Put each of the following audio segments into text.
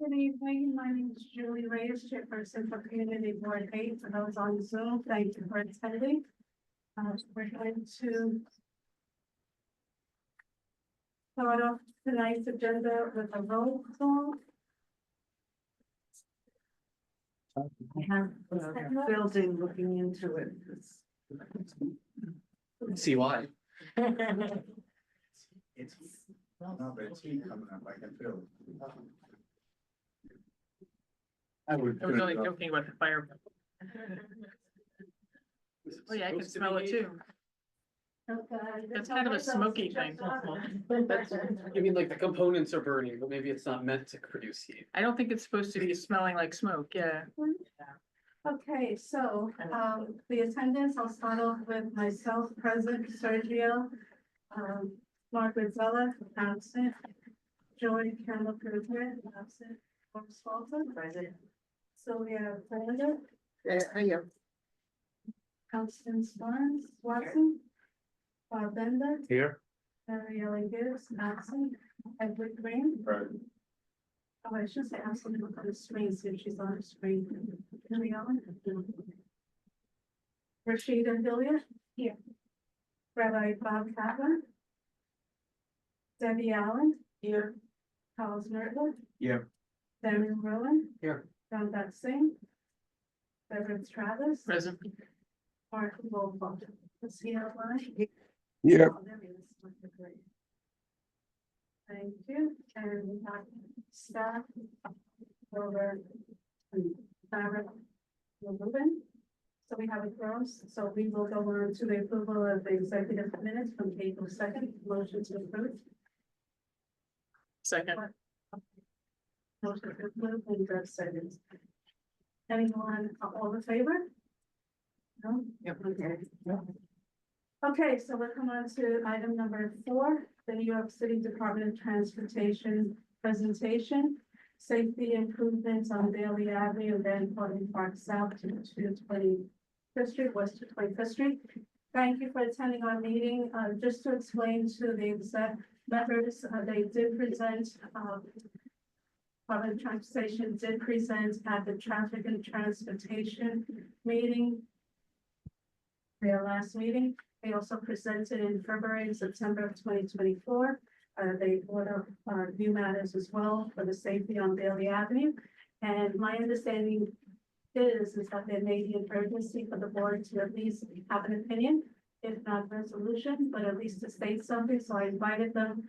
Good evening, my name is Julie Reyes, Chairperson for Community Board 8, for those on Zoom, thank you for attending. We're going to start off tonight's agenda with a roll call. I have building looking into it. See why? It's, no, but it's heat coming up, I can feel it. I would. I was only joking about the fire. Oh yeah, I can smell it too. It's kind of a smoky thing. You mean like the components are burning, but maybe it's not meant to produce heat. I don't think it's supposed to be smelling like smoke, yeah. Okay, so, the attendance, I'll start off with myself, present, Sergio, Margaret Zella, absent, Joy Campbell Kruger, absent, Morris Walton, present, Sylvia Brenda, Constance Barnes, Watson, Bob Bender, Here. Mariella Gibbs, absent, Edward Green. Right. Oh, I should say absolutely look on the screen, see if she's on the screen. Here we go. Rashida Hilliard. Here. Rabbi Bob Kaplan. Debbie Allen. Here. Charles Nerdler. Here. Daniel Rowan. Here. John Dutt Singh. Reverend Travis. Present. Mark Wolfold. Is he outlined? Yeah. Oh, there he is. Okay, great. Thank you, and we have staff over Sarah Rubin. So we have a gross, so we will go on to the approval of the executive minutes from April 2nd, motion to approve. Second. Motion to approve and Deb seconds. Anyone, all in favor? No? Yep. Okay. Okay, so we'll come on to item number 4, the New York City Department of Transportation presentation. Safety improvements on Bailey Avenue, then Portland Park South to 25th Street, west to 25th Street. Thank you for attending our meeting. Just to explain to the exec members, they did present, Department of Transportation did present at the Traffic and Transportation meeting, their last meeting. They also presented in February and September of 2024. They brought up new matters as well for the safety on Bailey Avenue. And my understanding is that there may be an urgency for the board to at least have an opinion, if not resolution, but at least to state something. So I invited them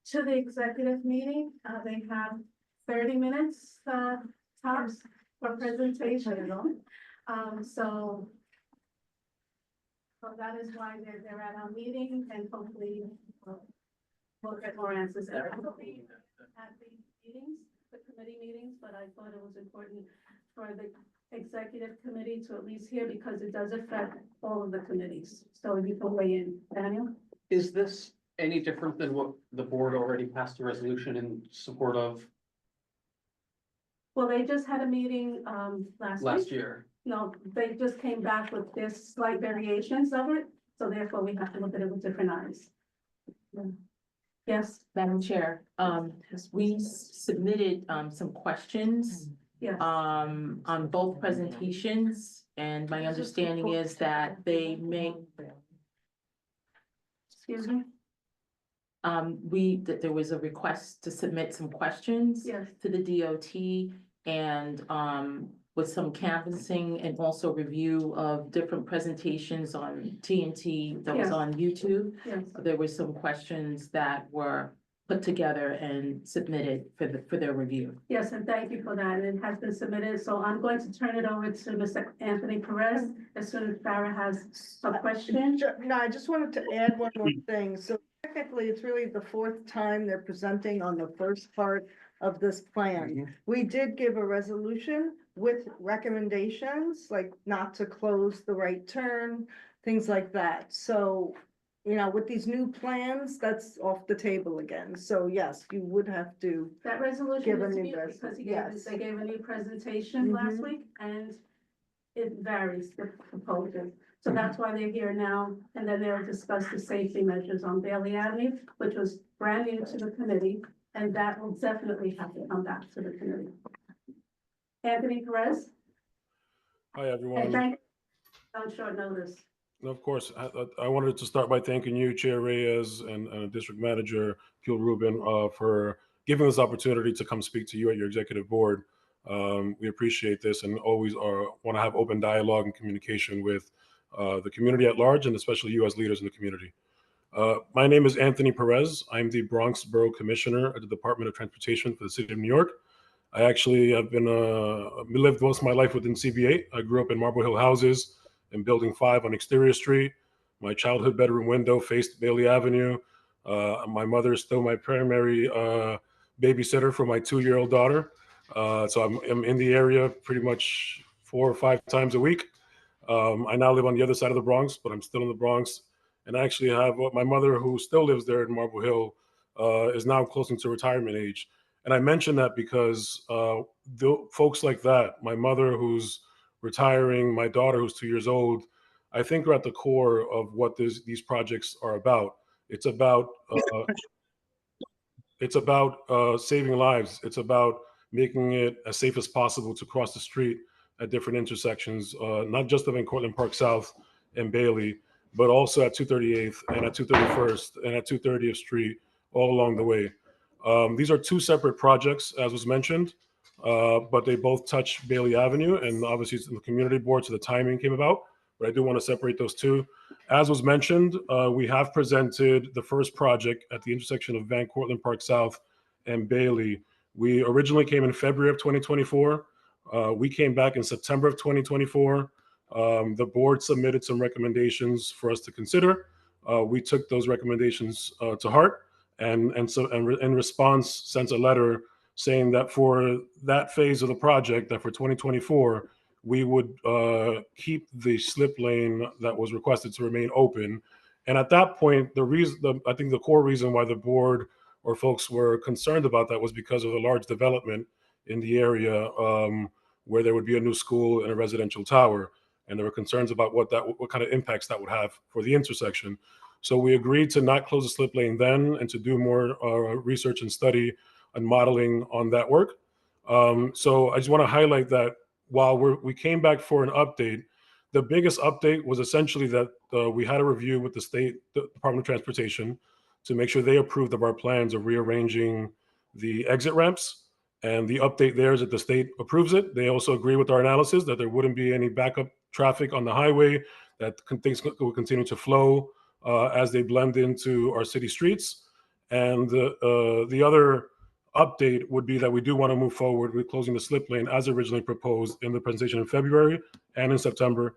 to the executive meeting. They have 30 minutes tops for presentation. So that is why they're at our meeting, and hopefully we'll get more answers at the meetings, the committee meetings, but I thought it was important for the executive committee to at least hear, because it does affect all of the committees. So you can weigh in, Daniel. Is this any different than what the board already passed a resolution in support of Well, they just had a meeting last week. year? No, they just came back with this slight variations of it, so therefore we have to look at it with different eyes. Yes, Madam Chair, we submitted, some questions, yes. on both presentations. And my understanding is that they may, Excuse me, that there was a request to submit some questions yes, to the DOT and, with some canvassing and also review of different presentations on TNT that was Yes. on YouTube. yes. There were some questions that were put together and submitted for their review. Yes, and thank you for that. It has been submitted, so I'm going to turn it over to Mr. Anthony Perez as soon as Farah has a question. Sure. No, I just wanted to add one more thing. So technically, it's really the 4th time they're presenting on the first part of this plan. We did give a resolution with recommendations, like not to close the right turn, things like that. So, you know, with these new plans, that's off the table again. So yes, you would have to, That resolution Give a is new new res- because yes. they gave a new presentation last Mhm. week, and it varies the proposal. So that's why they're here now, and then they'll discuss the safety measures on Bailey Avenue, which was brand new to the committee. And that will definitely have to come back to the committee. Anthony Perez, Hi, and everyone. thank you on short notice. Of course, I wanted to start by thanking you, Chair Reyes, and District Manager Gil Rubin, for giving this opportunity to come speak to you at your executive board. We appreciate this and always want to have open dialogue and communication with the community at large, and especially you as leaders in the community. My name is Anthony Perez. I'm the Bronx Borough Commissioner at the Department of Transportation for the City of New York. I actually have lived most of my life within CB8. I grew up in Marble Hill houses in Building 5 on Exterior Street. My childhood bedroom window faced Bailey Avenue. My mother is still my primary babysitter for my 2-year-old daughter. So I'm in the area pretty much 4 or 5 times a week. I now live on the other side of the Bronx, but I'm still in the Bronx. And I actually have my mother, who still lives there in Marble Hill, is now close to retirement age. And I mention that because folks like that, my mother who's retiring, my daughter who's 2 years old, I think are at the core of what these projects are about. It's about saving lives. It's about making it as safe as possible to cross the street at different intersections, not just of in Cortlandt Park South and Bailey, but also at 238th and at 231st and at 230th Street, all along the way. These are 2 separate projects, as was mentioned, but they both touch Bailey Avenue, and obviously it's in the community board, so the timing came about, but I do want to separate those 2. As was mentioned, we have presented the first project at the intersection of Van Cortlandt Park South and Bailey. We originally came in February of 2024. We came back in September of 2024. The board submitted some recommendations for us to consider. We took those recommendations to heart, and in response sent a letter saying that for that phase of the project, that for 2024, we would keep the slip lane that was requested to remain open. And at that point, I think the core reason why the board or folks were concerned about that was because of the large development in the area, where there would be a new school and a residential tower. And there were concerns about what kind of impacts that would have for the intersection. So we agreed to not close the slip lane then, and to do more research and study and modeling on that work. So I just want to highlight that while we came back for an update, the biggest update was essentially that we had a review with the State Department of Transportation to make sure they approved of our plans of rearranging the exit ramps. And the update there is that the state approves it. They also agree with our analysis that there wouldn't be any backup traffic on the highway, that things will continue to flow as they blend into our city streets. And the other update would be that we do want to move forward with closing the slip lane as originally proposed in the presentation in February and in September.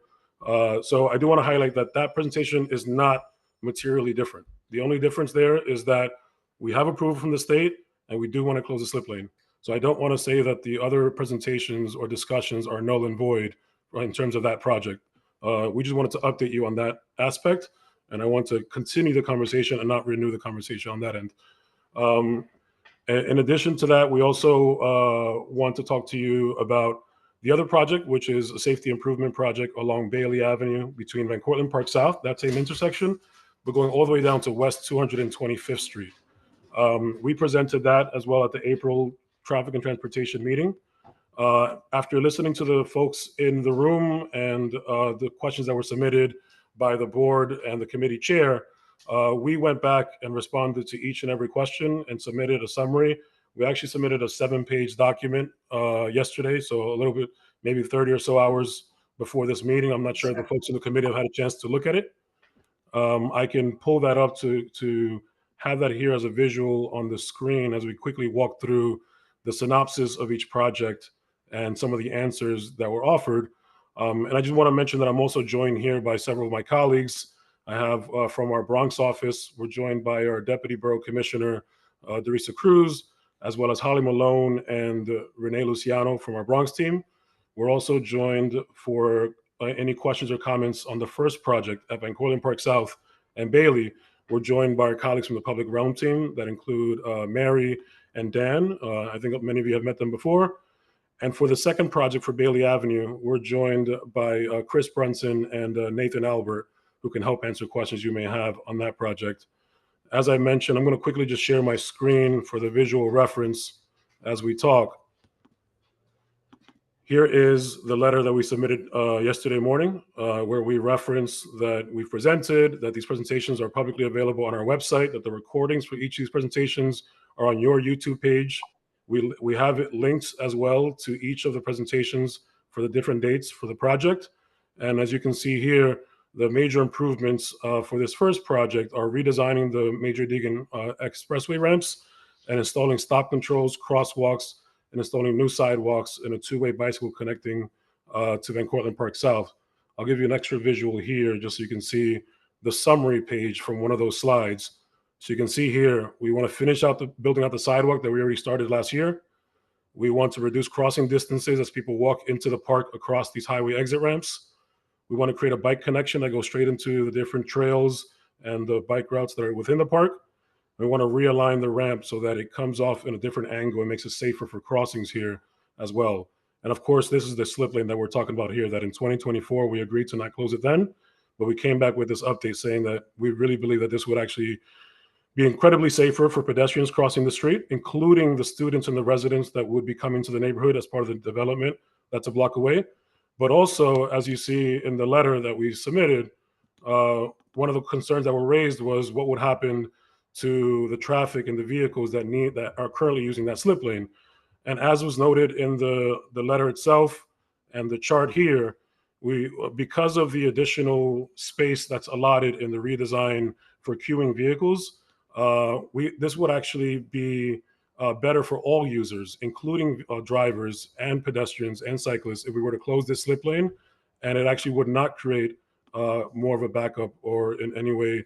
So I do want to highlight that that presentation is not materially different. The only difference there is that we have approval from the state and we do want to close the slip lane. So I don't want to say that the other presentations or discussions are null and void in terms of that project. We just wanted to update you on that aspect, and I want to continue the conversation and not renew the conversation on that end. In addition to that, we also want to talk to you about the other project, which is a safety improvement project along Bailey Avenue between Van Cortlandt Park South, that same intersection, but going all the way down to West 225th Street. We presented that as well at the April Traffic and Transportation meeting. After listening to the folks in the room and the questions that were submitted by the board and the committee chair, we went back and responded to each and every question and submitted a summary. We actually submitted a 7-page document yesterday, so a little bit, maybe 30 or so hours before this meeting. I'm not sure if the folks in the committee have had a chance to look at it. I can pull that up to have that here as a visual on the screen as we quickly walk through the synopsis of each project and some of the answers that were offered. And I just want to mention that I'm also joined here by several of my colleagues. I have from our Bronx office, we're joined by our Deputy Borough Commissioner, Derisa Cruz, as well as Holly Malone and Renee Luciano from our Bronx team. We're also joined for any questions or comments on the first project at Van Cortlandt Park South and Bailey. We're joined by our colleagues from the Public Realm team that include Mary and Dan. I think many of you have met them before. And for the second project for Bailey Avenue, we're joined by Chris Brunson and Nathan Albert, who can help answer questions you may have on that project. as I mentioned, I'm going to quickly just share my screen for the visual reference as we talk. Here is the letter that we submitted yesterday morning, where we reference that we've presented, that these presentations are publicly available on our website, that the recordings for each of these presentations are on your YouTube page. We have it linked as well to each of the presentations for the different dates for the project. And as you can see here, the major improvements for this first project are redesigning the Major Deegan expressway ramps and installing stop controls, crosswalks, and installing new sidewalks and a two-way bicycle connecting to Van Cortlandt Park South. I'll give you an extra visual here just so you can see the summary page from one of those slides. So you can see here, we want to finish out building out the sidewalk that we already started last year. We want to reduce crossing distances as people walk into the park across these highway exit ramps. We want to create a bike connection that goes straight into the different trails and the bike routes that are within the park. We want to realign the ramp so that it comes off in a different angle and makes it safer for crossings here as well. And of course, this is the slip lane that we're talking about here, that in 2024, we agreed to not close it then, but we came back with this update saying that we really believe that this would actually be incredibly safer for pedestrians crossing the street, including the students and the residents that would be coming to the neighborhood as part of the development that's a block away. But also, as you see in the letter that we submitted, one of the concerns that were raised was what would happen to the traffic and the vehicles that are currently using that slip lane. And as was noted in the letter itself and the chart here, because of the additional space that's allotted in the redesign for queuing vehicles, this would actually be better for all users, including drivers and pedestrians and cyclists, if we were to close this slip lane, and it actually would not create more of a backup or in any way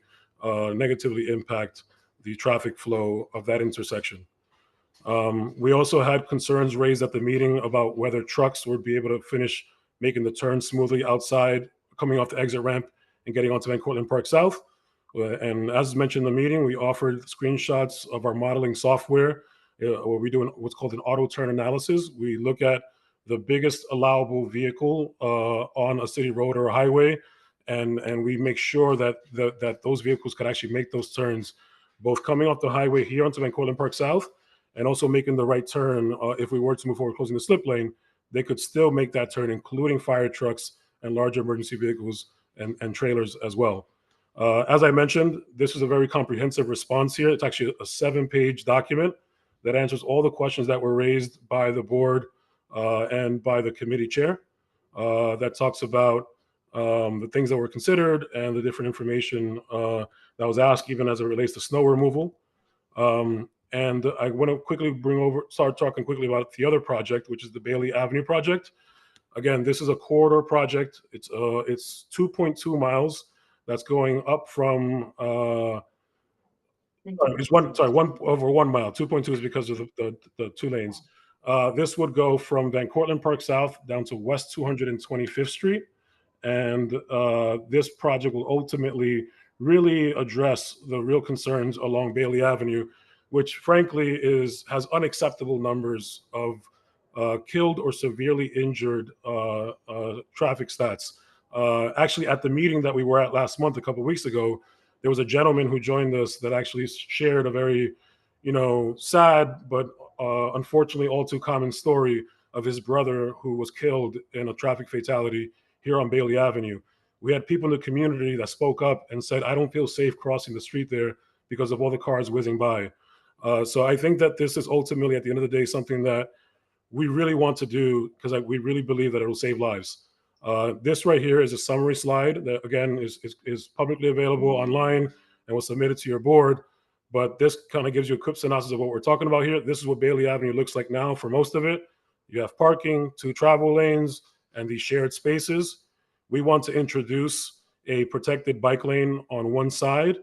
negatively impact the traffic flow of that intersection. We also had concerns raised at the meeting about whether trucks would be able to finish making the turn smoothly outside, coming off the exit ramp and getting onto Van Cortlandt Park South. And as mentioned in the meeting, we offered screenshots of our modeling software where we do what's called an auto turn analysis. We look at the biggest allowable vehicle on a city road or a highway, and we make sure that those vehicles could actually make those turns, both coming off the highway here onto Van Cortlandt Park South, and also making the right turn. If we were to move forward closing the slip lane, they could still make that turn, including fire trucks and larger emergency vehicles and trailers as well. As I mentioned, this is a very comprehensive response here. It's actually a 7-page document that answers all the questions that were raised by the board and by the committee chair. That talks about the things that were considered and the different information that was asked, even as it relates to snow removal. And I want to start talking quickly about the other project, which is the Bailey Avenue project. Again, this is a corridor project. It's 2.2 miles. That's going up from it's one over 1 mile. 2.2 is because of the two lanes. This would go from Van Cortlandt Park South down to West 225th Street. And this project will ultimately really address the real concerns along Bailey Avenue, which frankly has unacceptable numbers of killed or severely injured traffic stats. Actually, at the meeting that we were at last month, a couple of weeks ago, there was a gentleman who joined us that actually shared a very, sad but unfortunately all too common story of his brother who was killed in a traffic fatality here on Bailey Avenue. We had people in the community that spoke up and said, "I don't feel safe crossing the street there because of all the cars whizzing by." So I think that this is ultimately, at the end of the day, something that we really want to do because we really believe that it will save lives. This right here is a summary slide that, again, is publicly available online and was submitted to your board. But this kind of gives you a quick synopsis of what we're talking about here. This is what Bailey Avenue looks like now for most of it. You have parking, 2 travel lanes, and these shared spaces. We want to introduce a protected bike lane on one side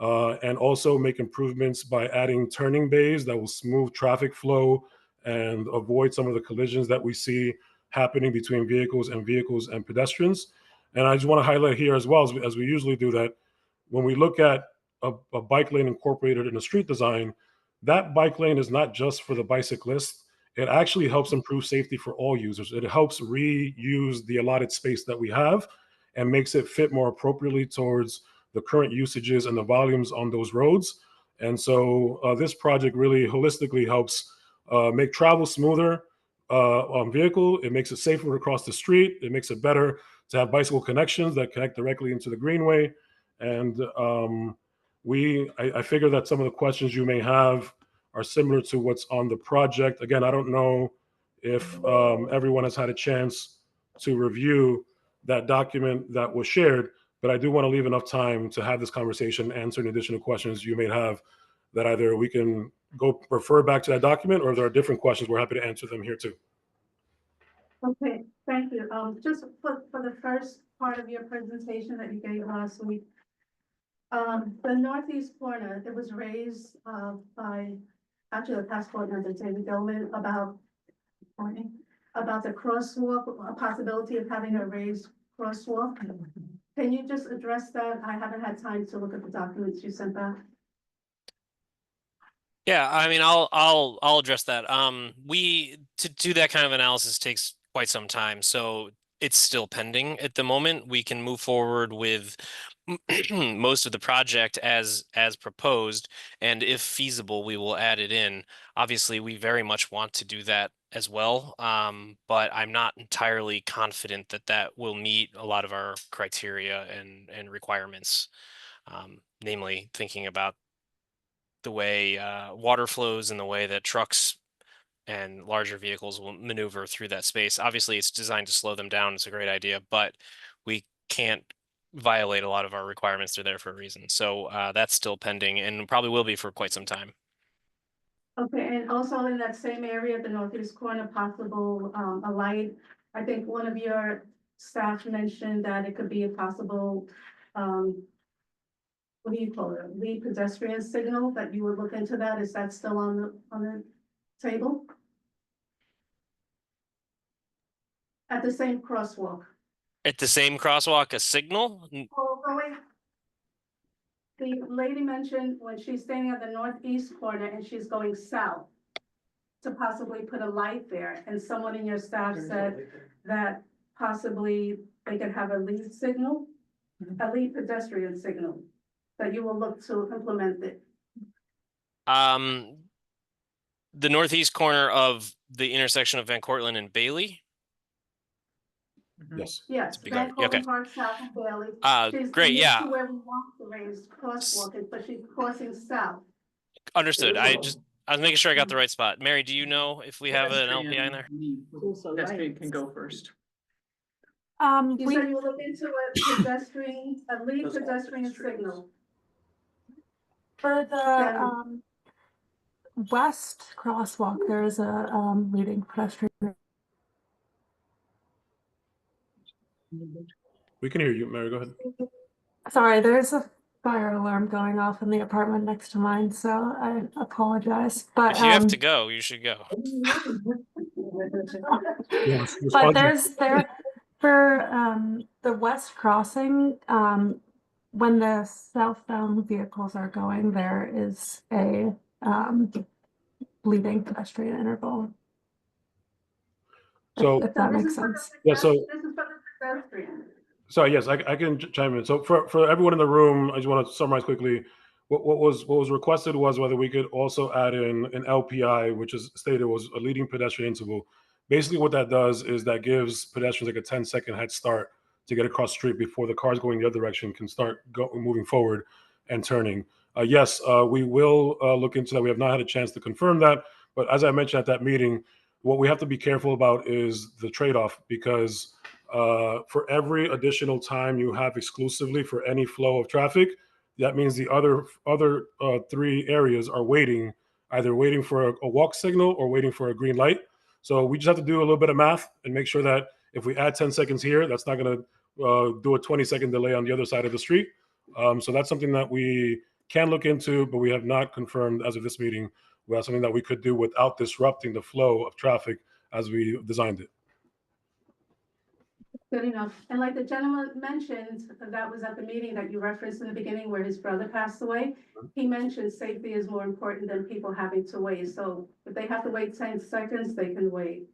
and also make improvements by adding turning bays that will smooth traffic flow and avoid some of the collisions that we see happening between vehicles and pedestrians. And I just want to highlight here as well, as we usually do, that when we look at a bike lane incorporated in a street design, that bike lane is not just for the bicyclist. It actually helps improve safety for all users. It helps reuse the allotted space that we have and makes it fit more appropriately towards the current usages and the volumes on those roads. And so this project really holistically helps make travel smoother on vehicle. It makes it safer across the street. It makes it better to have bicycle connections that connect directly into the greenway. And I figure that some of the questions you may have are similar to what's on the project. Again, I don't know if everyone has had a chance to review that document that was shared, but I do want to leave enough time to have this conversation, answer any additional questions you may have, that either we can go refer back to that document, or if there are different questions, we're happy to answer them here too. Okay, thank you. Just for the first part of your presentation that you gave last week, the northeast corner, it was raised by, actually the past board member, David Gilman, about the crosswalk, a possibility of having a raised crosswalk. Can you just address that? I haven't had time to look at the documents you sent back. Yeah, I mean, I'll address that. To do that kind of analysis takes quite some time, so it's still pending at the moment. We can move forward with most of the project as proposed, and if feasible, we will add it in. Obviously, we very much want to do that as well, but I'm not entirely confident that that will meet a lot of our criteria and requirements, namely thinking about the way water flows and the way that trucks and larger vehicles will maneuver through that space. Obviously, it's designed to slow them down. It's a great idea, but we can't violate a lot of our requirements. They're there for a reason. So that's still pending and probably will be for quite some time. Okay, and also in that same area, the northeast corner, possible a light. I think one of your staff mentioned that it could be a possible, what do you call it, lead pedestrian signal, that you would look into that. Is that still on the table? At the same crosswalk? At the same crosswalk, a signal? Oh, wait. The lady mentioned when she's standing at the northeast corner and she's going south, to possibly put a light there, and someone in your staff said that possibly they could have a lead signal, a lead pedestrian signal, that you will look to implement it. The northeast corner of the intersection of Van Cortlandt and Bailey. Yes. Yes, big Van area. Okay. Cortlandt Park, South and Bailey. She's Great, next yeah. to where we want the raised crosswalk is, but she's crossing south. Understood. I was making sure I got the right spot. Mary, do you know if we have an LPI in there? Pedestrian can go first. You We, said you will look into a pedestrian, a lead pedestrian signal. for the, west crosswalk, there is a, leading pedestrian. We can hear you, Mary. Go ahead. Sorry, there's a fire alarm going off in the apartment next to mine, so I apologize, but, If you have to go, you should go. Yes. but for the west crossing, when the southbound vehicles are going, there is a leading pedestrian interval. So If that This makes is for the sense. Yeah, so- This is for the pedestrian. So yes, I can chime in. So for everyone in the room, I just want to summarize quickly. What was requested was whether we could also add in an LPI, which is stated was a leading pedestrian interval. Basically, what that does is that gives pedestrians like a 10-second head start to get across the street before the cars going the other direction can start moving forward and turning. Yes, we will look into that. We have not had a chance to confirm that, but as I mentioned at that meeting, what we have to be careful about is the trade-off, because for every additional time you have exclusively for any flow of traffic, that means the other three areas are either waiting for a walk signal or waiting for a green light. So we just have to do a little bit of math and make sure that if we add 10 seconds here, that's not going to do a 20-second delay on the other side of the street. So that's something that we can look into, but we have not confirmed as of this meeting. We have something that we could do without disrupting the flow of traffic as we designed it. Good enough. And like the gentleman mentioned, that was at the meeting that you referenced in the beginning where his brother passed away. He mentioned safety is more important than people having to wait. So if they have to wait 10 seconds, they can wait.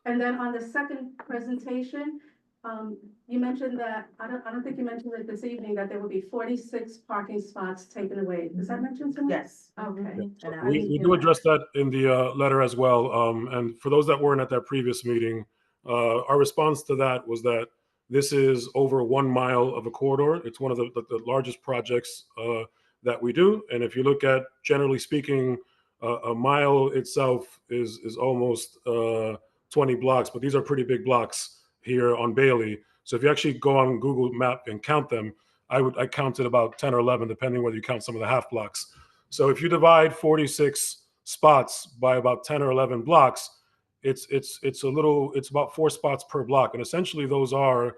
And then on the second presentation, You mentioned that, I don't think you mentioned it this evening, that there will be 46 parking spots taken away. Does that mention something? Yes. Okay. And I- We do address that in the letter as well. And for those that weren't at that previous meeting, our response to that was that this is over 1 mile of a corridor. It's one of the largest projects that we do. And if you look at, generally speaking, a mile itself is almost 20 blocks, but these are pretty big blocks here on Bailey. So if you actually go on Google Map and count them, I counted about 10 or 11, depending whether you count some of the half blocks. So if you divide 46 spots by about 10 or 11 blocks, it's about 4 spots per block. And essentially those are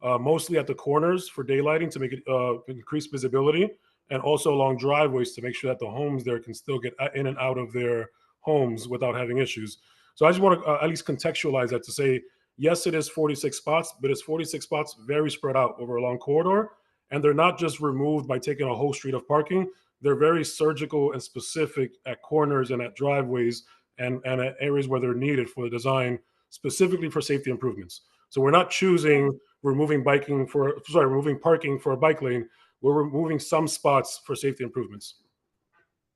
mostly at the corners for daylighting to make it increase visibility, and also along driveways to make sure that the homes there can still get in and out of their homes without having issues. So I just want to at least contextualize that to say, yes, it is 46 spots, but it's 46 spots very spread out over a long corridor. And they're not just removed by taking a whole street of parking. They're very surgical and specific at corners and at driveways and at areas where they're needed for the design, specifically for safety improvements. So we're not choosing removing parking for a bike lane. We're removing some spots for safety improvements.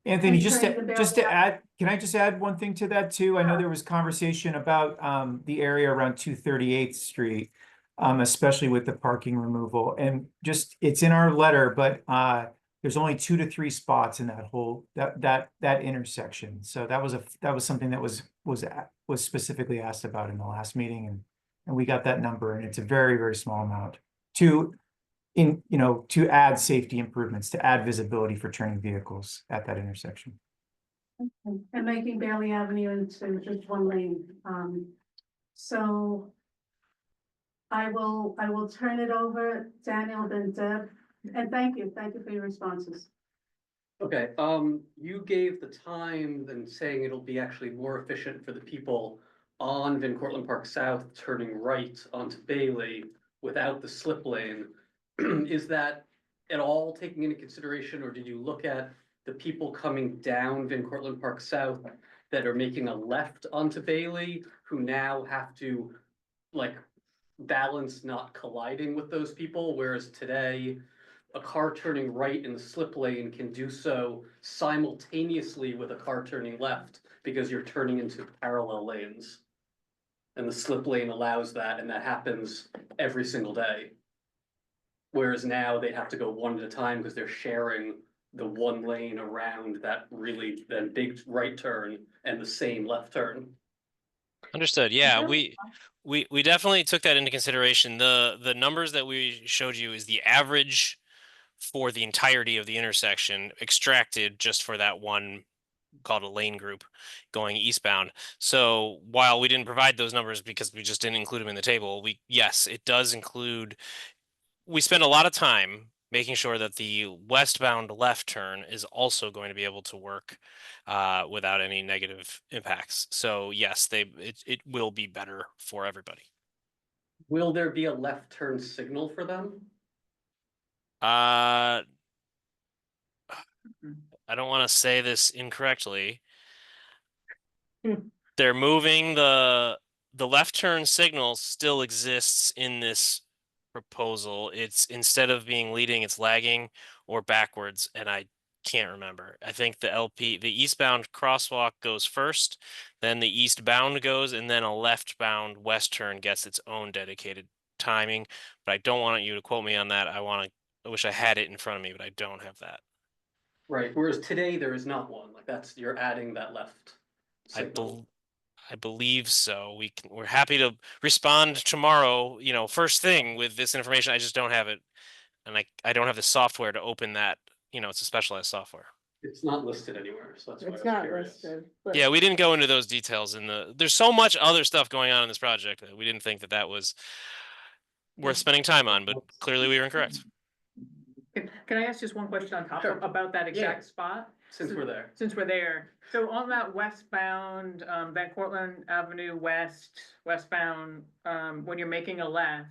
Anthony, And just turning the to bell- add, can I just add one thing to that too? I know Sure. there was conversation about the area around 238th Street, especially with the parking removal, and just it's in our letter, but there's only 2 to 3 spots in that whole that intersection. So that was something that was specifically asked about in the last meeting, and we got that number, and it's a very, very small amount to add safety improvements, to add visibility for turning vehicles at that intersection. And making Bailey Avenue into just one lane. So I will turn it over, Daniel, then Deb, and thank you for your responses. Okay, you gave the time and saying it'll be actually more efficient for the people on Van Cortlandt Park South turning right onto Bailey without the slip lane. Is that at all taking into consideration, or did you look at the people coming down Van Cortlandt Park South that are making a left onto Bailey, who now have to like balance not colliding with those people, whereas today a car turning right in the slip lane can do so simultaneously with a car turning left because you're turning into parallel lanes. And the slip lane allows that, and that happens every single day. Whereas now they have to go one at a time because they're sharing the one lane around that big right turn and the same left turn. Understood. Yeah, Okay. we definitely took that into consideration. The numbers that we showed you is the average for the entirety of the intersection extracted just for that one called a lane group going eastbound. So while we didn't provide those numbers because we just didn't include them in the table, yes, it does include. We spend a lot of time making sure that the westbound left turn is also going to be able to work without any negative impacts. So yes, it will be better for everybody. Will there be a left turn signal for them? I don't want to say this incorrectly. They're moving the left turn signal still exists in this proposal. It's instead of being leading, it's lagging or backwards, and I can't remember. I think the eastbound crosswalk goes first, then the eastbound goes, and then a leftbound west turn gets its own dedicated timing. But I don't want you to quote me on that. I wish I had it in front of me, but I don't have that. Right, whereas today there is not one, like you're adding that left signal. I believe so. We're happy to respond tomorrow, first thing with this information. I just don't have it. And I don't have the software to open that, it's a specialized software. It's not listed anywhere, so that's why I It's was not curious. listed. But Yeah, we didn't go into those details there's so much other stuff going on in this project that we didn't think that was worth spending time on, but clearly we were incorrect. Can I ask just one question on top Sure. about that exact spot? Since we're there. Since we're there, so on that westbound, Van Cortlandt Avenue westbound, when you're making a left,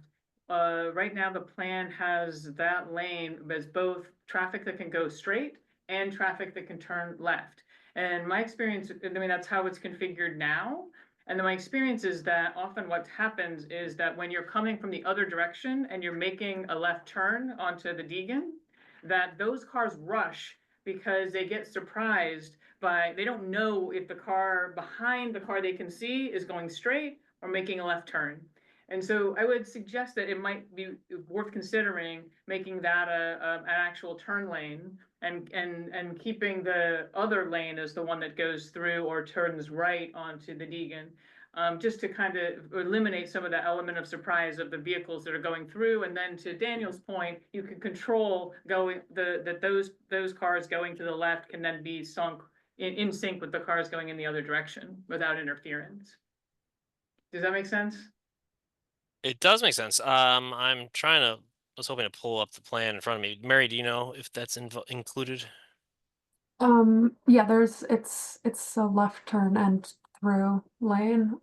right now the plan has that lane as both traffic that can go straight and traffic that can turn left. And my experience, I mean, that's how it's configured now. And then my experience is that often what happens is that when you're coming from the other direction and you're making a left turn onto the Deegan, that those cars rush because they get surprised by, they don't know if the car behind the car they can see is going straight or making a left turn. And so I would suggest that it might be worth considering making that an actual turn lane and keeping the other lane as the one that goes through or turns right onto the Deegan. Just to kind of eliminate some of the element of surprise of the vehicles that are going through. And then to Daniel's point, you can control those cars going to the left can then be sunk in sync with the cars going in the other direction without interference. Does that make sense? It does make sense. I'm trying to. I was hoping to pull up the plan in front of me. Mary, do you know if that's included? Yeah, it's a left turn and through lane,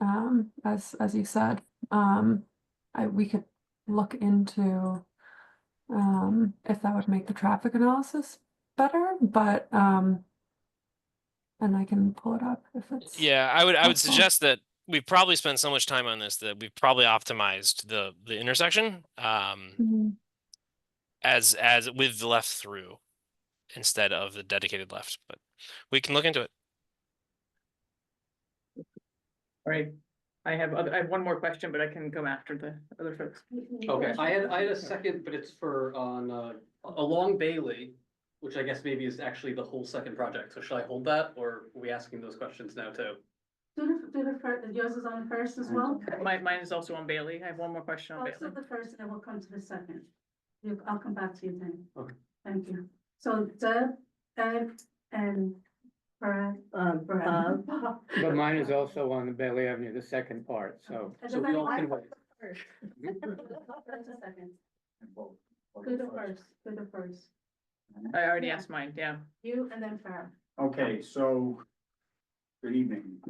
as you said. We could look into if that would make the traffic analysis better, but and I can pull it up if it's Yeah, I would helpful. suggest that we probably spent so much time on this that we've probably optimized the intersection Mhm. as with the left through instead of the dedicated left, but we can look into it. All right. I have one more question, but I can go after the other folks. Okay, I had a second, but it's for along Bailey, which I guess maybe is actually the whole second project. So should I hold that, or are we asking those questions now too? Do the first, yours is on the first as well? Mine is also on Bailey. I have one more question on Let's do Bailey. the first and then we'll come to the second. I'll come back to you then. Okay. Thank you. So Deb, Ed, and Brad. Brad. But mine is also on the Bailey Avenue, the second part, so. And So then we all I- can vote. Just a second. And vote. Do the first, do the first. I already asked mine, yeah. You and then Farah. Okay, so, good evening.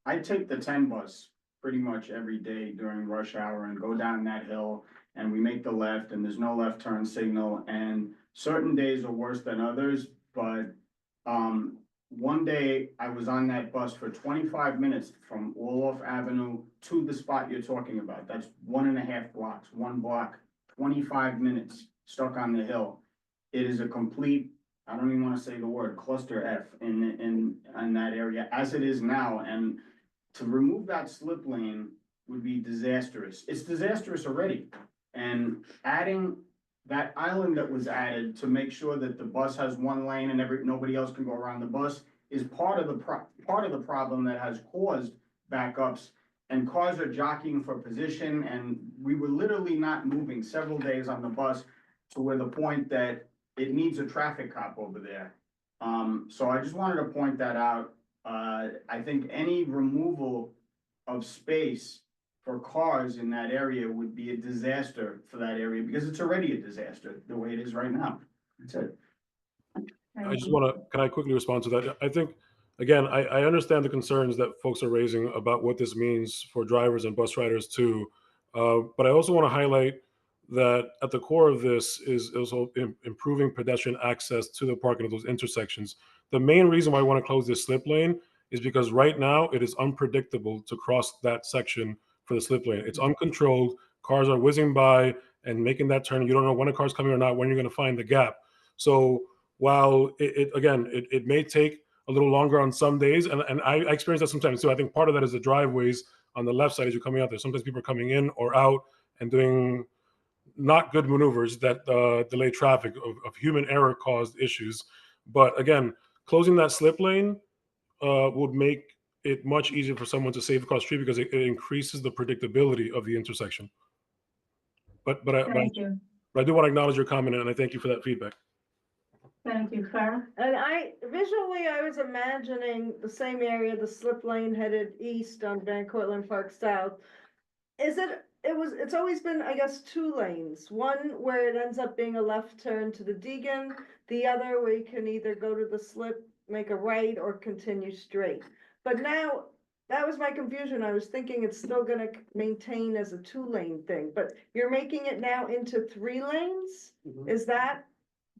I take the 10 bus pretty much every day during rush hour and go down that hill. And we make the left and there's no left turn signal, and certain days are worse than others, but one day I was on that bus for 25 minutes from Orloff Avenue to the spot you're talking about. That's 1.5 blocks, 1 block, 25 minutes stuck on the hill. It is a complete, I don't even want to say the word, cluster F in that area as it is now. And to remove that slip lane would be disastrous. It's disastrous already. And adding that island that was added to make sure that the bus has one lane and nobody else can go around the bus is part of the problem that has caused backups. And cars are jockeying for position, and we were literally not moving several days on the bus to where the point that it needs a traffic cop over there. So I just wanted to point that out. I think any removal of space for cars in that area would be a disaster for that area, because it's already a disaster the way it is right now. That's it. I just want to, can I quickly respond to that? I think, again, I understand the concerns that folks are raising about what this means for drivers and bus riders too. But I also want to highlight that at the core of this is also improving pedestrian access to the parking of those intersections. The main reason why I want to close this slip lane is because right now it is unpredictable to cross that section for the slip lane. It's uncontrolled. Cars are whizzing by and making that turn. You don't know when a car's coming or not, when you're going to find the gap. So while it may take a little longer on some days, and I experience that sometimes too. I think part of that is the driveways on the left side as you're coming out there. Sometimes people are coming in or out and doing not good maneuvers that delay traffic of human error caused issues. But again, closing that slip lane would make it much easier for someone to save across the street because it increases the predictability of the intersection. But Thank you. I do want to acknowledge your comment, and I thank you for that feedback. Thank you, Farah. And visually, I was imagining the same area, the slip lane headed east on Van Cortlandt Park South. It's always been, I guess, 2 lanes. One where it ends up being a left turn to the Deegan, the other where you can either go to the slip, make a right, or continue straight. But now, that was my confusion. I was thinking it's still gonna maintain as a 2-lane thing, but you're making it now into 3 lanes? Is that?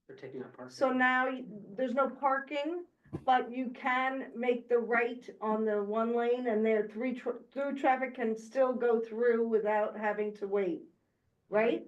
They're taking out parking. So now there's no parking but you can make the right on the one lane and there through traffic can still go through without having to wait, right?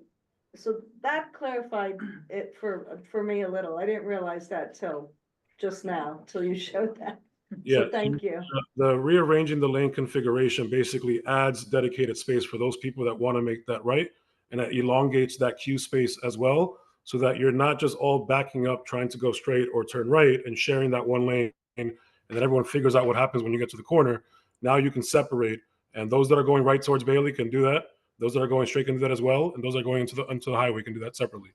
So that clarified it for me a little. I didn't realize that till just now, till you showed that. Yeah, So thank you. the rearranging the lane configuration basically adds dedicated space for those people that want to make that right, and that elongates that queue space as well, so that you're not just all backing up trying to go straight or turn right and sharing that one lane, and then everyone figures out what happens when you get to the corner. Now you can separate, and those that are going right towards Bailey can do that. Those that are going straight can do that as well, and those that are going into the highway can do that separately.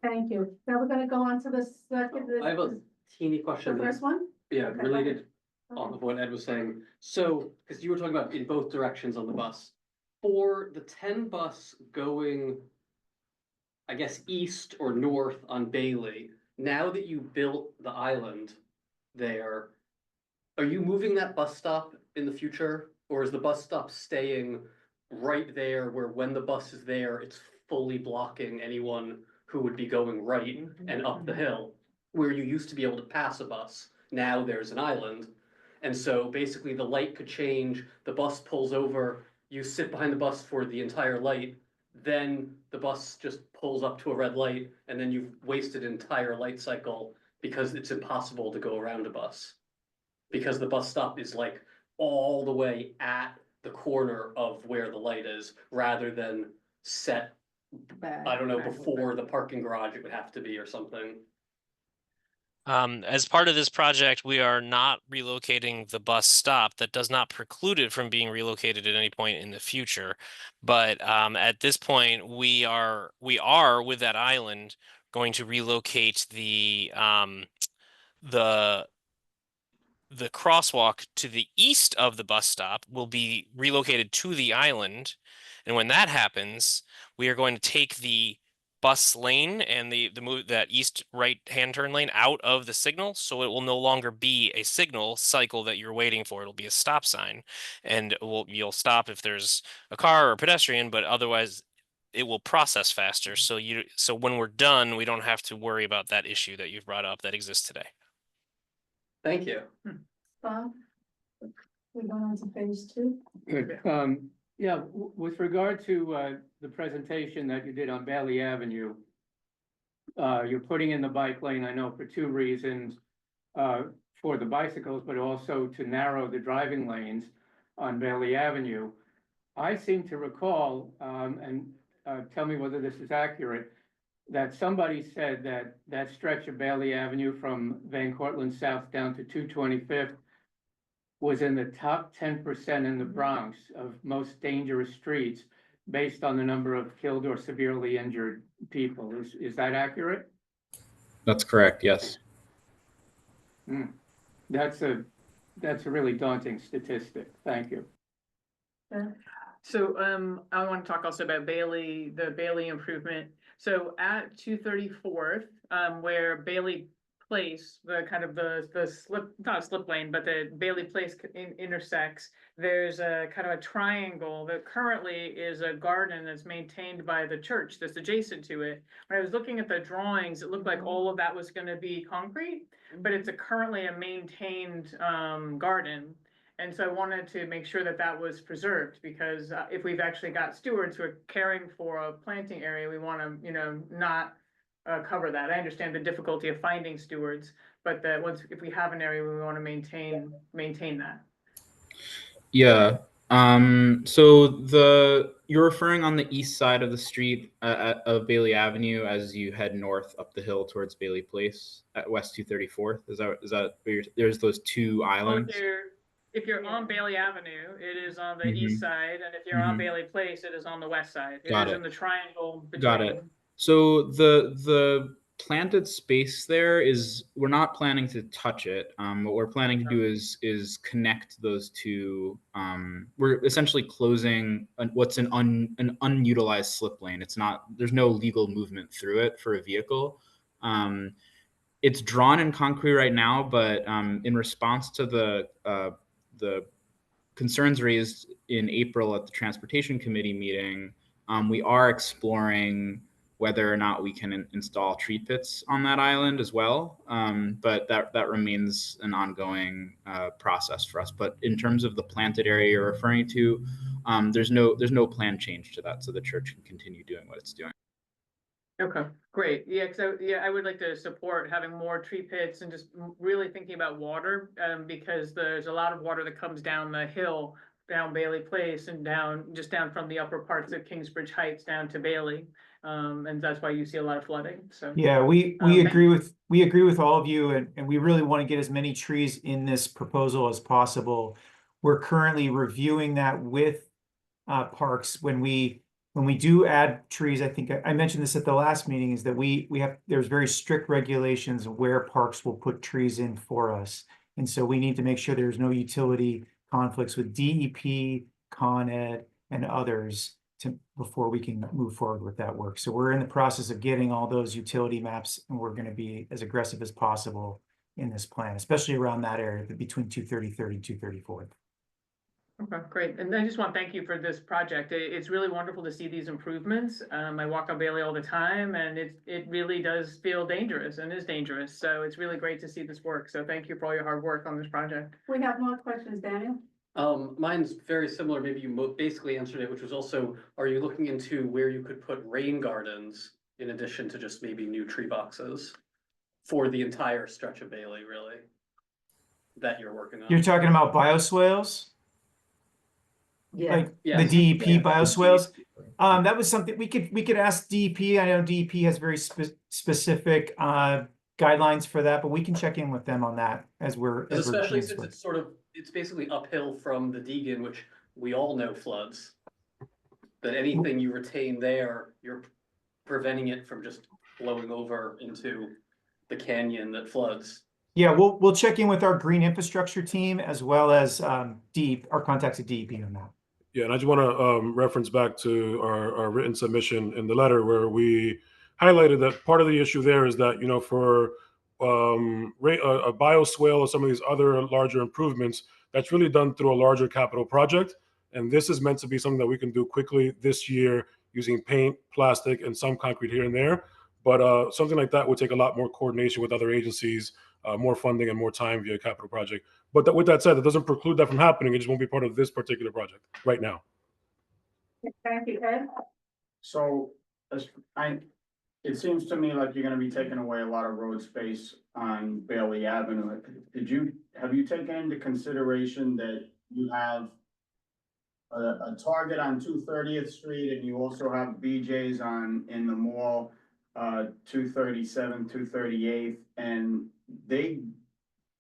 Thank you. Now we're gonna go on to the second. I have a teeny The question. first one? Yeah, Okay. related Okay. on what Ed was saying. So, because you were talking about in both directions on the bus. For the 10 bus going, I guess, east or north on Bailey, now that you built the island there, are you moving that bus stop in the future? Or is the bus stop staying right there where when the bus is there, it's fully blocking anyone who would be going right and up the hill? Where you used to be able to pass a bus, now there's an island. And so basically the light could change, the bus pulls over, you sit behind the bus for the entire light, then the bus just pulls up to a red light, and then you've wasted an entire light cycle because it's impossible to go around a bus. Because the bus stop is like all the way at the corner of where the light is, rather than set, I don't know, before the parking garage it would have to be or something. As part of this project, we are not relocating the bus stop. That does not preclude it from being relocated at any point in the future. But at this point, we are with that island going to relocate the crosswalk to the east of the bus stop will be relocated to the island. And when that happens, we are going to take the bus lane and the move that east right hand turn lane out of the signal, so it will no longer be a signal cycle that you're waiting for. It'll be a stop sign, and you'll stop if there's a car or a pedestrian, but otherwise it will process faster. So when we're done, we don't have to worry about that issue that you've brought up that exists today. Thank you. Bob? We're going on to phase two. Good. Yeah, with regard to the presentation that you did on Bailey Avenue, you're putting in the bike lane, I know, for two reasons. For the bicycles, but also to narrow the driving lanes on Bailey Avenue. I seem to recall, and tell me whether this is accurate, that somebody said that that stretch of Bailey Avenue from Van Cortlandt South down to 225th was in the top 10% in the Bronx of most dangerous streets based on the number of killed or severely injured people. Is that accurate? That's correct, yes. That's a really daunting statistic. Thank you. So, I want to talk also about Bailey, the Bailey improvement. So at 234th, where Bailey Place, the kind of the slip, not a slip lane, but the Bailey Place intersects, there's a kind of a triangle that currently is a garden that's maintained by the church that's adjacent to it. When I was looking at the drawings, it looked like all of that was gonna be concrete, but it's currently a maintained, garden. And so I wanted to make sure that that was preserved, because if we've actually got stewards who are caring for a planting area, we wanna, not cover that. I understand the difficulty of finding stewards, but that if we have an area, we wanna maintain that. Yeah. So you're referring on the east side of the street of Bailey Avenue as you head north up the hill towards Bailey Place at West 234th. Is that where there's those two islands? If you're on Bailey Avenue, it is on the east side, and if you're on Bailey Place, it is on the west side. It is in the triangle between. Got it. So the planted space there is, we're not planning to touch it. What we're planning to do is connect those two. We're essentially closing what's an unutilized slip lane. There's no legal movement through it for a vehicle. It's drawn in concrete right now, but in response to the concerns raised in April at the Transportation Committee meeting, we are exploring whether or not we can install tree pits on that island as well. But that remains an ongoing process for us. But in terms of the planted area you're referring to, there's no plan change to that, so the church can continue doing what it's doing. Okay, great. Yeah, I would like to support having more tree pits and just really thinking about water, because there's a lot of water that comes down the hill, down Bailey Place and down from the upper parts of Kingsbridge Heights down to Bailey. And that's why you see a lot of flooding, so. Yeah, we Okay. agree with all of you, and we really want to get as many trees in this proposal as possible. We're currently reviewing that with Parks. When we do add trees, I think I mentioned this at the last meeting, is that there's very strict regulations where Parks will put trees in for us. And so we need to make sure there's no utility conflicts with DEP, Con Ed, and others before we can move forward with that work. So we're in the process of getting all those utility maps, and we're going to be as aggressive as possible in this plan, especially around that area between 233rd and 234th. Okay, great. And I just want to thank you for this project. It's really wonderful to see these improvements. I walk on Bailey all the time, and it really does feel dangerous and is dangerous. So it's really great to see this work. So thank you for all your hard work on this project. We have more questions, Daniel? Mine's very similar. Maybe you basically answered it, which was also, are you looking into where you could put rain gardens in addition to just maybe new tree boxes for the entire stretch of Bailey, really, that you're working on? You're talking about bioswales? Yeah. Like Yes. the DEP Yeah. bioswales? That was something we could ask DEP. I know DEP has very specific guidelines for that, but we can check in with them on that as we're Especially doing since this it's basically uphill from the Deegan, which we all know floods. That anything you retain there, you're preventing it from just blowing over into the canyon that floods. Yeah, we'll check in with our green infrastructure team as well as our contacts at DEP on that. Yeah, and I just want to reference back to our written submission in the letter where we highlighted that part of the issue there is that, for a bioswale or some of these other larger improvements, that's really done through a larger capital project. And this is meant to be something that we can do quickly this year using paint, plastic, and some concrete here and there. But something like that would take a lot more coordination with other agencies, more funding and more time via capital project. But with that said, that doesn't preclude that from happening. It just won't be part of this particular project right now. Thank you, Ed. So, it seems to me like you're gonna be taking away a lot of road space on Bailey Avenue. Have you taken into consideration that you have a Target on 230th Street and you also have BJ's in the mall, 237, 238th, and they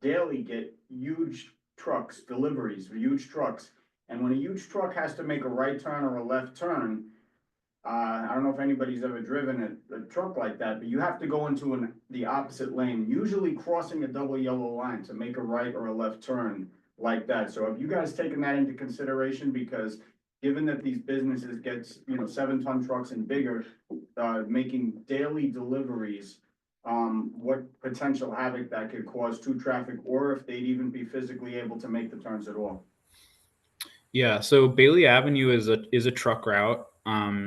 daily get huge trucks, deliveries, huge trucks. And when a huge truck has to make a right turn or a left turn, I don't know if anybody's ever driven a truck like that, but you have to go into the opposite lane, usually crossing a double yellow line to make a right or a left turn like that. So have you guys taken that into consideration? Because given that these businesses get, 7-ton trucks and bigger, making daily deliveries, what potential havoc that could cause to traffic, or if they'd even be physically able to make the turns at all? Yeah, so Bailey Avenue is a truck route.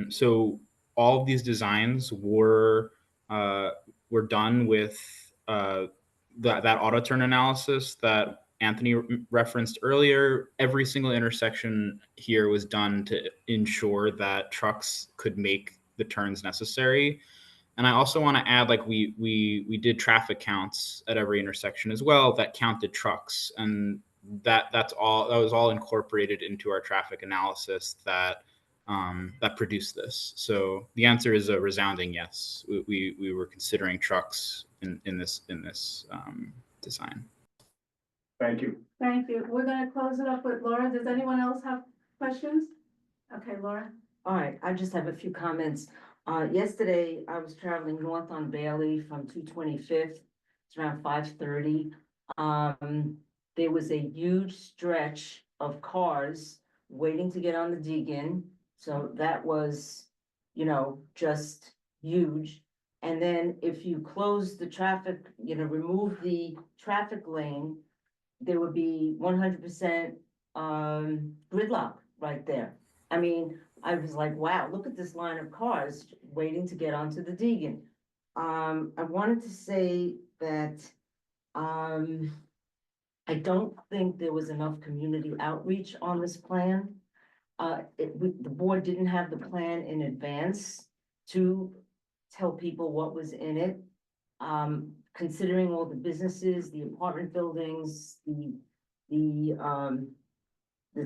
So all of these designs were done with that auto turn analysis that Anthony referenced earlier. Every single intersection here was done to ensure that trucks could make the turns necessary. And I also want to add, like we did traffic counts at every intersection as well that counted trucks, and that was all incorporated into our traffic analysis that produced this. So the answer is a resounding yes. We were considering trucks in this design. Thank you. Thank you. We're gonna close it up with Laura. Does anyone else have questions? Okay, Laura. All right, I just have a few comments. Yesterday, I was traveling north on Bailey from 225th. It's around 5:30. There was a huge stretch of cars waiting to get on the Deegan. So that was, just huge. And then if you close the traffic, remove the traffic lane, there would be 100% gridlock right there. I mean, I was like, wow, look at this line of cars waiting to get onto the Deegan. I wanted to say that, I don't think there was enough community outreach on this plan. The board didn't have the plan in advance to tell people what was in it. Considering all the businesses, the apartment buildings, the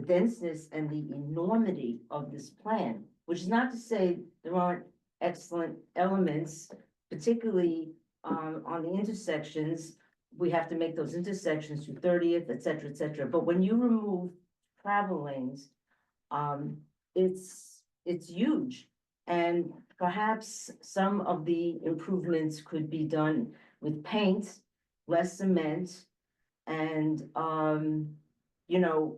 denseness and the enormity of this plan, which is not to say there aren't excellent elements, particularly on the intersections. We have to make those intersections to 30th, et cetera, et cetera. But when you remove travel lanes, it's huge. And perhaps some of the improvements could be done with paint, less cement, and, you know,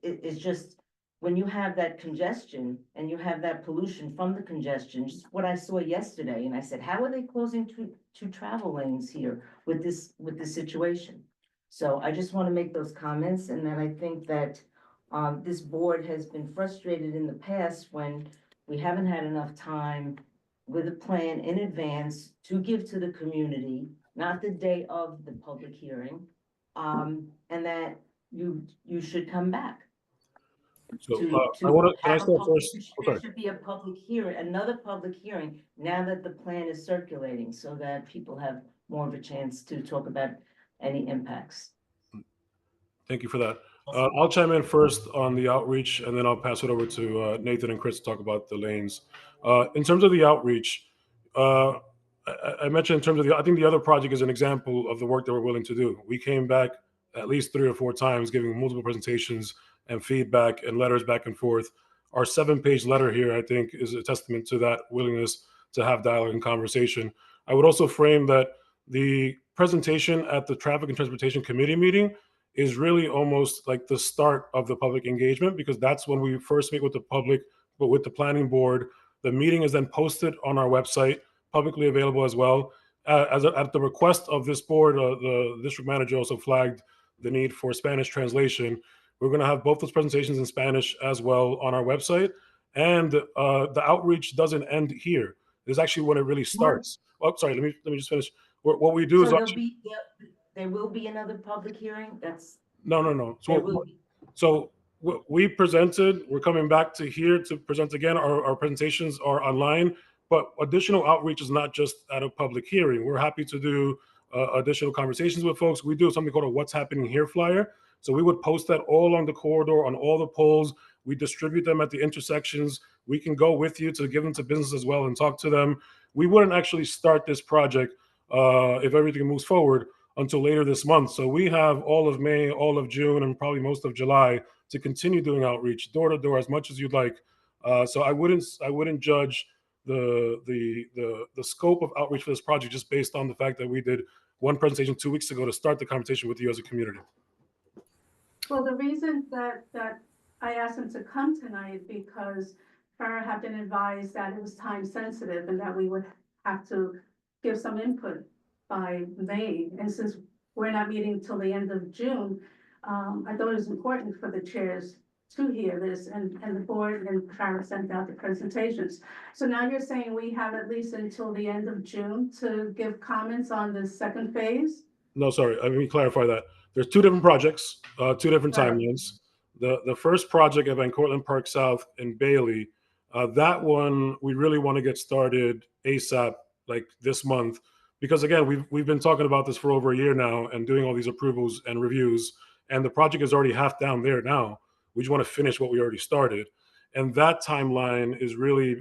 it's just, when you have that congestion and you have that pollution from the congestion, just what I saw yesterday, and I said, how are they closing two travel lanes here with this situation? So I just want to make those comments, and then I think that, this board has been frustrated in the past when we haven't had enough time with a plan in advance to give to the community, not the day of the public hearing. And that you should come back. So To I want to, can I have a start public, first? there Okay. should be a public hearing, another public hearing, now that the plan is circulating, so that people have more of a chance to talk about any impacts. Thank you for that. I'll chime in first on the outreach, and then I'll pass it over to Nathan and Chris to talk about the lanes. In terms of the outreach, I mentioned in terms of I think the other project is an example of the work that we're willing to do. We came back at least 3 or 4 times, giving multiple presentations and feedback and letters back and forth. Our 7-page letter here, I think, is a testament to that willingness to have dialogue and conversation. I would also frame that the presentation at the Traffic and Transportation Committee meeting is really almost like the start of the public engagement, because that's when we first meet with the public, but with the planning board. The meeting is then posted on our website, publicly available as well. At the request of this board, the district manager also flagged the need for Spanish translation. We're going to have both those presentations in Spanish as well on our website. And the outreach doesn't end here. This is actually when it really starts. Oh, sorry, let me just finish. What we do So is actually, there will be another public hearing, that's, no. there will be. So we presented, we're coming back to here to present again. Our presentations are online, but additional outreach is not just at a public hearing. We're happy to do additional conversations with folks. We do something called a What's Happening Here flyer. So we would post that all along the corridor on all the poles. We distribute them at the intersections. We can go with you to give them to business as well and talk to them. We wouldn't actually start this project if everything moves forward until later this month. So we have all of May, all of June, and probably most of July to continue doing outreach door to door as much as you'd like. So I wouldn't judge the scope of outreach for this project just based on the fact that we did one presentation 2 weeks ago to start the conversation with you as a community. Well, the reason that I asked him to come tonight, because Farah had been advised that it was time sensitive and that we would have to give some input by May. And since we're not meeting till the end of June, I thought it was important for the chairs to hear this, and the board and Farah sent out the presentations. So now you're saying we have at least until the end of June to give comments on the second phase? No, sorry, let me clarify that. There's 2 different projects, 2 different Right. timelines. The first project at Van Cortlandt Park South in Bailey, that one we really want to get started ASAP, like this month, because again, we've been talking about this for over a year now and doing all these approvals and reviews, and the project is already half down there now. We just want to finish what we already started, and that timeline is really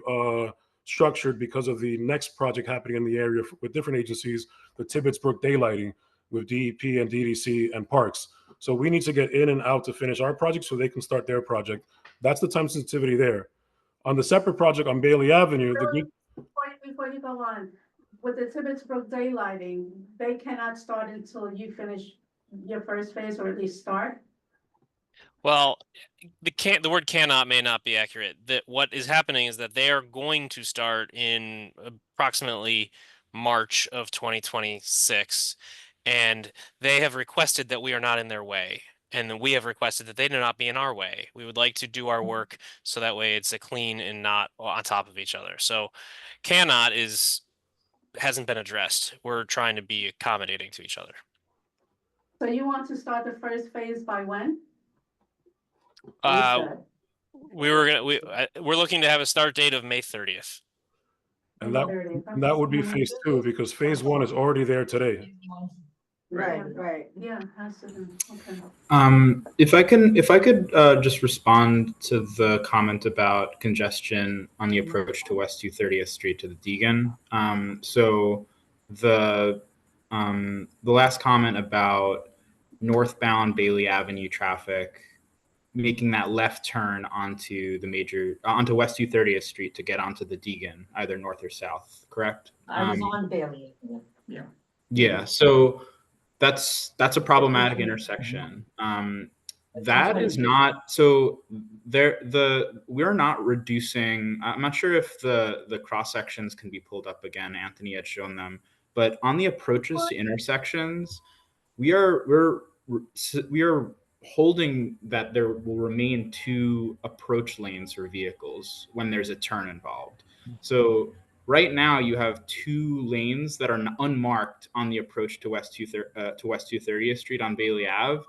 structured because of the next project happening in the area with different agencies, the Tibbetts Brook daylighting with DEP and DDC and Parks. So we need to get in and out to finish our project so they can start their project. That's the time sensitivity there. On the separate project on Bailey Avenue, Before you go on, with the Tibbetts Brook daylighting, they cannot start until you finish your first phase, or at least start? Well, the word cannot may not be accurate. That what is happening is that they are going to start in approximately March of 2026, and they have requested that we are not in their way. And then we have requested that they do not be in our way. We would like to do our work so that way it's a clean and not on top of each other. So hasn't been addressed. We're trying to be accommodating to each other. So you want to start the first phase by when? We're looking to have a start date of May 30th. And that would be phase 2 because phase 1 is already there today. Right. Yeah, has to be, okay. If I could just respond to the comment about congestion on the approach to West 230th Street to the Deegan. So the last comment about northbound Bailey Avenue traffic making that left turn onto West 230th Street to get onto the Deegan, either north or south, correct? I was on Bailey. Yeah, so that's a problematic intersection. That is not so we're not reducing. I'm not sure if the cross sections can be pulled up again. Anthony had shown them, but on the approaches to intersections, we are holding that there will remain 2 approach lanes for vehicles when there's a turn involved. So right now you have 2 lanes that are unmarked on the approach to West 230th Street on Bailey Ave.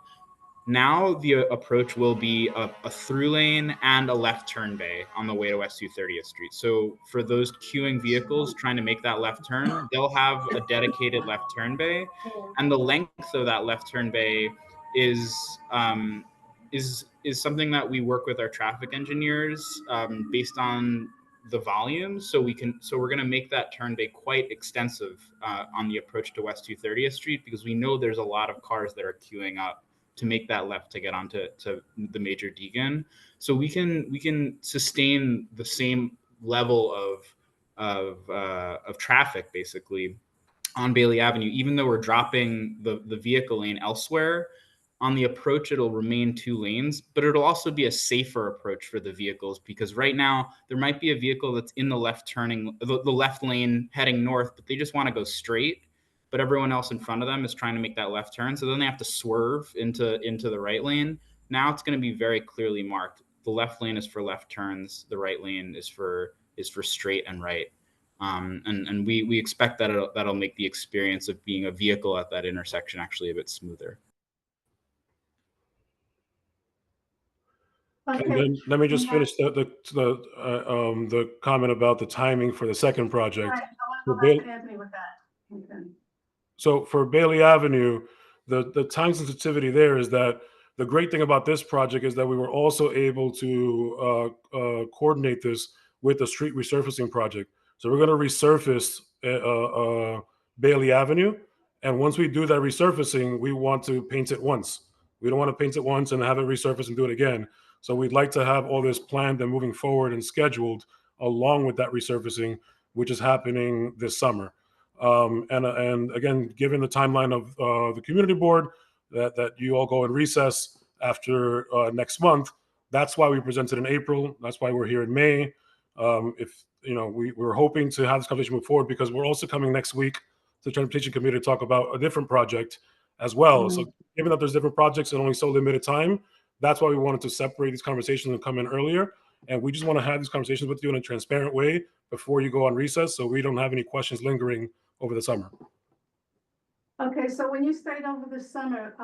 Now the approach will be a through lane and a left turn bay on the way to West 230th Street. So for those queuing vehicles trying to make that left turn, they'll have a dedicated left turn bay, and the length of that left turn bay is something that we work with our traffic engineers based on the volume. So we're going to make that turn bay quite extensive on the approach to West 230th Street, because we know there's a lot of cars that are queuing up to make that left to get onto the major Deegan. So we can sustain the same level of traffic basically on Bailey Avenue, even though we're dropping the vehicle lane elsewhere. On the approach, it'll remain 2 lanes, but it'll also be a safer approach for the vehicles, because right now there might be a vehicle that's in the left lane heading north, but they just want to go straight, but everyone else in front of them is trying to make that left turn. So then they have to swerve into the right lane. Now it's going to be very clearly marked. The left lane is for left turns. The right lane is for straight and right. And we expect that that'll make the experience of being a vehicle at that intersection actually a bit smoother. Okay. And then let me just finish the comment about the timing for the second project. Right, I want to go back to Anthony with that. Okay. So for Bailey Avenue, the time sensitivity there is that the great thing about this project is that we were also able to coordinate this with the street resurfacing project. So we're going to resurface Bailey Avenue. And once we do that resurfacing, we want to paint it once. We don't want to paint it once and have it resurface and do it again. So we'd like to have all this planned and moving forward and scheduled along with that resurfacing, which is happening this summer. And again, given the timeline of the community board, that you all go in recess after next month, that's why we presented in April. That's why we're here in May. If we're hoping to have this conversation move forward, because we're also coming next week to the Transportation Committee to talk about a different project as well. Mm-hmm. So given that there's different projects and only so limited time, that's why we wanted to separate these conversations and come in earlier. And we just want to have these conversations with you in a transparent way before you go on recess, so we don't have any questions lingering over the summer. Okay, so when you stayed over the summer,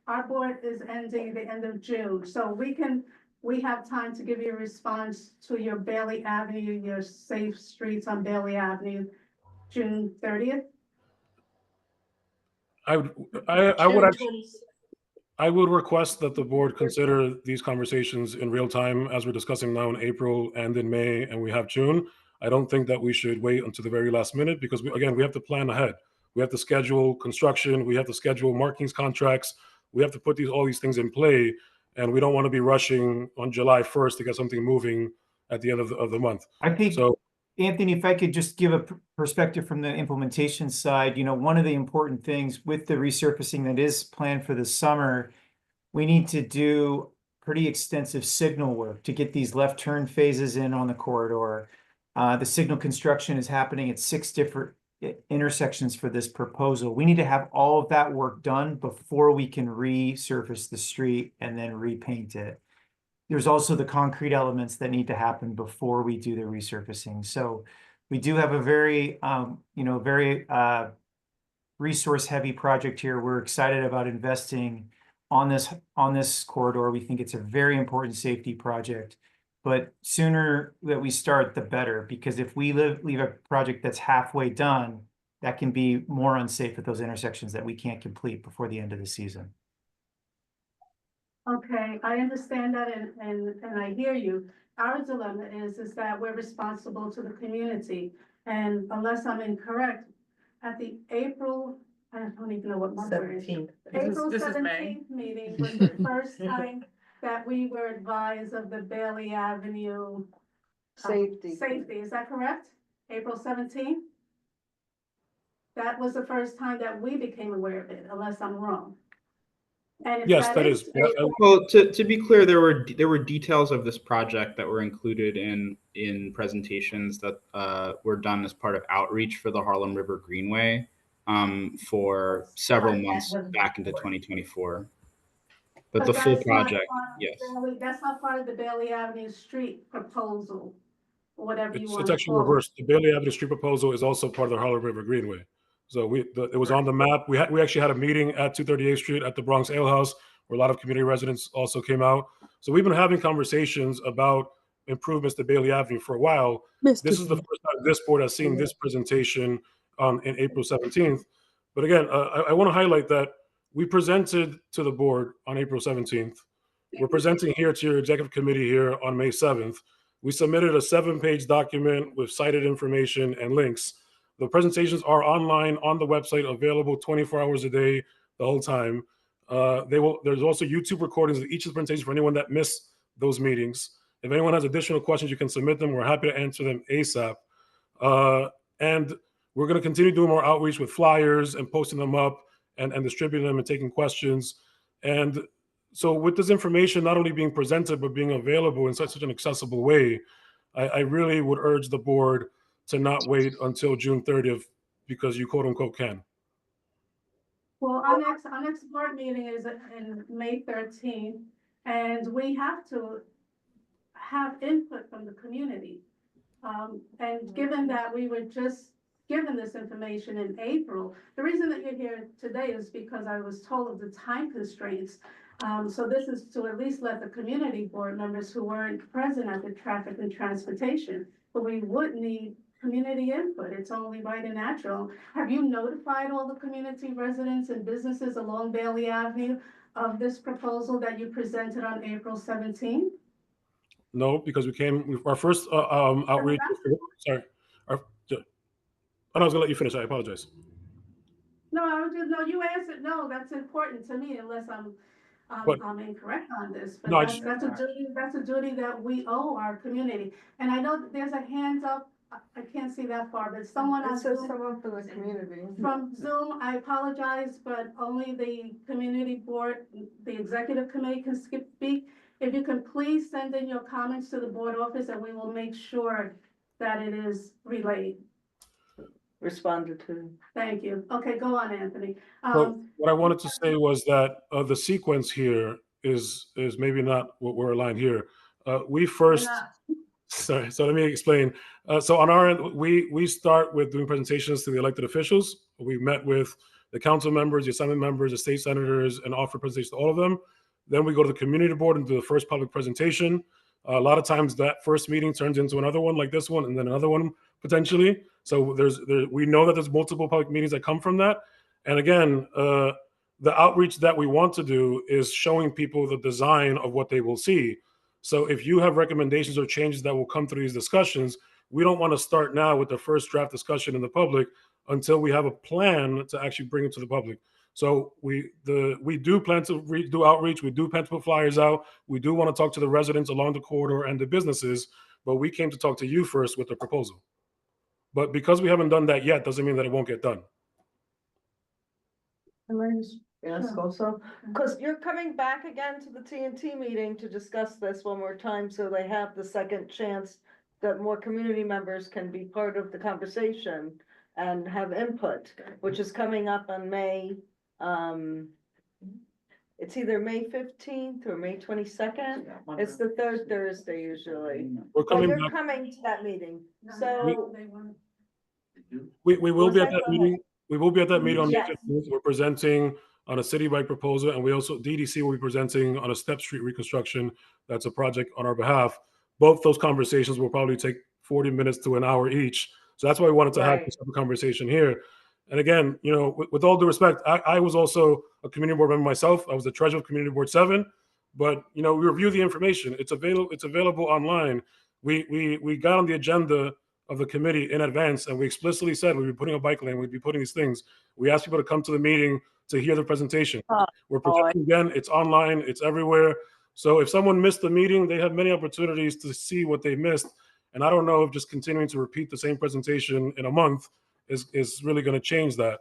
our board is ending the end of June, so we have time to give you a response to your Bailey Avenue, your safe streets on Bailey Avenue, June 30th? I would request that the board consider these conversations in real time as we're discussing now in April and in May, and we have June. I don't think that we should wait until the very last minute, because we have to plan ahead. We have to schedule construction. We have to schedule markings contracts. We have to put all these things in play, and we don't want to be rushing on July 1st to get something moving at the end of the month. I think, so, Anthony, if I could just give a perspective from the implementation side, one of the important things with the resurfacing that is planned for the summer, we need to do pretty extensive signal work to get these left turn phases in on the corridor. The signal construction is happening at 6 different intersections for this proposal. We need to have all of that work done before we can resurface the street and then repaint it. There's also the concrete elements that need to happen before we do the resurfacing. So we do have a very, very resource-heavy project here. We're excited about investing on this corridor. We think it's a very important safety project. But sooner that we start, the better, because if we leave a project that's halfway done, that can be more unsafe at those intersections that we can't complete before the end of the season. Okay, I understand that and I hear you. Our dilemma is that we're responsible to the community. And unless I'm incorrect, at the April, I don't even know what month we're in. 17th. April This is May. 17th meeting was the first time that we were advised of the Bailey Avenue Safety. safety, is that correct? April 17th? That was the first time that we became aware of it, unless I'm wrong. And if Yes, that is. Well, to be clear, there were details of this project that were included in presentations that were done as part of outreach for the Harlem River Greenway for several months back into 2024. But the full that's not project, part of yes. That's not part of the Bailey Avenue Street proposal, or whatever you want It's to actually call it. reversed. The Bailey Avenue Street proposal is also part of the Harlem River Greenway. So it was on the map. We actually had a meeting at 238th Street at the Bronx Ale House where a lot of community residents also came out. So we've been having conversations about improvements to Bailey Avenue for a while. This is the first time this board has seen this presentation in April 17th. But again, I want to highlight that we presented to the board on April 17th. We're presenting here to your executive committee here on May 7th. We submitted a 7-page document with cited information and links. The presentations are online on the website, available 24 hours a day, the whole time. There's also YouTube recordings of each of the presentations for anyone that missed those meetings. If anyone has additional questions, you can submit them. We're happy to answer them ASAP. And we're going to continue doing more outreach with flyers and posting them up and distributing them and taking questions. And so with this information not only being presented, but being available in such an accessible way, I really would urge the board to not wait until June 30th because you quote unquote can. Well, our next board meeting is in May 13th, and we have to have input from the community. And given that we were just given this information in April, the reason that you're here today is because I was told of the time constraints. So this is to at least let the community board members who weren't present at the traffic and transportation, but we would need community input. It's only right and natural. Have you notified all the community residents and businesses along Bailey Avenue of this proposal that you presented on April 17th? No, because our first outreach. Sorry. I was gonna let you finish. I apologize. No, no, you answered, no, that's important to me unless I'm incorrect on this, but No, that's a duty that we owe our community. And I know that there's a hand up, I can't see that far, but someone on It says Zoom, someone from the community. from Zoom, I apologize, but only the community board, the executive committee can speak. If you can please send in your comments to the board office and we will make sure that it is relayed. Responded to. Thank you. Okay, go on, Anthony. So what I wanted to say was that the sequence here is maybe not what we're aligned here. We first, sorry, so let me explain. So on our end, we start with doing presentations to the elected officials. We met with the council members, the assembly members, the state senators, and offer presentations to all of them. Then we go to the community board and do the first public presentation. A lot of times that first meeting turns into another one like this one, and then another one potentially. So we know that there's multiple public meetings that come from that. And again, the outreach that we want to do is showing people the design of what they will see. So if you have recommendations or changes that will come through these discussions, we don't want to start now with the first draft discussion in the public until we have a plan to actually bring it to the public. So we do plan to do outreach. We do plan to put flyers out. We do want to talk to the residents along the corridor and the businesses, but we came to talk to you first with the proposal. But because we haven't done that yet, doesn't mean that it won't get done. Yes, also, because you're coming back again to the TNT meeting to discuss this one more time, so they have the second chance that more community members can be part of the conversation. and have input, which is coming up on May, it's either May 15th or May 22nd. It's the third Thursday usually. We're But coming you're back. coming to that meeting, No, so. they want- We will Was be at that that the- meeting. We will be at that meeting on May Yes. 15th. We're presenting on a citywide proposal, and we also, DDC will be presenting on a Step Street reconstruction. That's a project on our behalf. Both those conversations will probably take 40 minutes to an hour each. So that's why we wanted to have Right. this conversation here. And again, you know, with all due respect, I was also a community board member myself. I was the treasurer of Community Board 7. But, you know, we review the information. It's available online. We got on the agenda of the committee in advance, and we explicitly said we'd be putting a bike lane, we'd be putting these things. We asked people to come to the meeting to hear the presentation. We're presenting again, it's online, it's everywhere. So if someone missed the meeting, they have many opportunities to see what they missed. And I don't know if just continuing to repeat the same presentation in a month is really going to change that.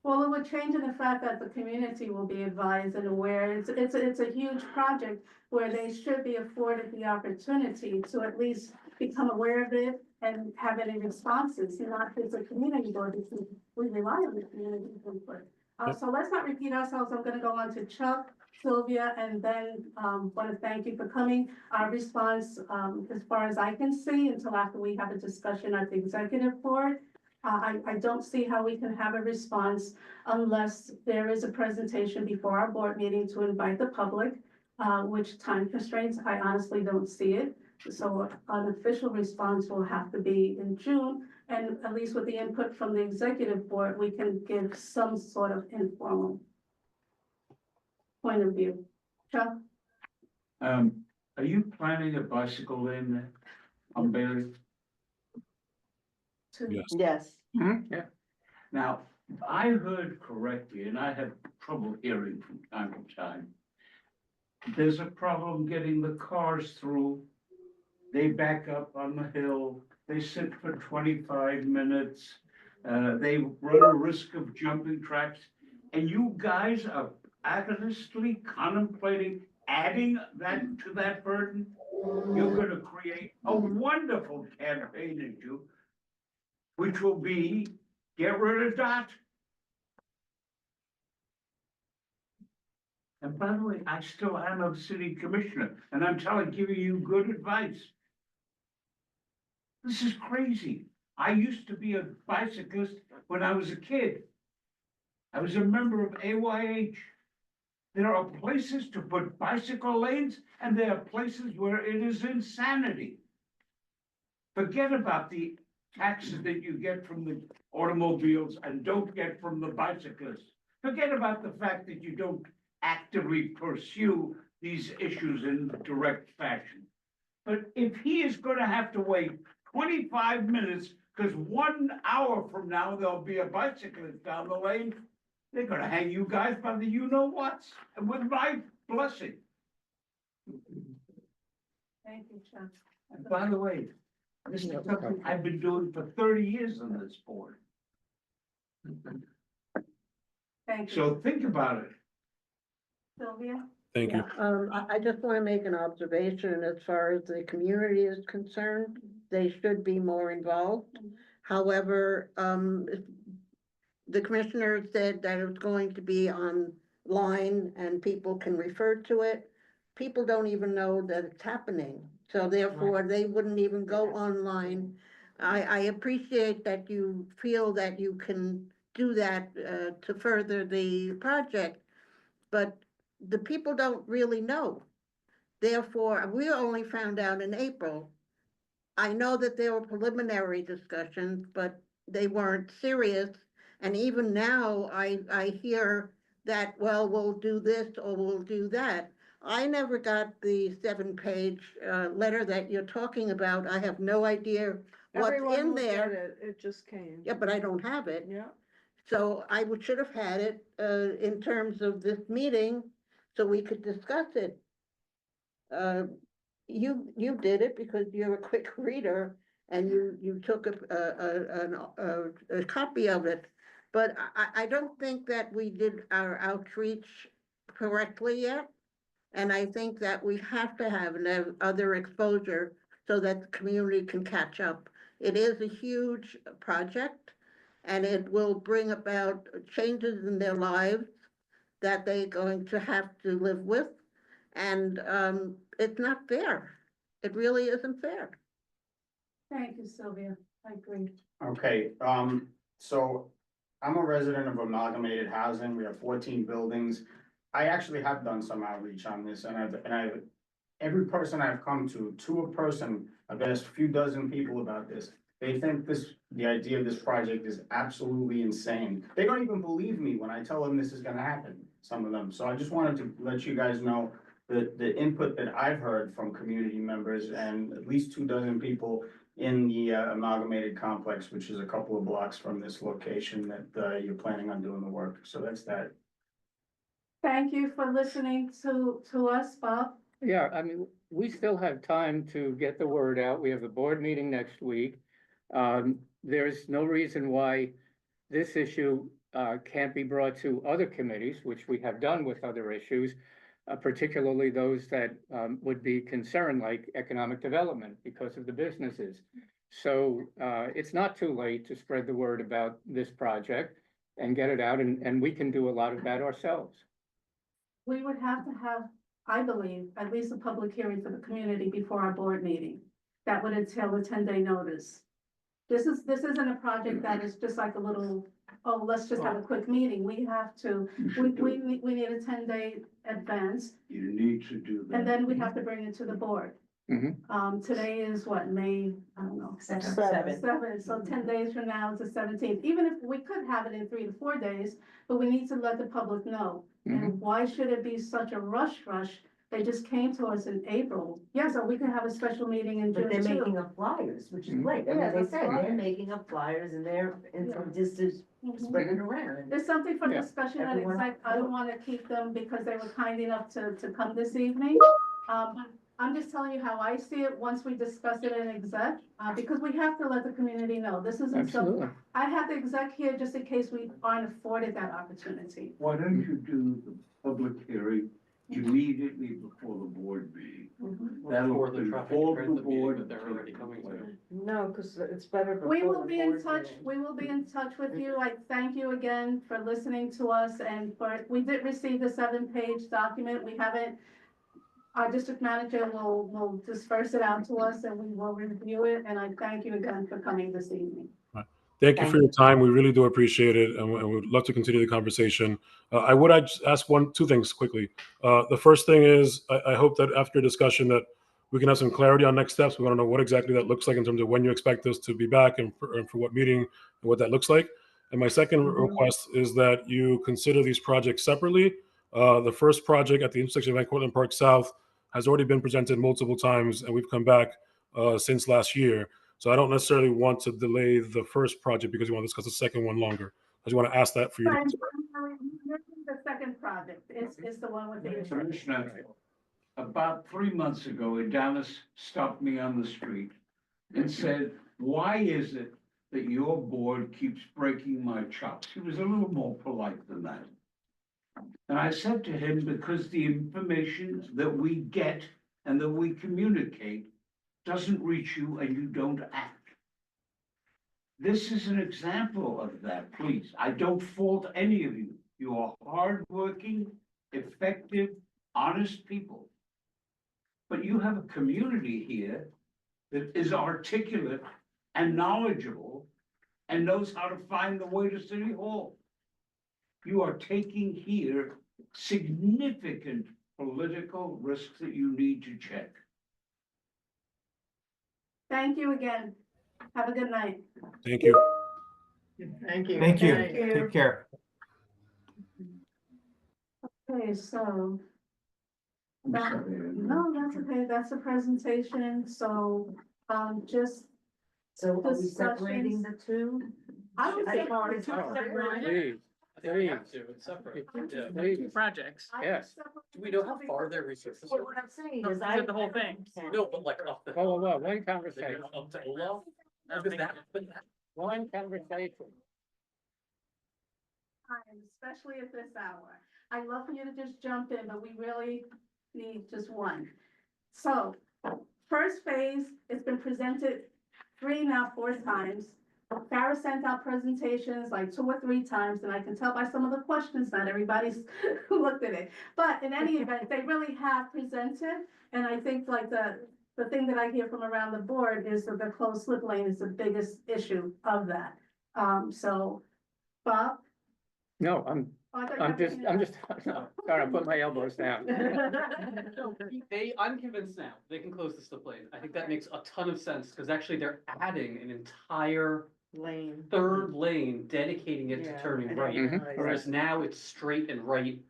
Well, it would change in the fact that the community will be advised and aware. It's a huge project where they should be afforded the opportunity to at least become aware of it and have any responses, not as a community board, because we rely on the community input. So let's not repeat ourselves. I'm gonna go on to Chuck, Sylvia, and then, want to thank you for coming. Our response, as far as I can see, until after we have a discussion at the executive board, I don't see how we can have a response unless there is a presentation before our board meeting to invite the public, which time constraints, I honestly don't see it. So an official response will have to be in June, and at least with the input from the executive board, we can give some sort of informal point of view. Chuck? Are you planning a bicycle lane there on Bailey? Yes. Yes. Yeah. Now, if I heard correctly, and I have trouble hearing from time to time, there's a problem getting the cars through. They back up on the hill, they sit for 25 minutes, they run a risk of jumping tracks. And you guys are actively contemplating adding that to that burden? You're gonna create a wonderful campaign issue, which will be, get rid of DOT. And by the way, I still am a city commissioner, and I'm giving you good advice. This is crazy. I used to be a bicyclist when I was a kid. I was a member of AYH. There are places to put bicycle lanes, and there are places where it is insanity. Forget about the taxes that you get from the automobiles and don't get from the bicyclists. Forget about the fact that you don't actively pursue these issues in direct fashion. But if he is gonna have to wait 25 minutes, because 1 hour from now, there'll be a bicyclist down the lane, they're gonna hang you guys by the you-know-whats, and with my blessing. Thank you, Chuck. And by the way, this is something I've been doing for 30 years on this board. Thank you. So think about it. Sylvia? Thank you. I just want to make an observation as far as the community is concerned. They should be more involved. However, the commissioner said that it's going to be online and people can refer to it. People don't even know that it's happening, so therefore they wouldn't even go online. I appreciate that you feel that you can do that to further the project, but the people don't really know. Therefore, we only found out in April. I know that there were preliminary discussions, but they weren't serious. And even now, I hear that, well, we'll do this or we'll do that. I never got the 7-page letter that you're talking about. I have no idea what's in there. It just came. Yeah, but I don't have it. Yeah. So I should have had it in terms of this meeting, so we could discuss it. You did it because you're a quick reader and you took a copy of it. But I don't think that we did our outreach correctly yet. And I think that we have to have another exposure so that the community can catch up. It is a huge project, and it will bring about changes in their lives that they're going to have to live with. And it's not fair. It really isn't fair. Thank you, Sylvia. I agree. Okay, so I'm a resident of Amalgamated Housing. We have 14 buildings. I actually have done some outreach on this, and I've every person I've come to a person, I've asked a few dozen people about this. They think the idea of this project is absolutely insane. They don't even believe me when I tell them this is gonna happen, some of them. So I just wanted to let you guys know the input that I've heard from community members and at least 24 people in the Amalgamated Complex, which is a couple of blocks from this location that you're planning on doing the work. So that's that. Thank you for listening to us, Bob. Yeah, I mean, we still have time to get the word out. We have a board meeting next week. There's no reason why this issue can't be brought to other committees, which we have done with other issues, particularly those that would be concerned, like economic development because of the businesses. So it's not too late to spread the word about this project and get it out, and we can do a lot of that ourselves. We would have to have, I believe, at least a public hearing for the community before our board meeting. That would entail a 10-day notice. This isn't a project that is just like a little, oh, let's just have a quick meeting. We have to, we need a 10-day advance, You need to do that. and then we have to bring it to the board. Today is what, May, I don't know. Seven, so 10 days from now is the 17th. Even if we could have it in 3 to 4 days, but we need to let the public know. And why should it be such a rush? They just came to us in April. Yeah, so we can have a special meeting in June But they're too. making up flyers, which is great. I mean, Yeah, as I that's said, they're right. making up flyers and they're, and Yeah. from just to spread it around. There's something for Yeah. discussion at Everyone- exec. I don't wanna keep them because they were kind enough to come this evening. I'm just telling you how I see it once we discuss it in exec, because we have to let the community know. This isn't Absolutely. so. I have the exec here just in case we aren't afforded that opportunity. Why don't you do the public hearing immediately before the board meeting? That'll Before the traffic involve turns the the meeting board that they're already coming to. No, because it's better before We will the be in board touch, meeting. we will be in touch with you. I thank you again for listening to us and we did receive the 7-page document. We haven't, our district manager will disperse it out to us and we will review it. And I thank you again for coming this evening. Thank you for your time. We really do appreciate it, and we would love to continue the conversation. I would just ask two things quickly. The first thing is, I hope that after discussion that we can have some clarity on next steps. We want to know what exactly that looks like in terms of when you expect us to be back and for what meeting and what that looks like. And my second request is that you consider these projects separately. The first project at the intersection of Van Cortlandt Park South has already been presented multiple times, and we've come back since last year. So I don't necessarily want to delay the first project because we want to discuss the second one longer. I just want to ask that for you. Fine, the second project is the one with the. Commissioner, about 3 months ago, Adonis stopped me on the street and said, why is it that your board keeps breaking my chops? He was a little more polite than that. And I said to him, because the information that we get and that we communicate doesn't reach you and you don't act. This is an example of that, please. I don't fault any of you. You are hardworking, effective, honest people. But you have a community here that is articulate and knowledgeable and knows how to find the way to City Hall. You are taking here significant political risks that you need to check. Thank you again. Have a good night. Thank you. Thank you. Thank you. Thank you. Take care. Okay, so. I'm That- sorry, Andrew. No, that's okay. That's a presentation. So, just, So are we Discussions. separating the two? I would I say. thought it's all right. Please, I think we have to, it's separate. Yeah. please. Projects. I would Yes. separate Do we know how far their resources Well, are? what I'm saying No, is you I. did the whole thing. No, but like up the. Whoa, one conversation, Up to Olaf? Because that, but that, one conversation. Time, especially at this hour. I'd love for you to just jump in, but we really need just one. So, first phase, it's been presented 3, now 4 times. Farah sent out presentations like 2 or 3 times, and I can tell by some of the questions, not everybody's looked at it. But in any event, they really have presented, and I think like the thing that I hear from around the board is that the closed slip lane is the biggest issue of that. So, Bob? No, Oh, I thought you I'm had just, your I'm hand just, no, sorry, I put my elbows down. I'm convinced now, they can close the slip lane. I think that makes a ton of sense, because actually they're adding an entire Lane. third lane, dedicating it to Yeah, I turning didn't right. Mhm. realize Whereas that. now it's straight and right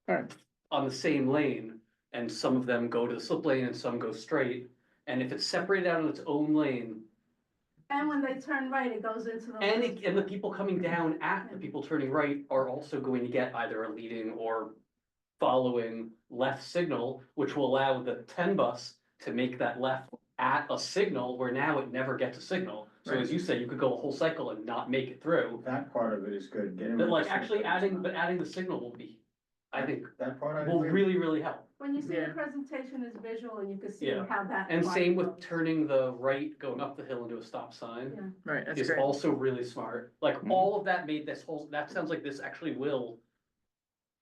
Alright. on the same lane, and some of them go to the slip lane and some go straight. And if it's separated out in its own lane, And when they turn right, it goes into the. and the people coming down at the people turning right are also going to get either a leading or following left signal, which will allow the 10 bus to make that left at a signal where now it never gets a signal. So as you said, you could go a whole cycle and not make it through. That part of it is good, getting. But rid like of actually something. adding the signal will be, I think, That part I will agree. really, really help. When you see the Yeah. presentation is visual and you can see Yeah. how that. And line same with goes. turning the right, going up the hill into a stop sign. Yeah. Right, that's Is great. also really smart. Like Mhm. all of that made this whole, that sounds like this actually will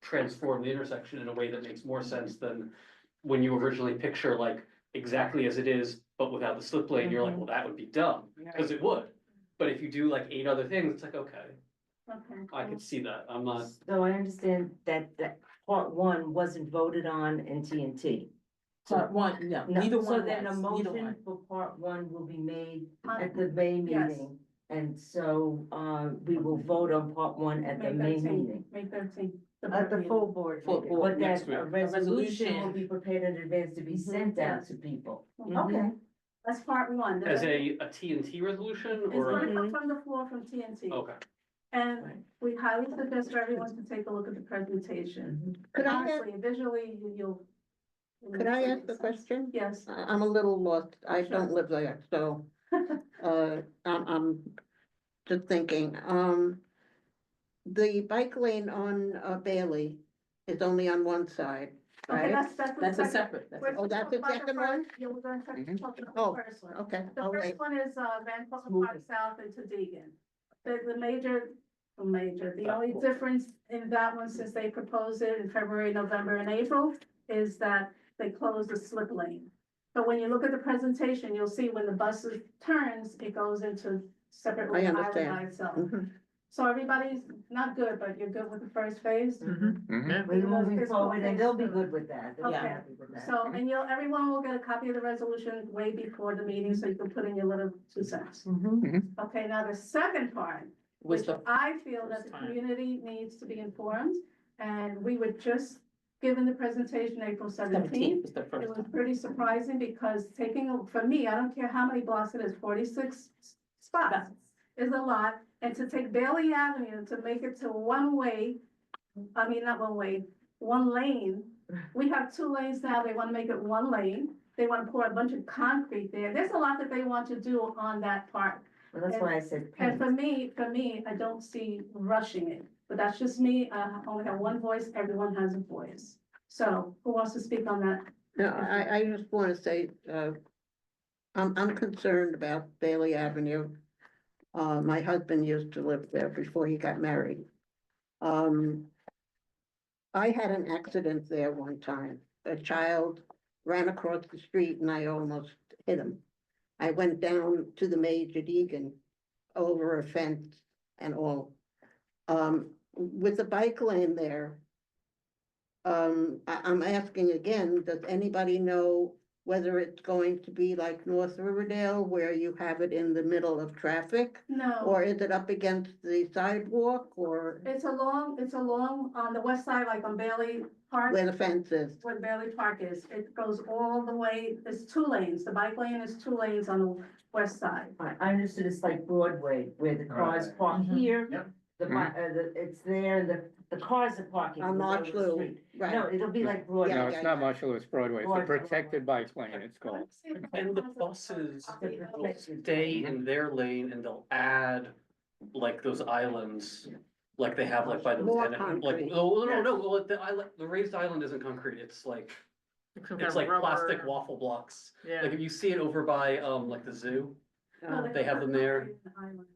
transform the intersection in a way that makes more sense than when you originally picture like exactly as it is, but without the slip lane, you're like, well, that would be dumb, because it would. But if you do like 8 other things, it's like, okay, Okay. I could see that. I'm not, So I understand that part 1 wasn't voted on in TNT. Part 1, no, No, neither so one then a was, neither motion one. for part 1 will be made On- at the May Yes. meeting. And so, we will vote on part 1 at the May meeting. May 13th. At the full board Full meeting. board. But Next that week. a A resolution will resolution. be prepared in advance to be sent out to people. Okay, that's part 1. as a TNT resolution It's or, gonna come from the floor from TNT. okay. And we highly suggest for everyone to take a look at the presentation. Could I ask, Honestly, visually, you'll. could I ask a question? Yes. I'm a little lost. I Sure. don't live there, so, I'm just thinking, the bike lane on, Bailey is only on one side, Okay, right? that's That's a second- separate, that's we're Oh, that's the talking about second one? first- Yeah, we're gonna talk about Oh, the first one. Okay, The I'll first wait. one is, Van Cortlandt Park South into Deegan. The only difference in that one, since they proposed it in February, November, and April, is that they closed the slip lane. But when you look at the presentation, you'll see when the bus turns, it goes into separate I little island understand. by itself. Mhm. So everybody's not good, but you're good with the first phase? Mhm. We're moving It's forward and they'll be okay. good with that. They'll be Okay. happy with that. So, and everyone will get a copy of the resolution way before the meeting, so you can put in your little 2 cents. Okay, now the second part, Was which the I feel that first the time. community needs to be informed, and we were just given the presentation April 17th. was the It first was time. pretty surprising because for me, I don't care how many blocks it is, 46 spots is a lot. And to take Bailey Avenue to make it to one lane. We have 2 lanes now, they wanna make it 1 lane. They wanna pour a bunch of concrete there. There's a lot that they want to do on that part. Well, that's why I said And paint. for me, I don't see rushing it, but that's just me. I only have one voice, everyone has a voice. So who wants to speak on that? No, I just wanna say, I'm concerned about Bailey Avenue. My husband used to live there before he got married. I had an accident there one time. A child ran across the street and I almost hit him. I went down to the Major Deegan over a fence and all. With the bike lane there, I'm asking again, does anybody know whether it's going to be like North Riverdale where you have it in the middle of traffic? No, Or is it up against the sidewalk or it's along on the west side, like on Bailey Park, where the fence is? where Bailey Park is. It goes all the way, it's 2 lanes. The bike lane is 2 lanes on the west side. I understood it's like Broadway, where the cars Right. park Mhm. here. Yep. It's there, the cars are parking. On in the middle March of the Loop, street. right. No, it'll be like Broadway. No, Yeah, it's not Marshall Lewis Broadway, it's the Broadway. protected bike lane, it's called. And the buses will stay in their lane and they'll add like those islands. Like they have like by the More lieutenant, like, concrete. no, well, the raised island isn't concrete, it's like plastic waffle blocks. Yeah. Like if you see it over by like the zoo, They have them there.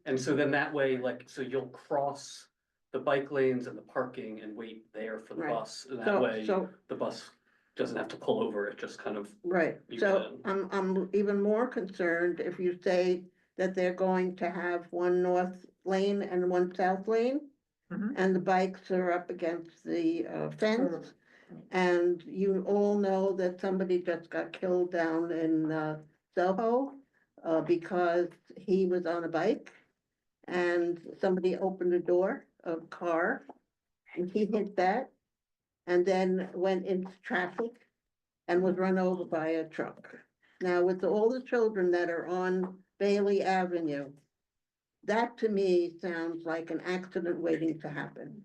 And so then that way, like, so you'll cross the bike lanes and the parking and wait there for the Right. bus. And that So- way, so- the bus doesn't have to pull over, it just kind of, Right, You so can. I'm even more concerned if you say that they're going to have one north lane and one south lane. Mhm. And the bikes are up against the fence. And you all know that somebody just got killed down in Soho because he was on a bike. And somebody opened the door of a car and he hit that. And then went into traffic and was run over by a truck. Now, with all the children that are on Bailey Avenue, that to me sounds like an accident waiting to happen.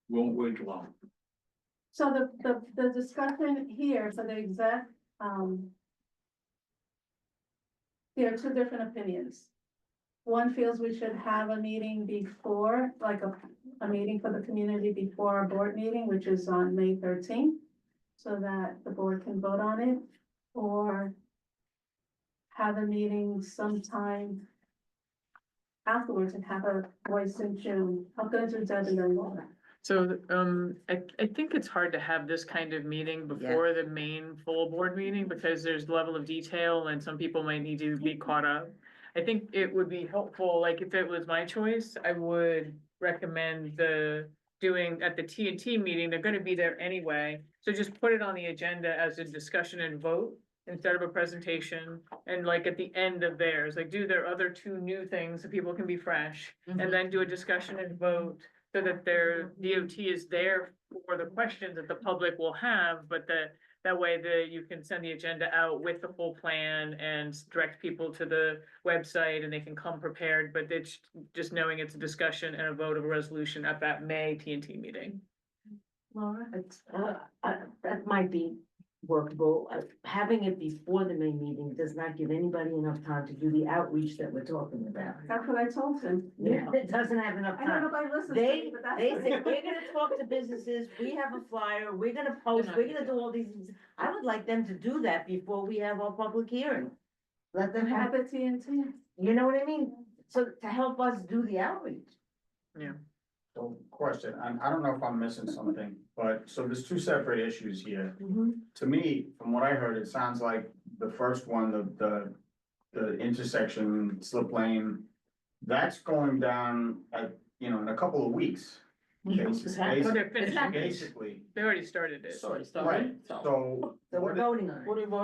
Won't wait long. So the discussion here for the exec, there are two different opinions. One feels we should have a meeting before, like a meeting for the community before our board meeting, which is on May 13th. So that the board can vote on it, or have a meeting sometime afterwards and have a voice in June. I'll go to Debbie and Laura. So, I think it's hard to have this kind of meeting before the main full board meeting, because there's level of detail and some people might need to be caught up. I think it would be helpful, like if it was my choice, I would recommend doing at the T&T meeting, they're gonna be there anyway. So just put it on the agenda as a discussion and vote instead of a presentation. And like at the end of theirs, like do their other two new things so people can be fresh. And then do a discussion and vote so that their DOT is there for the questions that the public will have, but that way you can send the agenda out with the full plan and direct people to the website and they can come prepared, but it's just knowing it's a discussion and a vote of a resolution at that May T&T meeting. Laura? It's, that might be workable. Having it before the main meeting does not give anybody enough time to do the outreach that we're talking about. That's what I told him. It doesn't have enough I know time. nobody listens to me, They, but that's. they say, we're gonna talk to businesses, we have a flyer, we're gonna post, we're gonna do all these things. I would like them to do that before we have our public hearing. Let them Have have, the TNT. you know what I mean? So to help us do the outreach. So question, I don't know if I'm missing something, but so there's two separate issues here. To me, from what I heard, it sounds like the first one, the intersection slip lane, that's going down at, in a couple of weeks. It's happening. Well, they're finished. Basically, They already started it. right, so. So we're voting on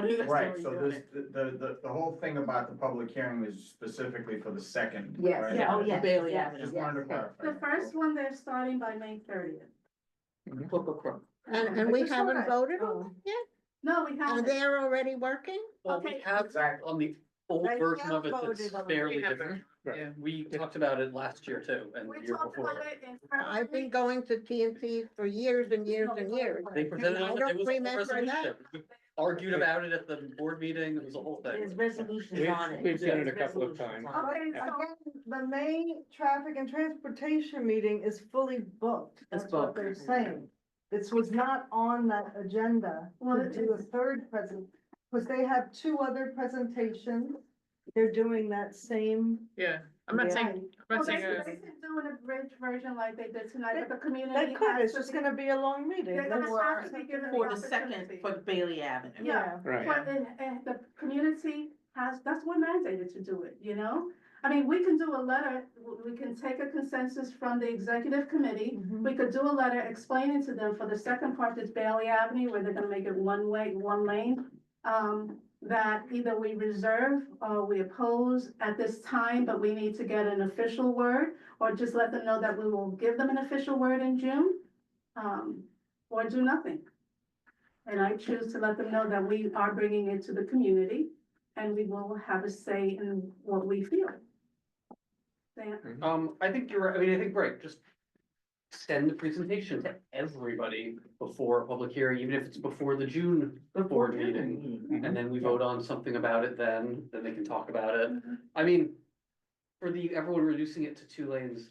it. Right, so this, the whole thing about the public hearing is specifically for the second, Yes, right? yeah, oh, yes. Bailey yes, Avenue. Just yes. wanted to clarify. The first one, they're starting by May 30th. Book a crook. And we haven't voted on it yet? No, we And haven't. they're already working? well, we Okay. have on the old They version of have it that's voted on it. fairly We have different. Yeah. We talked about it last year too, and the We year talked before. about it in I've been February. going to TNT for years and years and years. They presented I it, don't it was a whole remember that. resolution. We argued about it at the board meeting, it was a whole There's thing. resolutions We've- on it. we've done it a There's couple of resolutions times. on it. Okay, so The main traffic and transportation meeting is fully booked. It's That's what booked. they're saying. This was not on that agenda Well, to do a third because they have two other presentations. They're doing that same. Yeah, I'm not saying, I'm well, not they saying, could do an abridged version like they did tonight, but the They community could, has it's to just be. gonna be a long meeting. They're gonna That's- have to be given For the the second, opportunity. for the Bailey Avenue. Yeah, Right. but the community has, that's what mandated to do it, you know? I mean, we can do a letter, we can take a consensus from the executive committee. We could do a letter explaining to them for the second part, that's Bailey Avenue, where they're gonna make it one way, one lane. That either we reserve or we oppose at this time, but we need to get an official word, or just let them know that we will give them an official word in June. Or do nothing. And I choose to let them know that we are bringing it to the community and we will have a say in what we feel. Dan? I think you're right, I mean, I think, right, just send the presentation to everybody before a public hearing, even if it's before the June board meeting. And then we vote on something about it then they can talk about it. I mean, for everyone reducing it to 2 lanes,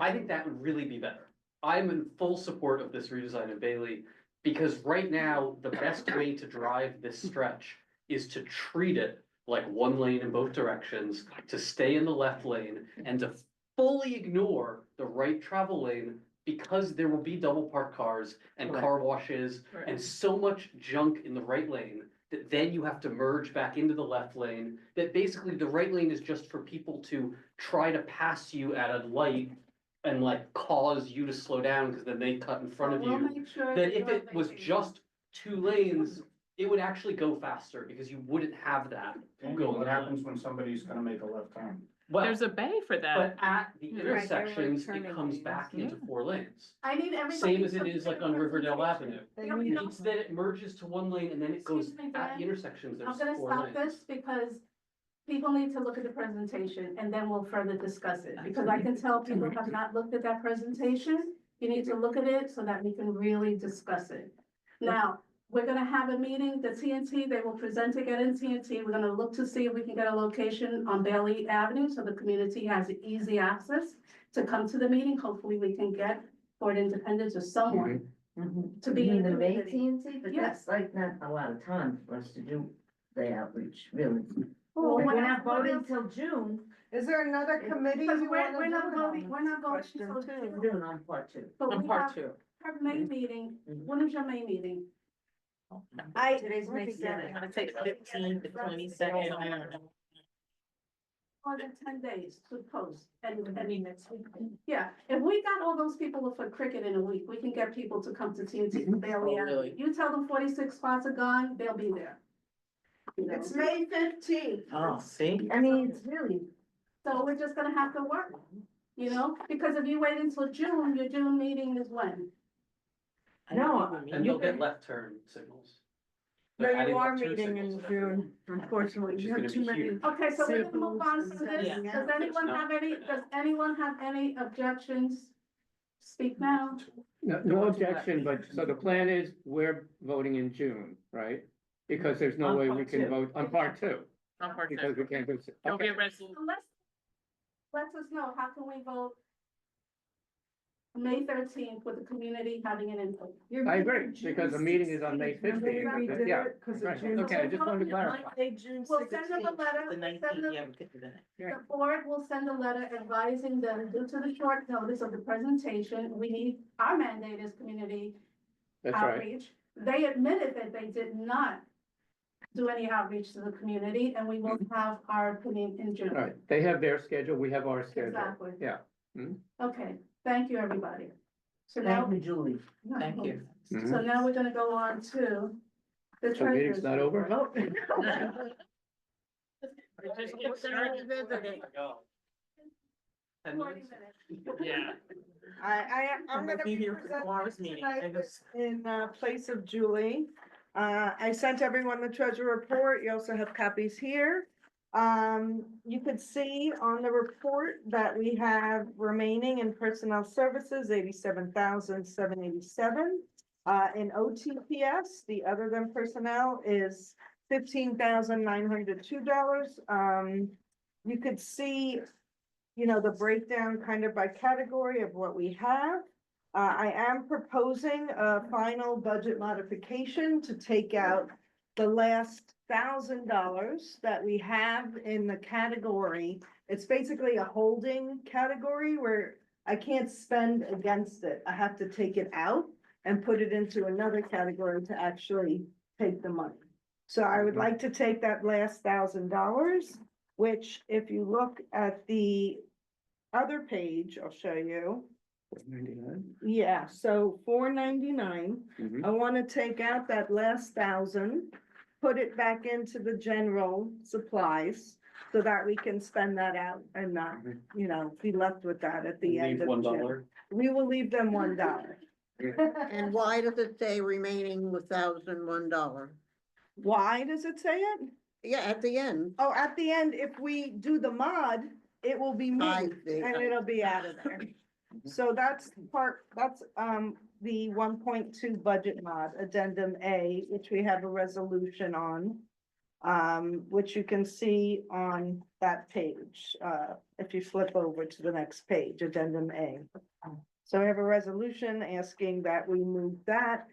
I think that would really be better. I'm in full support of this redesign of Bailey, because right now, the best way to drive this stretch is to treat it like one lane in both directions, to stay in the left lane and to fully ignore the right travel lane because there will be double parked cars and car washes and so much junk in the right lane that then you have to merge back into the left lane, that basically the right lane is just for people to try to pass you at a light and like cause you to slow down because then they cut in front of We'll you. make sure That that if it was just 2 lanes, it would actually go faster because you wouldn't have that Jamie, going what on. happens when somebody's gonna make a left turn? Well, There's a bay for that. but at the Yeah. intersections, it turning comes lanes. back into 4 lanes. I need everybody. Same as to it is like take on a Riverdale presentation. Avenue. They need- It's that it merges to 1 lane and then it goes Excuse me, at Dan. the intersections, I'm there's gonna 4 stop lanes. this because people need to look at the presentation and then we'll further discuss it. Because I can tell people have not looked at that presentation. You need to look at it so that we can really discuss it. Now, we're gonna have a meeting, the TNT, they will present again in TNT. We're gonna look to see if we can get a location on Bailey Avenue so the community has easy access to come to the meeting. Hopefully, we can get Port Independence or someone to be in the The May community. TNT, but Yes. that's like not a lot of time for us to do the outreach, really. Well, If what we're else- not what voting else- till June, Is there another committee Because you we're wanna not do it on? voting, we're not voting Question till two. we're doing on part 2. But On we part have 2. our May meeting. When is your May meeting? Today's May 7th. gonna take 15 to 20 seconds. More than 10 days to post and next week. Yeah, if we got all those people for cricket in a week, we can get people to come to TNT Bailey. Oh, really? You tell them 46 spots are gone, they'll be there. You know? It's May 15th. Oh, see? I mean, it's really, So we're just gonna have to work, you know, because if you wait until June, your June meeting is when? no, And you they'll get can, left turn signals. No, They're adding you are left turn meeting signals in to that. June, unfortunately, Which is you have gonna too be many. huge. Okay, so we're gonna move on from this. Yeah. Does anyone have any objections? Speak now. No objection, but so the plan is we're voting in June, right? Because there's no On way part we can two. vote on part 2, On part 2. because we can't do. There'll be Okay. a resolution. So let us know, how can we vote May 13th with the community having an input? I agree, because the meeting is on May 15th. Yeah, right. Okay, I just wanted to clarify. We'll send them a letter, The 19th, yeah, we could do that. the board will send a letter advising them, due to the short notice of the presentation, we need, our mandate is community That's right. outreach. They admitted that they did not do any outreach to the community, and we will have our opinion in June. All right, they have their schedule, we have our schedule. Exactly. Yeah. Okay, thank you, everybody. So now. thank you, Julie. Thank you. So now we're gonna go on to the So meeting's treasurer's not over? report. Just get started. 10 40 minutes? minutes. Yeah. I'm gonna be here for tomorrow's presenting meeting. tonight in place of Julie. I sent everyone the treasure report. You also have copies here. You could see on the report that we have remaining in personnel services, 87,787. In OTPS, the other than personnel is $15,902. You could see, you know, the breakdown kind of by category of what we have. I am proposing a final budget modification to take out the last $1,000 that we have in the category. It's basically a holding category where I can't spend against it. I have to take it out and put it into another category to actually take the money. So I would like to take that last $1,000, which if you look at the other page, I'll show you. 99. Yeah, so $499. Mhm. I wanna take out that last 1,000, put it back into the general supplies. So that we can spend that out and not, you know, be left with that at the end Leave of June. $1. We will leave them $1. And why does it say remaining $1,001? Why does it say it? Yeah, at the end. Oh, at the end, if we do the mod, it will be I moved see. and it'll be out of there. So that's the 1.2 budget mod, addendum A, which we have a resolution on. Which you can see on that page, if you flip over to the next page, addendum A. So I have a resolution asking that we move that,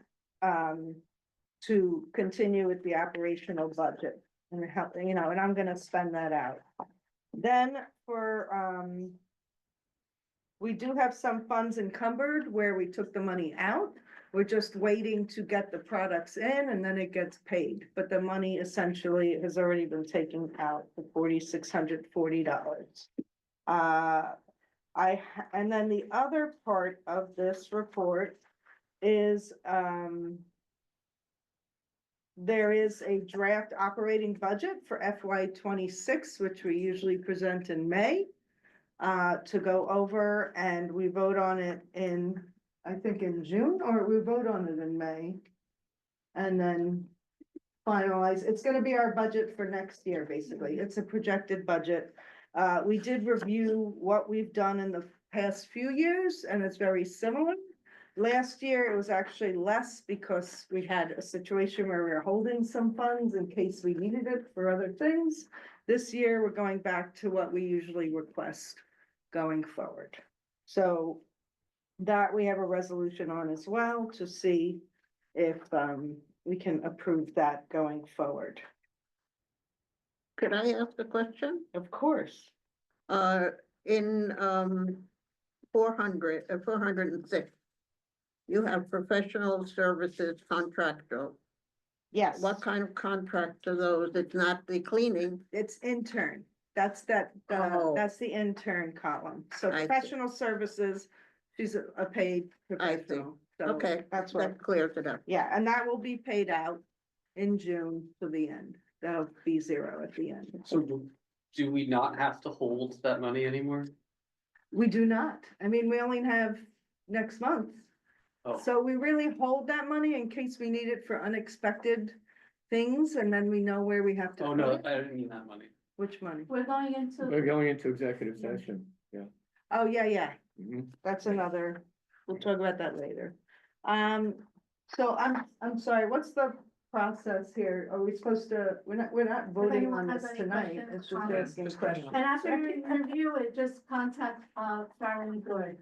to continue with the operational budget and help, you know, and I'm gonna spend that out. Then for, we do have some funds encumbered where we took the money out. We're just waiting to get the products in and then it gets paid, but the money essentially has already been taken out for $4,640. And then the other part of this report is, there is a draft operating budget for FY '26, which we usually present in May, to go over, and we vote on it in, I think in June, or we vote on it in May. And then finalize, it's gonna be our budget for next year, basically. It's a projected budget. We did review what we've done in the past few years, and it's very similar. Last year, it was actually less because we had a situation where we were holding some funds in case we needed it for other things. This year, we're going back to what we usually request going forward. So that we have a resolution on as well to see if we can approve that going forward. Could I ask a question? Of course. In 406, you have professional services contractual. Yes. What kind of contract are those? It's not the cleaning. It's intern. That's Oh. that's the intern column. So I see. professional services, she's a paid I see. professional. So Okay, that's what, that clears it up. yeah, and that will be paid out in June to the end. That'll be zero at the end. So do we not have to hold that money anymore? We do not. I mean, we only have next month. Oh. So we really hold that money in case we need it for unexpected things, and then we know where we have to. Oh, put no, it. I didn't mean that money. Which money? We're going into. We're going into executive session, yeah. Oh, yeah. Mhm. That's another, we'll talk about that later. So I'm sorry, what's the process here? Are we supposed to, we're not voting on anyone has this any tonight, questions, it's just comments? asking questions. And after you review it, just contact, Sharon Good.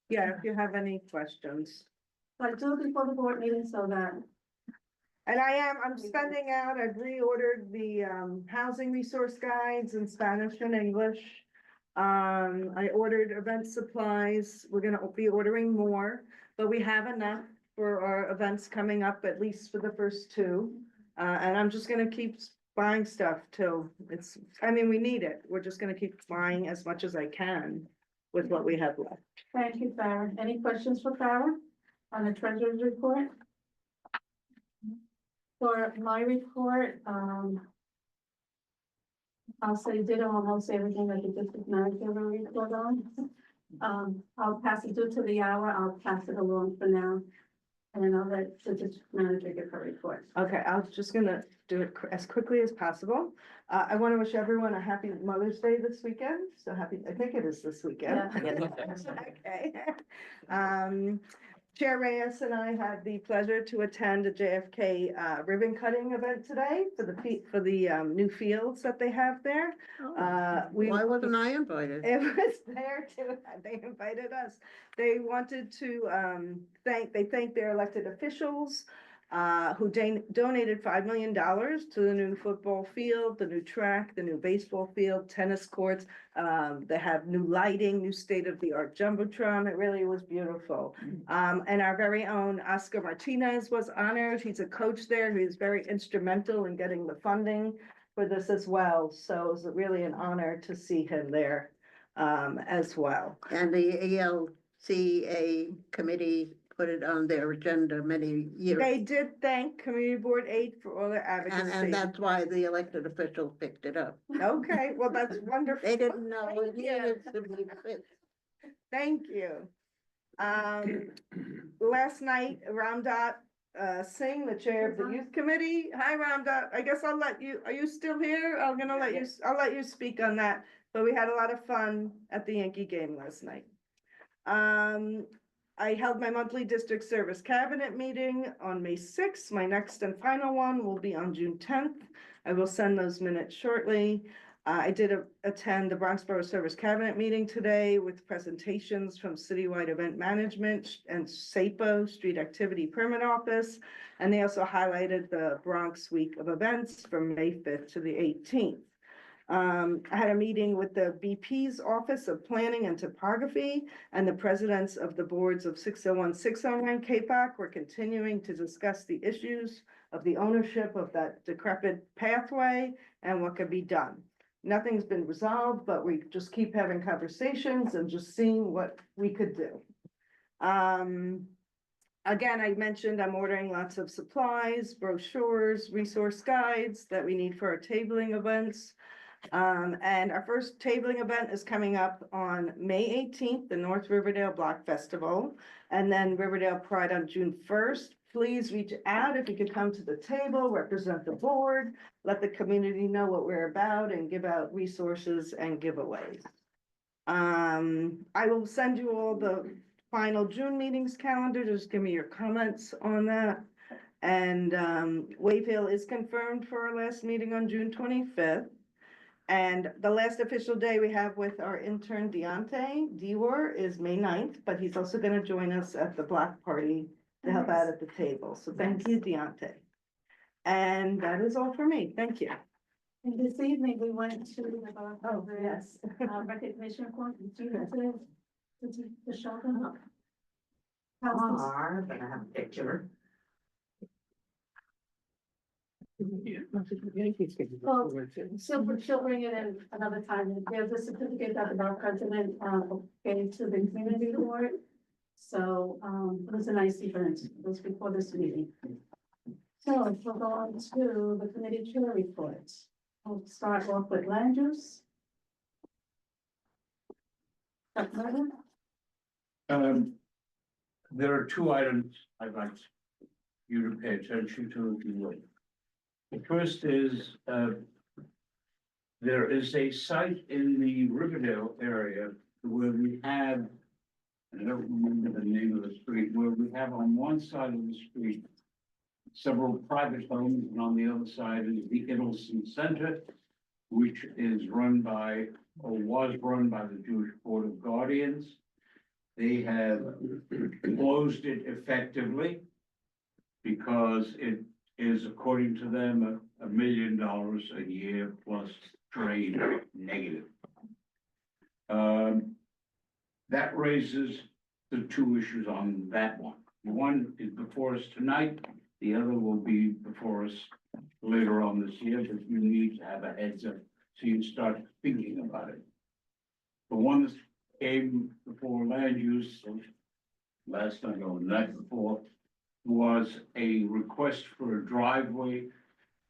Yeah, if you have any questions. But do it before the board meeting so that. And I'm spending out, I've reordered the, housing resource guides in Spanish and English. I ordered event supplies, we're gonna be ordering more, but we have enough for our events coming up, at least for the first two. And I'm just gonna keep buying stuff till we need it, we're just gonna keep buying as much as I can with what we have left. Thank you, Farah. Any questions for Farah on the treasurer's report? For my report, I'll say did almost everything that the district manager report on. I'll pass it due to the hour, I'll pass it along for now. And then I'll let the district manager give her report. Okay, I was just gonna do it as quickly as possible. I want to wish everyone a happy Mother's Day this weekend. So happy, I think it is this weekend. Okay. Chair Reyes and I had the pleasure to attend a JFK ribbon cutting event today for the new fields that they have there. Why wasn't I invited? It was there too. They invited us. They wanted to thank their elected officials who donated $5 million to the new football field, the new track, the new baseball field, tennis courts. They have new lighting, new state-of-the-art jumbotron. It really was beautiful. And our very own Oscar Martinez was honored. He's a coach there. He's very instrumental in getting the funding for this as well. So it was really an honor to see him there as well. And the ALCA committee put it on their agenda many years. They did thank Community Board 8 for all their advocacy. And that's why the elected officials picked it up. Okay, well, that's wonderful. They didn't know it Thank you. needed to be fixed. Thank you. Last night, Ramdot Singh, the chair of the youth committee. Hi, Ramdot. I guess I'll let you, are you still here? I'll let you speak on that. But we had a lot of fun at the Yankee game last night. I held my monthly district service cabinet meeting on May 6th. My next and final one will be on June 10th. I will send those minutes shortly. I did attend the Bronx Borough Service Cabinet meeting today with presentations from Citywide Event Management and SAPO, Street Activity Permit Office. And they also highlighted the Bronx Week of Events from May 5th to the 18th. I had a meeting with the BP's Office of Planning and Topography and the presidents of the boards of 601, 609 KPAC. We're continuing to discuss the issues of the ownership of that decrepit pathway and what could be done. Nothing's been resolved, but we just keep having conversations and just seeing what we could do. Again, I mentioned I'm ordering lots of supplies, brochures, resource guides that we need for our tabling events. And our first tabling event is coming up on May 18th, the North Riverdale Block Festival, and then Riverdale Pride on June 1st. Please reach out if you could come to the table, represent the board, let the community know what we're about, and give out resources and giveaways. I will send you all the final June meetings calendar. Just give me your comments on that. And Wave Hill is confirmed for our last meeting on June 25th. And the last official day we have with our intern Deontay Dewar is May 9th, but he's also going to join us at the block party to help out at the table. So thank you, Deontay. And that is all for me. Thank you. And this evening, we went to the recognition court. Do you have to show them up? But I have a picture. Well, she'll bring it in another time. There's a certificate that the bar president gave to the community board. So it was a nice event. It was before this meeting. So we'll go on to the committee chair reports. We'll start off with land use. There are two items I'd like you to pay attention to if you would. The first is, there is a site in the Riverdale area where we have, I don't remember the name of the street, where we have on one side of the street several private homes, and on the other side is the Idelson Center, which is run by, or was run by the Jewish Board of Guardians. They have closed it effectively because it is, according to them, $1 million a year plus trade negative. That raises the two issues on that one. One is before us tonight, the other will be before us later on this year, but you need to have a heads up so you start thinking about it. The one that came before land use last night or the night before was a request for a driveway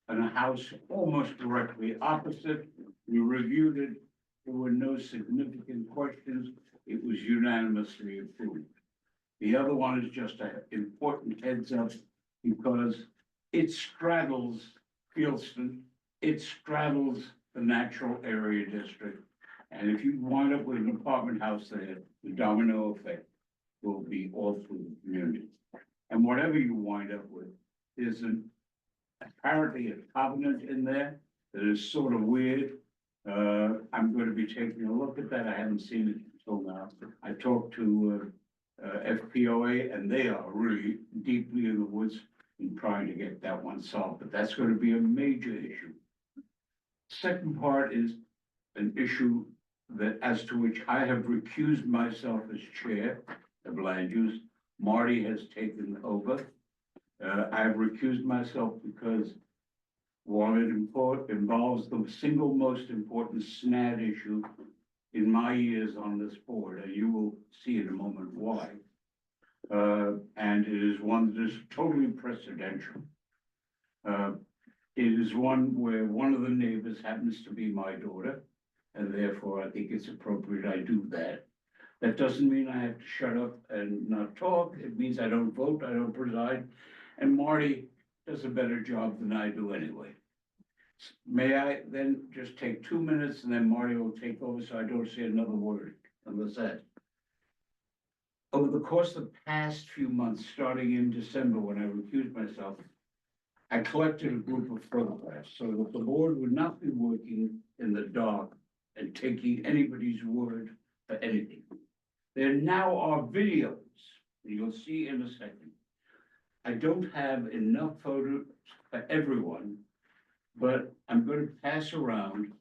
and a house almost directly opposite. We reviewed it. There were no significant questions. It was unanimously approved. The other one is just an important heads up because it straddles Fieldston. It straddles the natural area district. And if you wind up with an apartment house there, the domino effect will be all through the community. And whatever you wind up with is apparently a covenant in there that is sort of weird. I'm going to be taking a look at that. I haven't seen it until now. I talked to FPOA and they are really deeply in the woods in trying to get that one solved, but that's going to be a major issue. Second part is an issue that as to which I have recused myself as chair of land use. Marty has taken over. I have recused myself because while it involves the single most important SNAD issue in my years on this board, and you will see in a moment why. And it is one that is totally precedential. It is one where one of the neighbors happens to be my daughter, and therefore I think it's appropriate I do that. That doesn't mean I have to shut up and not talk. It means I don't vote, I don't preside, and Marty does a better job than I do anyway. May I then just take 2 minutes and then Marty will take over so I don't say another word unless that. Over the course of the past few months, starting in December when I recused myself, I collected a group of photographs so that the board would not be working in the dark and taking anybody's word for anything. There now are videos, you'll see in a second. I don't have enough photos for everyone, but I'm going to pass around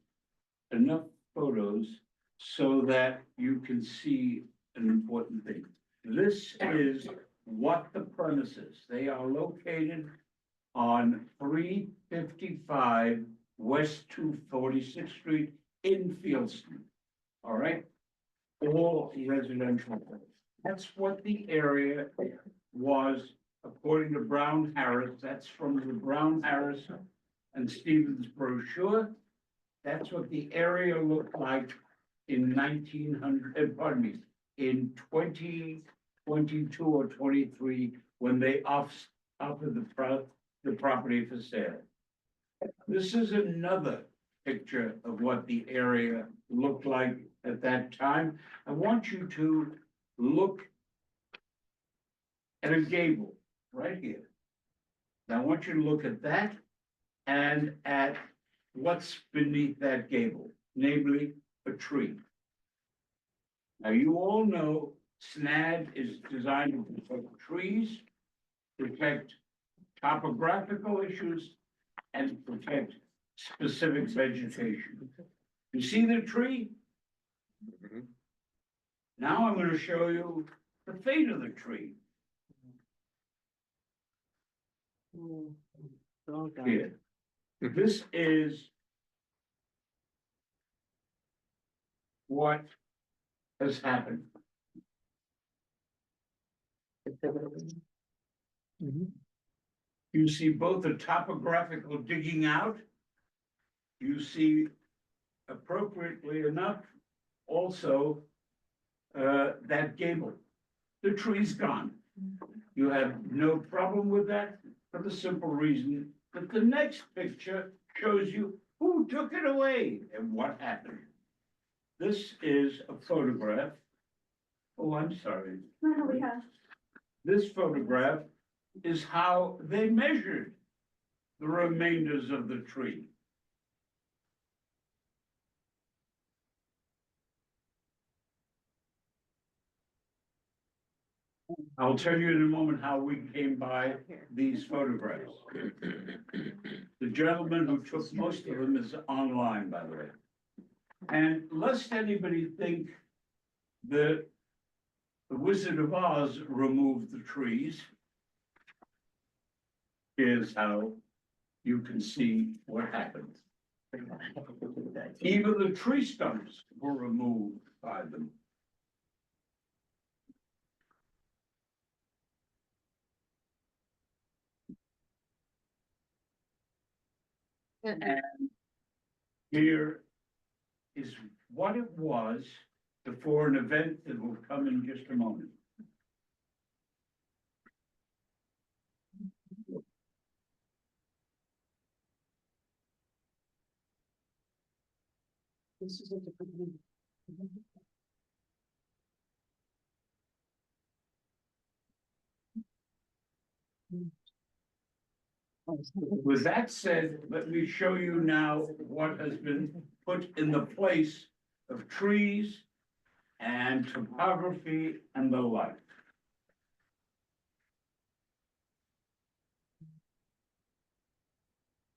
enough photos so that you can see an important thing. This is what the premises, they are located on 355 West 246th Street in Fieldston. All right? All residential. That's what the area was according to Brown Harris. That's from the Brown Harris and Stevens brochure. That's what the area looked like in 1900, pardon me, in 2022 or 23, when they offered the property for sale. This is another picture of what the area looked like at that time. I want you to look at a gable right here. Now I want you to look at that and at what's beneath that gable, namely a tree. Now you all know SNAD is designed to protect trees, protect topographical issues, and protect specific vegetation. You see the tree? Now I'm going to show you the fate of the tree. Here. This is what has happened. You see both the topographical digging out. You see, appropriately enough, also that gable. The tree's gone. You have no problem with that for the simple reason that the next picture shows you who took it away and what happened. This is a photograph. Oh, I'm sorry. No, we have. This photograph is how they measured the remainders of the tree. I'll tell you in a moment how we came by these photographs. The gentleman who took most of them is online, by the way. And lest anybody think that the Wizard of Oz removed the trees, here's how you can see what happened. Even the tree stumps were removed by them. And here is what it was before an event that will come in just a moment. This is a different one. With that said, let me show you now what has been put in the place of trees and topography and the like.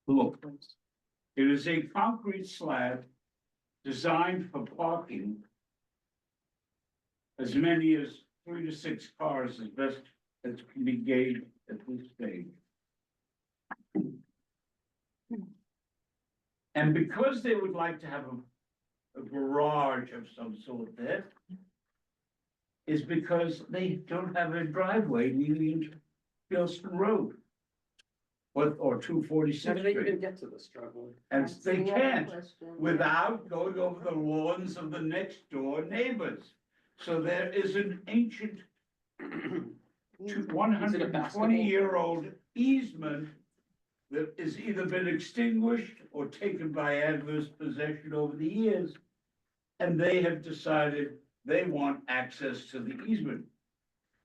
Look, it is a concrete slab designed for parking as many as 3 to 6 cars as best as can be gauged at this stage. And because they would like to have a garage of some sort there, is because they don't have a driveway leading into Fieldston Road. Or 246th How do they Street. even get to this driveway? And That's they the other can't question, yeah. without going over the lawns of the next door neighbors. So there is an ancient 120-year-old easement that has either been extinguished or taken by adverse possession over the years. And they have decided they want access to the easement.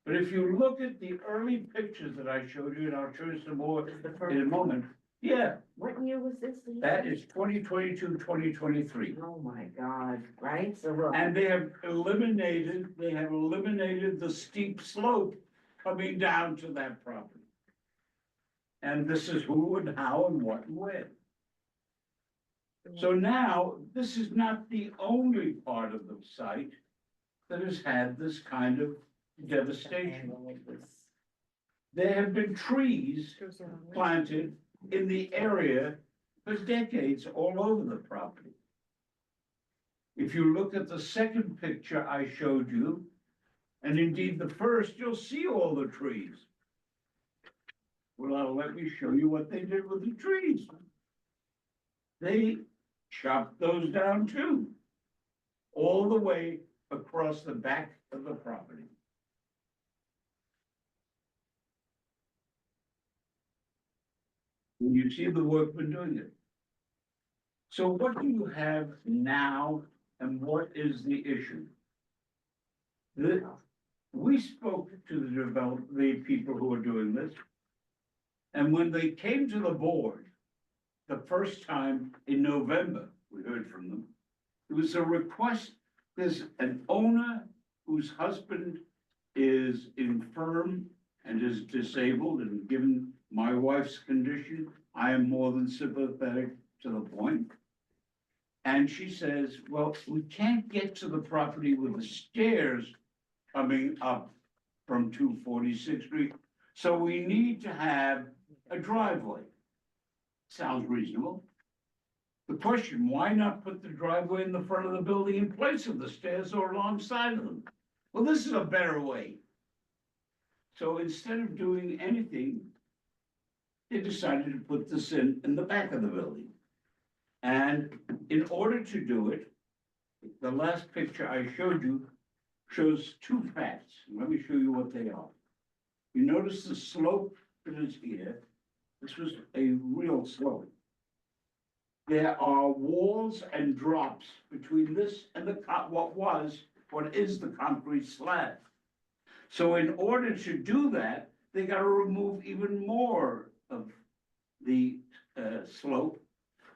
But if you look at the early pictures that I showed you, and I'll show you some more in a moment, yeah, What year was this? Lisa? that is 2022, 2023. Oh my God, right? So look. And they have eliminated the steep slope coming down to that property. And this is who and how and what and when. So now, this is not the only part of the site that has had this kind of devastation. There have been trees planted in the area for decades all over the property. If you look at the second picture I showed you, and indeed the first, you'll see all the trees. Well, let me show you what they did with the trees. They chopped those down too, all the way across the back of the property. And you see the workmen doing it. So what do you have now and what is the issue? We spoke to the people who are doing this. And when they came to the board, the first time in November, we heard from them, it was a request. There's an owner whose husband is infirm and is disabled, and given my wife's condition, I am more than sympathetic to the point. And she says, well, we can't get to the property with the stairs coming up from 246th Street, so we need to have a driveway. Sounds reasonable. The question, why not put the driveway in the front of the building in place of the stairs or alongside of them? Well, this is a better way. So instead of doing anything, they decided to put this in the back of the building. And in order to do it, the last picture I showed you shows two facts. Let me show you what they are. You notice the slope that is here. This was a real slope. There are walls and drops between this and what is the concrete slab. So in order to do that, they got to remove even more of the slope,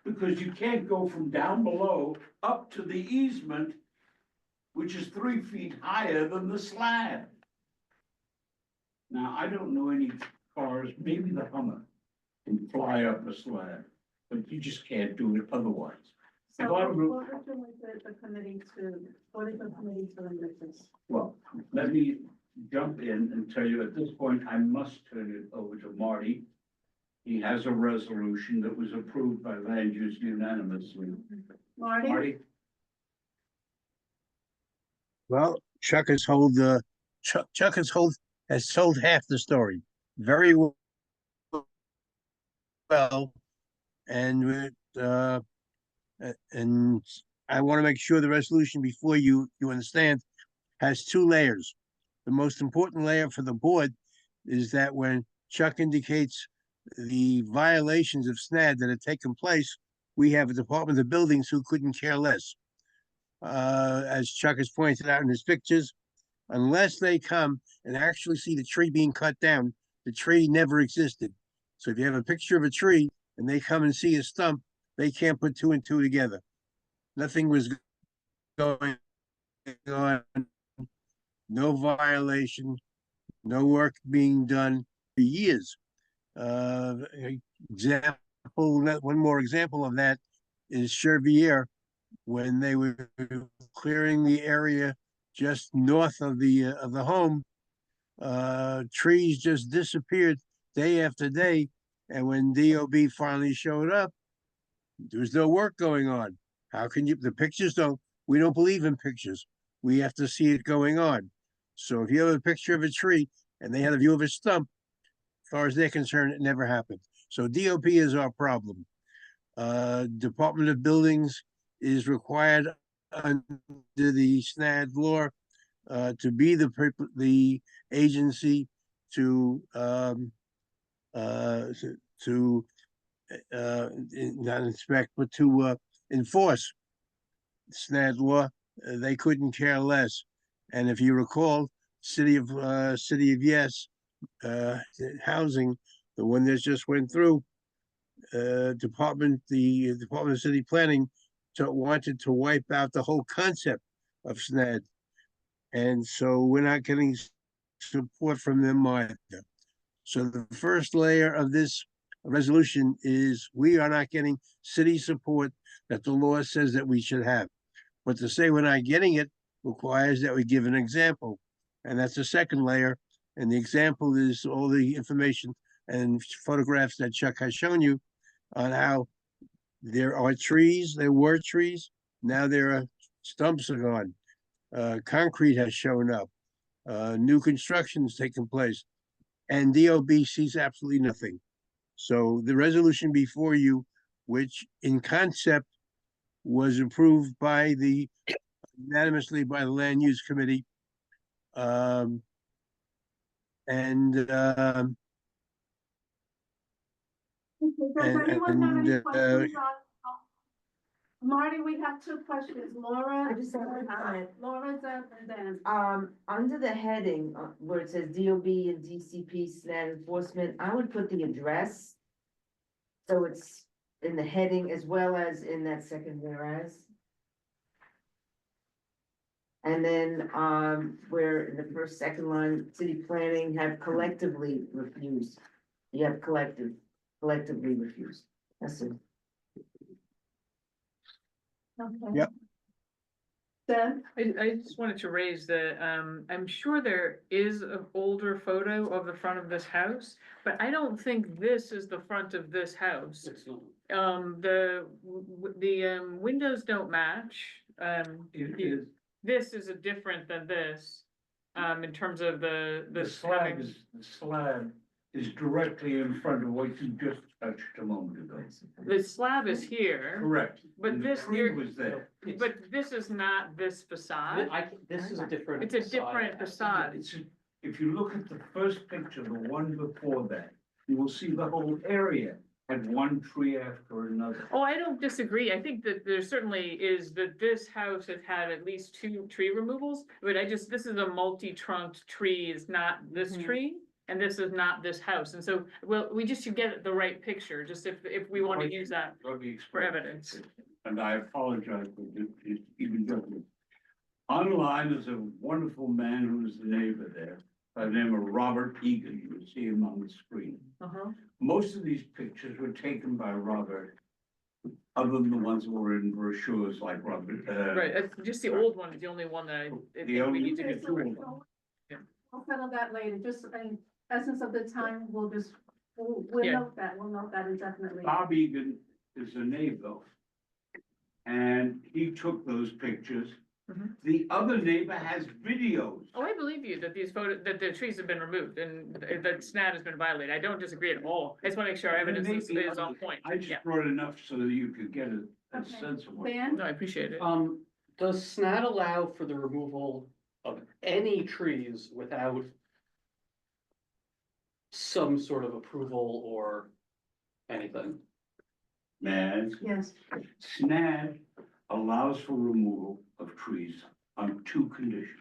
because you can't go from down below up to the easement, which is 3 feet higher than the slab. Now, I don't know any cars, maybe the Hummer can fly up a slab, but you just can't do it otherwise. So A lot of what would you like the committee to, what is the committee to limit this? Well, let me jump in and tell you at this point, I must turn it over to Marty. He has a resolution that was approved by land use unanimously. Marty? Well, Chuck has told half the story very well, and I want to make sure the resolution before you understand has two layers. The most important layer for the board is that when Chuck indicates the violations of SNAD that have taken place, we have a Department of Buildings who couldn't care less. As Chuck has pointed out in his pictures, unless they come and actually see the tree being cut down, the tree never existed. So if you have a picture of a tree and they come and see a stump, they can't put two and two together. Nothing was going on, no violation, no work being done for years. One more example of that is Chervier, when they were clearing the area just north of the home, trees just disappeared day after day. And when DOB finally showed up, there was no work going on. How can you, the pictures we don't believe in pictures. We have to see it going on. So if you have a picture of a tree and they had a view of a stump, as far as they're concerned, it never happened. So DOB is our problem. Department of Buildings is required under the SNAD law to be the agency to not inspect, but to enforce SNAD law. They couldn't care less. And if you recall, City of Yes, housing, the one that just went through, the Department of City Planning wanted to wipe out the whole concept of SNAD. And so we're not getting support from them either. So the first layer of this resolution is we are not getting city support that the law says that we should have. But to say we're not getting it requires that we give an example. And that's the second layer. And the example is all the information and photographs that Chuck has shown you on how there are trees, there were trees, now there are stumps are gone. Concrete has shown up. New construction has taken place. And DOB sees absolutely nothing. So the resolution before you, which in concept was approved by unanimously by the Land Use Committee, Does anyone have any and, questions on? Marty, we have two questions. Laura. I just have a comment. Laura, Deb, and then. Under the heading where it says DOB and DCP SNAD enforcement, I would put the address. So it's in the heading as well as in that second whereas. And then, where in the second line, city planning have collectively refused. You have collectively refused. That's it. Okay. Yep. Deb? I just wanted to raise that, I'm sure there is an older photo of the front of this house, but I don't think this is the front of this house. It's not. The windows don't match, It is, this is a different than this. In terms of the the slab is directly in front of what you just touched a moment ago. The slab is here. Correct. But And the this tree here- was there. But this is not this facade. This is a different. It's a different facade. If you look at the first picture, the one before that, you will see the whole area had one tree after another. Oh, I don't disagree. I think that there certainly is that this house has had at least 2 tree removals, but this is a multi-trunked tree, is not this tree. And this is not this house. And so, well, we just should get the right picture, just if we want to use that Let me for explain. evidence. And I apologize for even joking. Online is a wonderful man who's the neighbor there, by the name of Robert Egan. You will see him on the screen. Most of these pictures were taken by Robert, other than the ones that were in brochures like Robert. Right, just the old one is the only one that I think we only- need to Okay, get so through. we'll settle that later, just in essence of the time, we'll Yeah. note that indefinitely. Bob Egan is a neighbor. And he took those pictures. Mhm. The other neighbor has videos. Oh, I believe you that that the trees have been removed and that SNAD has been violated. I don't disagree at all. I just want to make sure our evidence is on point. I Yeah. just brought enough so that you could get a Okay. sense of what. Dan? No, I appreciate it. Does SNAD allow for the removal of any trees without some sort of approval or anything? Man, Yes. SNAD allows for removal of trees on 2 conditions.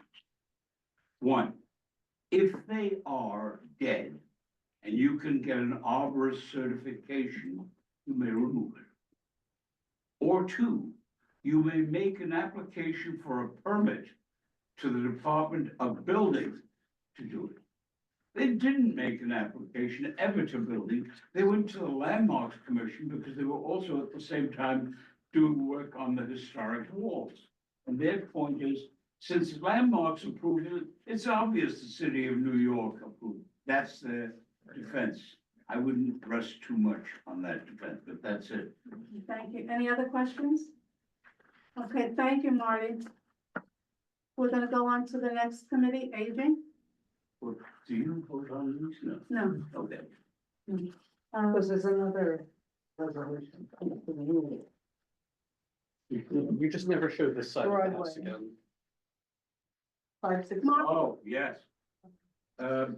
One, if they are dead and you can get an arborist certification, you may remove it. Or 2, you may make an application for a permit to the Department of Buildings to do it. They didn't make an application ever to building. They went to the Landmarks Commission because they were also at the same time doing work on the historic walls. And their point is, since Landmarks approved it, it's obvious the city of New York approved. That's their defense. I wouldn't rest too much on that defense, but that's it. Thank you. Any other questions? Okay, thank you, Marty. We're gonna go on to the next committee, aging. Well, do you vote on these? No. No. Okay. Because there's another resolution. You just never showed this side of the house Broadway. again. 5, 6. Oh, yes.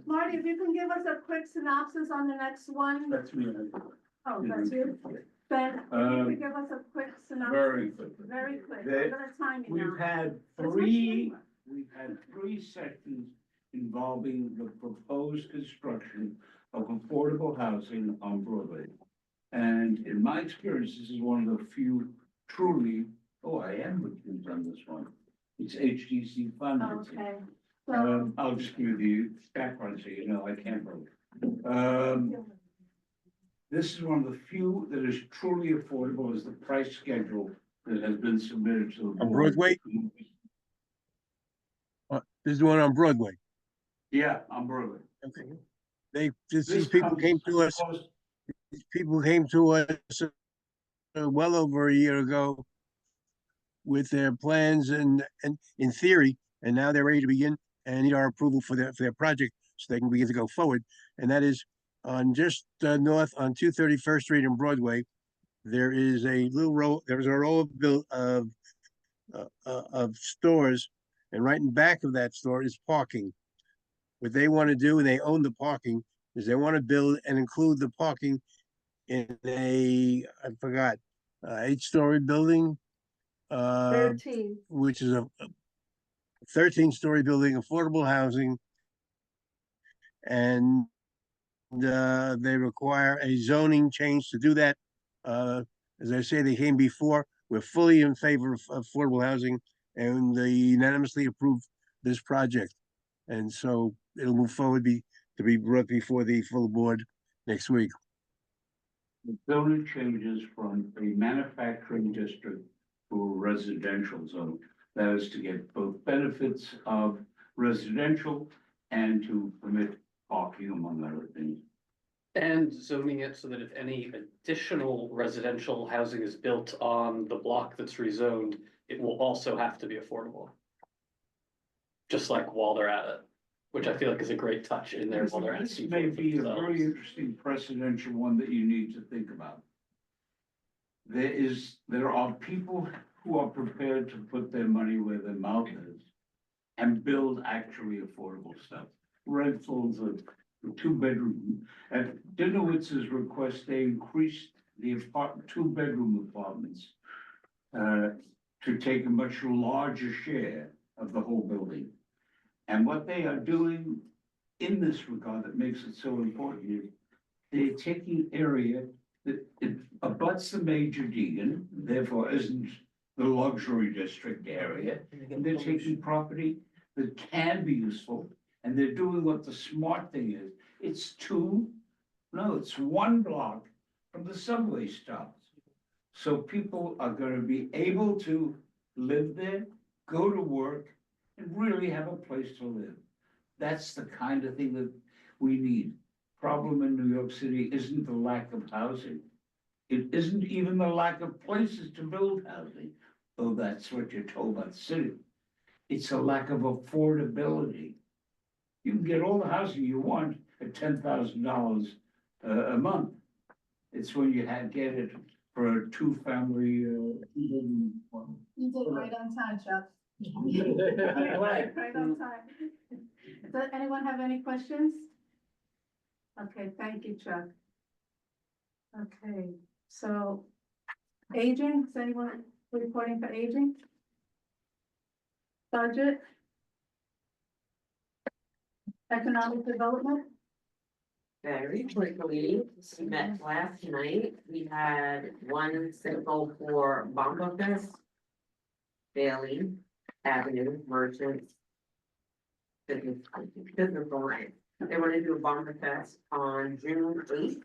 Marty, if you can give us a quick synopsis on the next one. That's me. Oh, that's you. Ben, if you could give us a quick synopsis. Very quick. Very quick. They- I'm gonna time you now. We've had That's three sessions involving the proposed construction of affordable housing on Broadway. And in my experience, this is one of the few truly, oh, I am recused on this one. It's HDC funded. Okay. I'll just give you the background so you know I can't vote. This is one of the few that is truly affordable as the price schedule that has been submitted to. the On board. Broadway? This is the one on Broadway. Yeah, on Broadway. Okay. These This people comes came to us, close- these people came to us well over a year ago with their plans and in theory, and now they're ready to begin and need our approval for their project so they can begin to go forward. And that is on just north on 231st Street and Broadway. There is a little row. There's a row of stores, and right in back of that store is parking. What they want to do, and they own the parking, is they want to build and include the parking in I forgot, 8-story building. 13. Which is a 13-story building, affordable housing. And they require a zoning change to do that. As I say, they came before. We're fully in favor of affordable housing, and they unanimously approved this project. And so it'll move forward to be brought before the full board next week. The zoning changes from a manufacturing district to a residential zone. That is to get both benefits of residential and to permit parking, among other things. And zoning it so that if any additional residential housing is built on the block that's rezoned, it will also have to be affordable. Just like while they're at it, which I feel like is a great touch in there while they're This asking may for it be a themselves. very interesting precedential one that you need to think about. There are people who are prepared to put their money where their mouth is and build actually affordable stuff. Rentals of 2-bedroom. At Dinowitz's request, they increased the 2-bedroom apartments to take a much larger share of the whole building. And what they are doing in this regard that makes it so important is they're taking area that it abuts the major Deegan, therefore isn't the luxury district area. And they're taking property that can be useful, and they're doing what the smart thing is. It's 1 block from the subway stops. So people are gonna be able to live there, go to work, and really have a place to live. That's the kind of thing that we need. Problem in New York City isn't the lack of housing. It isn't even the lack of places to build housing, though that's what you're told by the city. It's a lack of affordability. You can get all the housing you want at $10,000 a month. It's when you get it for a 2-family. You did right on time, Chuck. Right on time. Does anyone have any questions? Okay, thank you, Chuck. Okay, so aging, is anyone reporting for aging? Budget? Economic development? Very quickly, we met last night. We had one simple for Bomba Fest, Bailey Avenue Merchants. Business Alliance. They want to do a Bomba Fest on June 8th.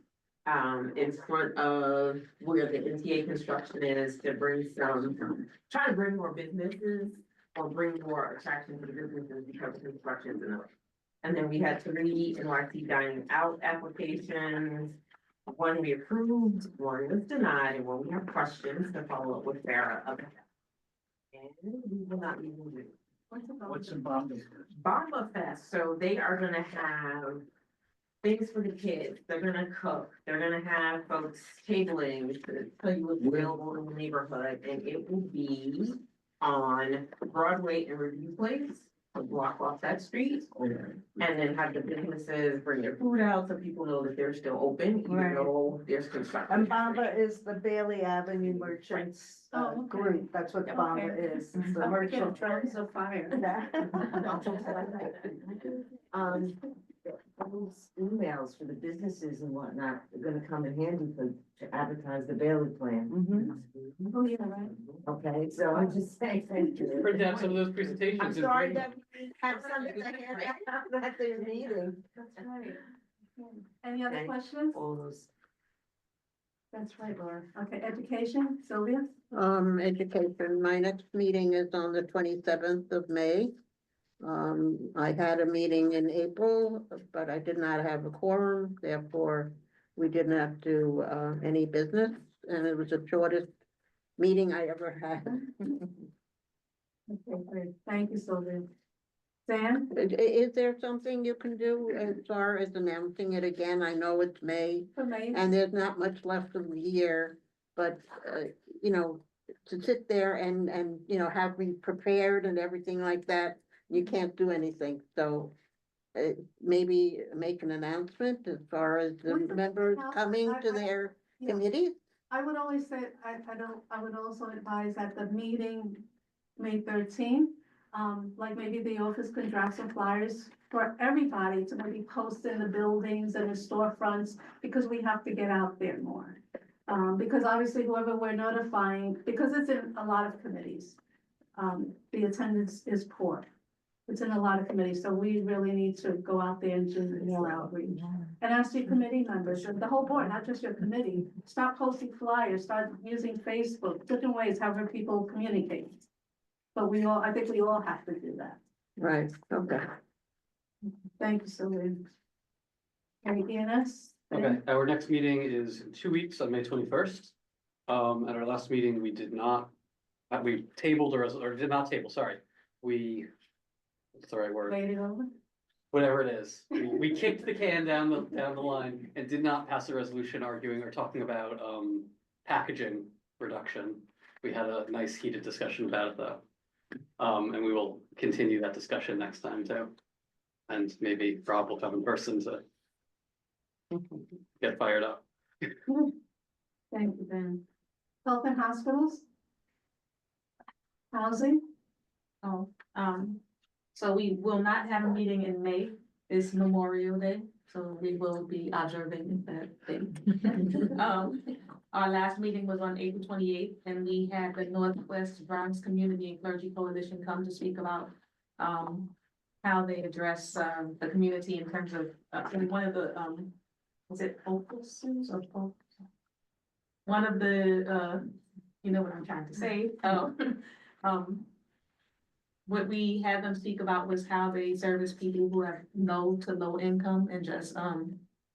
In front of where the NTA construction is to bring try to bring more businesses or bring more attraction to the businesses because of construction and other. And then we had 3 NYC dining out applications. One we approved, one was denied, and one we have questions to follow up with Sarah about. And we will not even do. What's in Bomba? Bomba Fest, so they are gonna have things for the kids, they're gonna cook, they're gonna have folks tabling to tell you what's available in the neighborhood, and it will be on Broadway and Review Place. to block off that street. And then have the businesses bring their food out so people know that they're still open, even Right. though there's construction. And Bamba is the Bailey Avenue Merchants Oh, okay. group, that's what Bamba Okay. is, it's the I'm merchant. getting thrones of fire. Those emails for the businesses and whatnot are gonna come in handy to advertise the Bailey plan. Mhm. Oh, yeah, right. Okay, so I'm just saying, thank you. Print out some of those presentations. I'm and sorry bring- that we didn't have something to hand out at their meeting. That's right. Any other Okay. questions? All those. That's right, Laura. Okay, education, Sylvia? Education, my next meeting is on the 27th of May. I had a meeting in April, but I did not have a quorum, therefore we did not do, any business, and it was the shortest meeting I ever had. Okay, great. Thank you, Sylvia. Sam? Is there something you can do as far as announcing it again? I know it's May, For me? and there's not much left of the year, but, you know, to sit there and, you know, have me prepared and everything like that, you can't do anything, so maybe make an announcement as far as the With the- members well, coming to I- their yeah. committees. I would always say, I would also advise at the meeting, May 13th, like maybe the office could draft some flyers for everybody to maybe post in the buildings and the storefronts, because we have to get out there more. Because obviously whoever we're notifying, because it's in a lot of committees, the attendance is poor. It's in a lot of committees, so we really need to go out there and do more outreach. And ask your committee members, the whole board, not just your committee, stop posting flyers, start using Facebook, different ways, however people communicate. But I think we all have to do that. Right, okay. Thank you, Sylvia. Okay, ENS? Okay, our next meeting is in 2 weeks on May 21st. At our last meeting, we did not, we tabled or did not table, sorry. What's the right word? Wait it over? Whatever it is. We kicked the can down the line and did not pass a resolution arguing or talking about, packaging reduction. We had a nice heated discussion about it though. And we will continue that discussion next time too. And maybe Rob will come in person to get fired up. Thank you, Ben. Health and hospitals? Housing? Oh, so we will not have a meeting in May, it's Memorial Day, so we will be observing that day. Our last meeting was on April 28th, and we had the Northwest Bronx Community and Clergy Coalition come to speak about, how they address, the community in terms of, one of the, was it focuses or focus? One of the, you know what I'm trying to say, what we had them speak about was how they service people who have no to low income and just,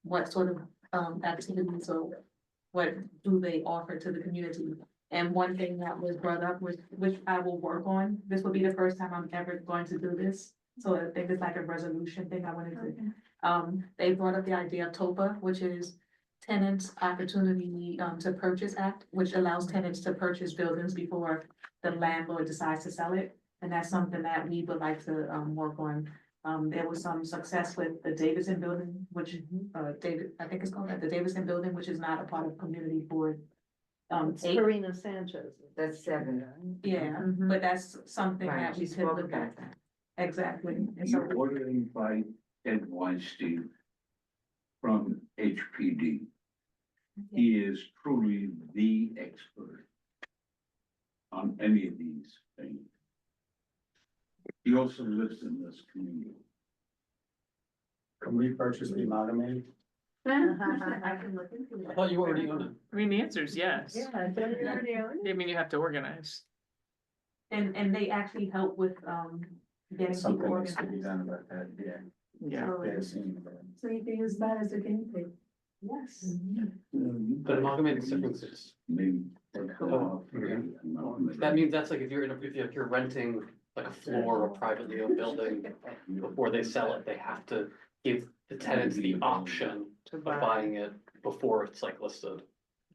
what sort of, activities or what do they offer to the community? And one thing that was brought up was, which I will work on, this will be the first time I'm ever going to do this. So I think it's like a resolution thing I wanted to, they brought up the idea of TOPA, which is Tenants Opportunity, to Purchase Act, which allows tenants to purchase buildings before the landlord decides to sell it. And that's something that we would like to, work on. There was some success with the Davidson building, which, I think it's called that, the Davidson building, which is not a part of community board. Eight, Karina Sanchez. That's 7. yeah, but that's something Right, that we she could spoke look at. about that. Exactly. And You so, order to invite Ed Weinstein from HPD. He is truly the expert on any of these things. He also lives in this community. Can we purchase the amalgamated? I can look into I that. thought you already owned it. I mean, the answer is yes. Yeah, don't you already own it? I mean, you have to organize. and they actually help with, getting people Something needs to be organized. done about that, yeah. Yeah. Yeah, seen that. So you can use that as a guinea pig. Yes. But amalgamated differences. Maybe. That means that's like if you're renting like a floor or privately owned building, before they sell it, they have to give the tenants the option of buying it before it's like listed.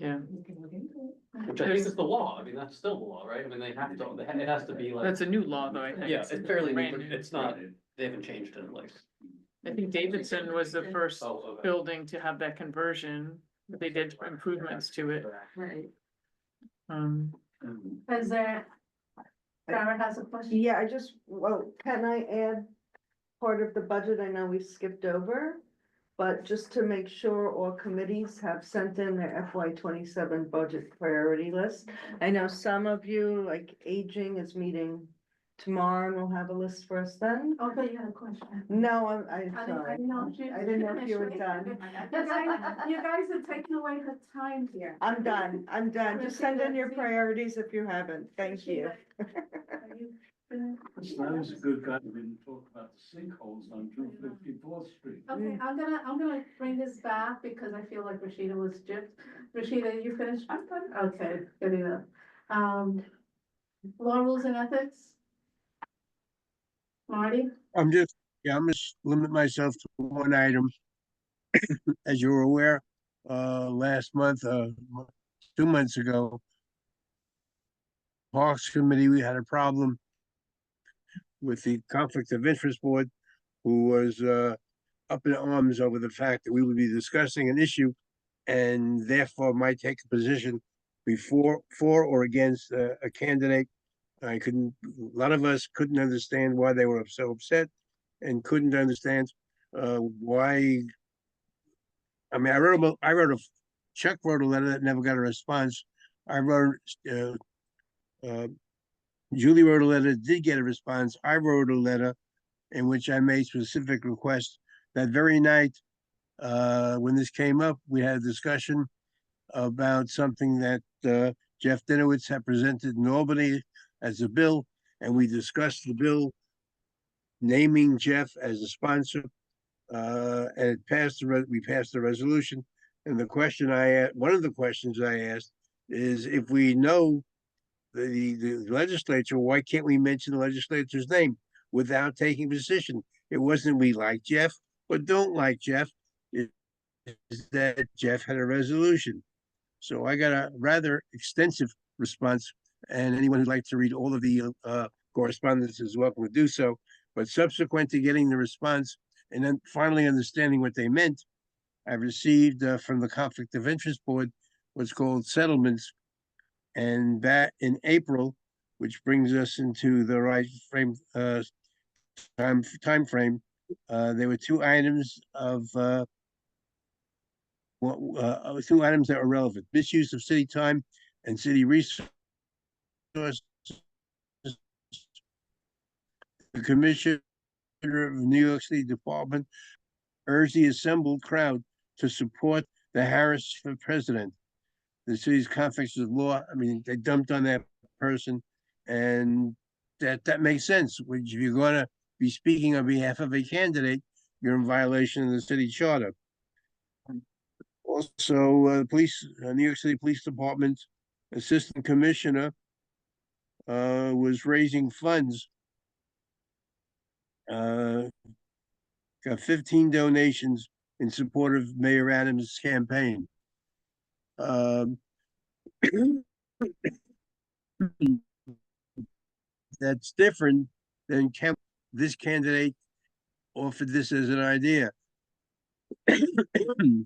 Yeah, Which I think is the law. I mean, that's still the law, right? I mean, they have to, it has to be like. that's a new law though, I think. Yeah, it's fairly new, brand but new. it's not, they haven't changed it like. I think Davidson was the first Oh, okay. building to have that conversion, but they did improvements to it. Right. Is there, Sarah has a question? Yeah, well, can I add part of the budget? I know we skipped over. But just to make sure all committees have sent in their FY 27 budget priority list. I know some of you, like aging is meeting tomorrow and we'll have a list for us then. Okay, you had a question. No, I'm I didn't sorry. know if you. I didn't know if you were done. You guys are taking away her time here. I'm done. Just send in your priorities if you haven't. Thank you. Are you finished? I was a good guy, we didn't talk about the sinkholes on 254th Street. Okay, I'm gonna bring this back because I feel like Rashida was gypped. Rashida, you finished? I'm done. Okay, good enough. Law, rules and ethics? Marty? I'm just limit myself to one item. As you're aware, last month, 2 months ago, Parks Committee, we had a problem with the Conflict of Interest Board, who was up in arms over the fact that we would be discussing an issue and therefore might take a position for or against a candidate. A lot of us couldn't understand why they were so upset and couldn't understand why. I mean, Chuck wrote a letter that never got a response. Julie wrote a letter, did get a response. I wrote a letter in which I made specific requests. That very night, when this came up, we had a discussion about something that Jeff Dinowitz had presented in Albany as a bill, and we discussed the bill, naming Jeff as a sponsor, and it passed. We passed the resolution. And one of the questions I asked is, if we know the legislature, why can't we mention the legislature's name without taking position? It wasn't we like Jeff or don't like Jeff. It's that Jeff had a resolution. So I got a rather extensive response, and anyone who'd like to read all of the correspondence is welcome to do so. But subsequent to getting the response and then finally understanding what they meant, I received from the Conflict of Interest Board what's called settlements. And that in April, which brings us into the right time frame, there were two items that were relevant: misuse of city time and city resources. The Commissioner of New York City Department urged the assembled crowd to support the Harris for president. The city's conflicts with law, I mean, they dumped on that person, and that makes sense. Which, if you're going to be speaking on behalf of a candidate, you're in violation of the city charter. Also, New York City Police Department Assistant Commissioner was raising funds. Got 15 donations in support of Mayor Adams' campaign. That's different than this candidate offered this as an idea.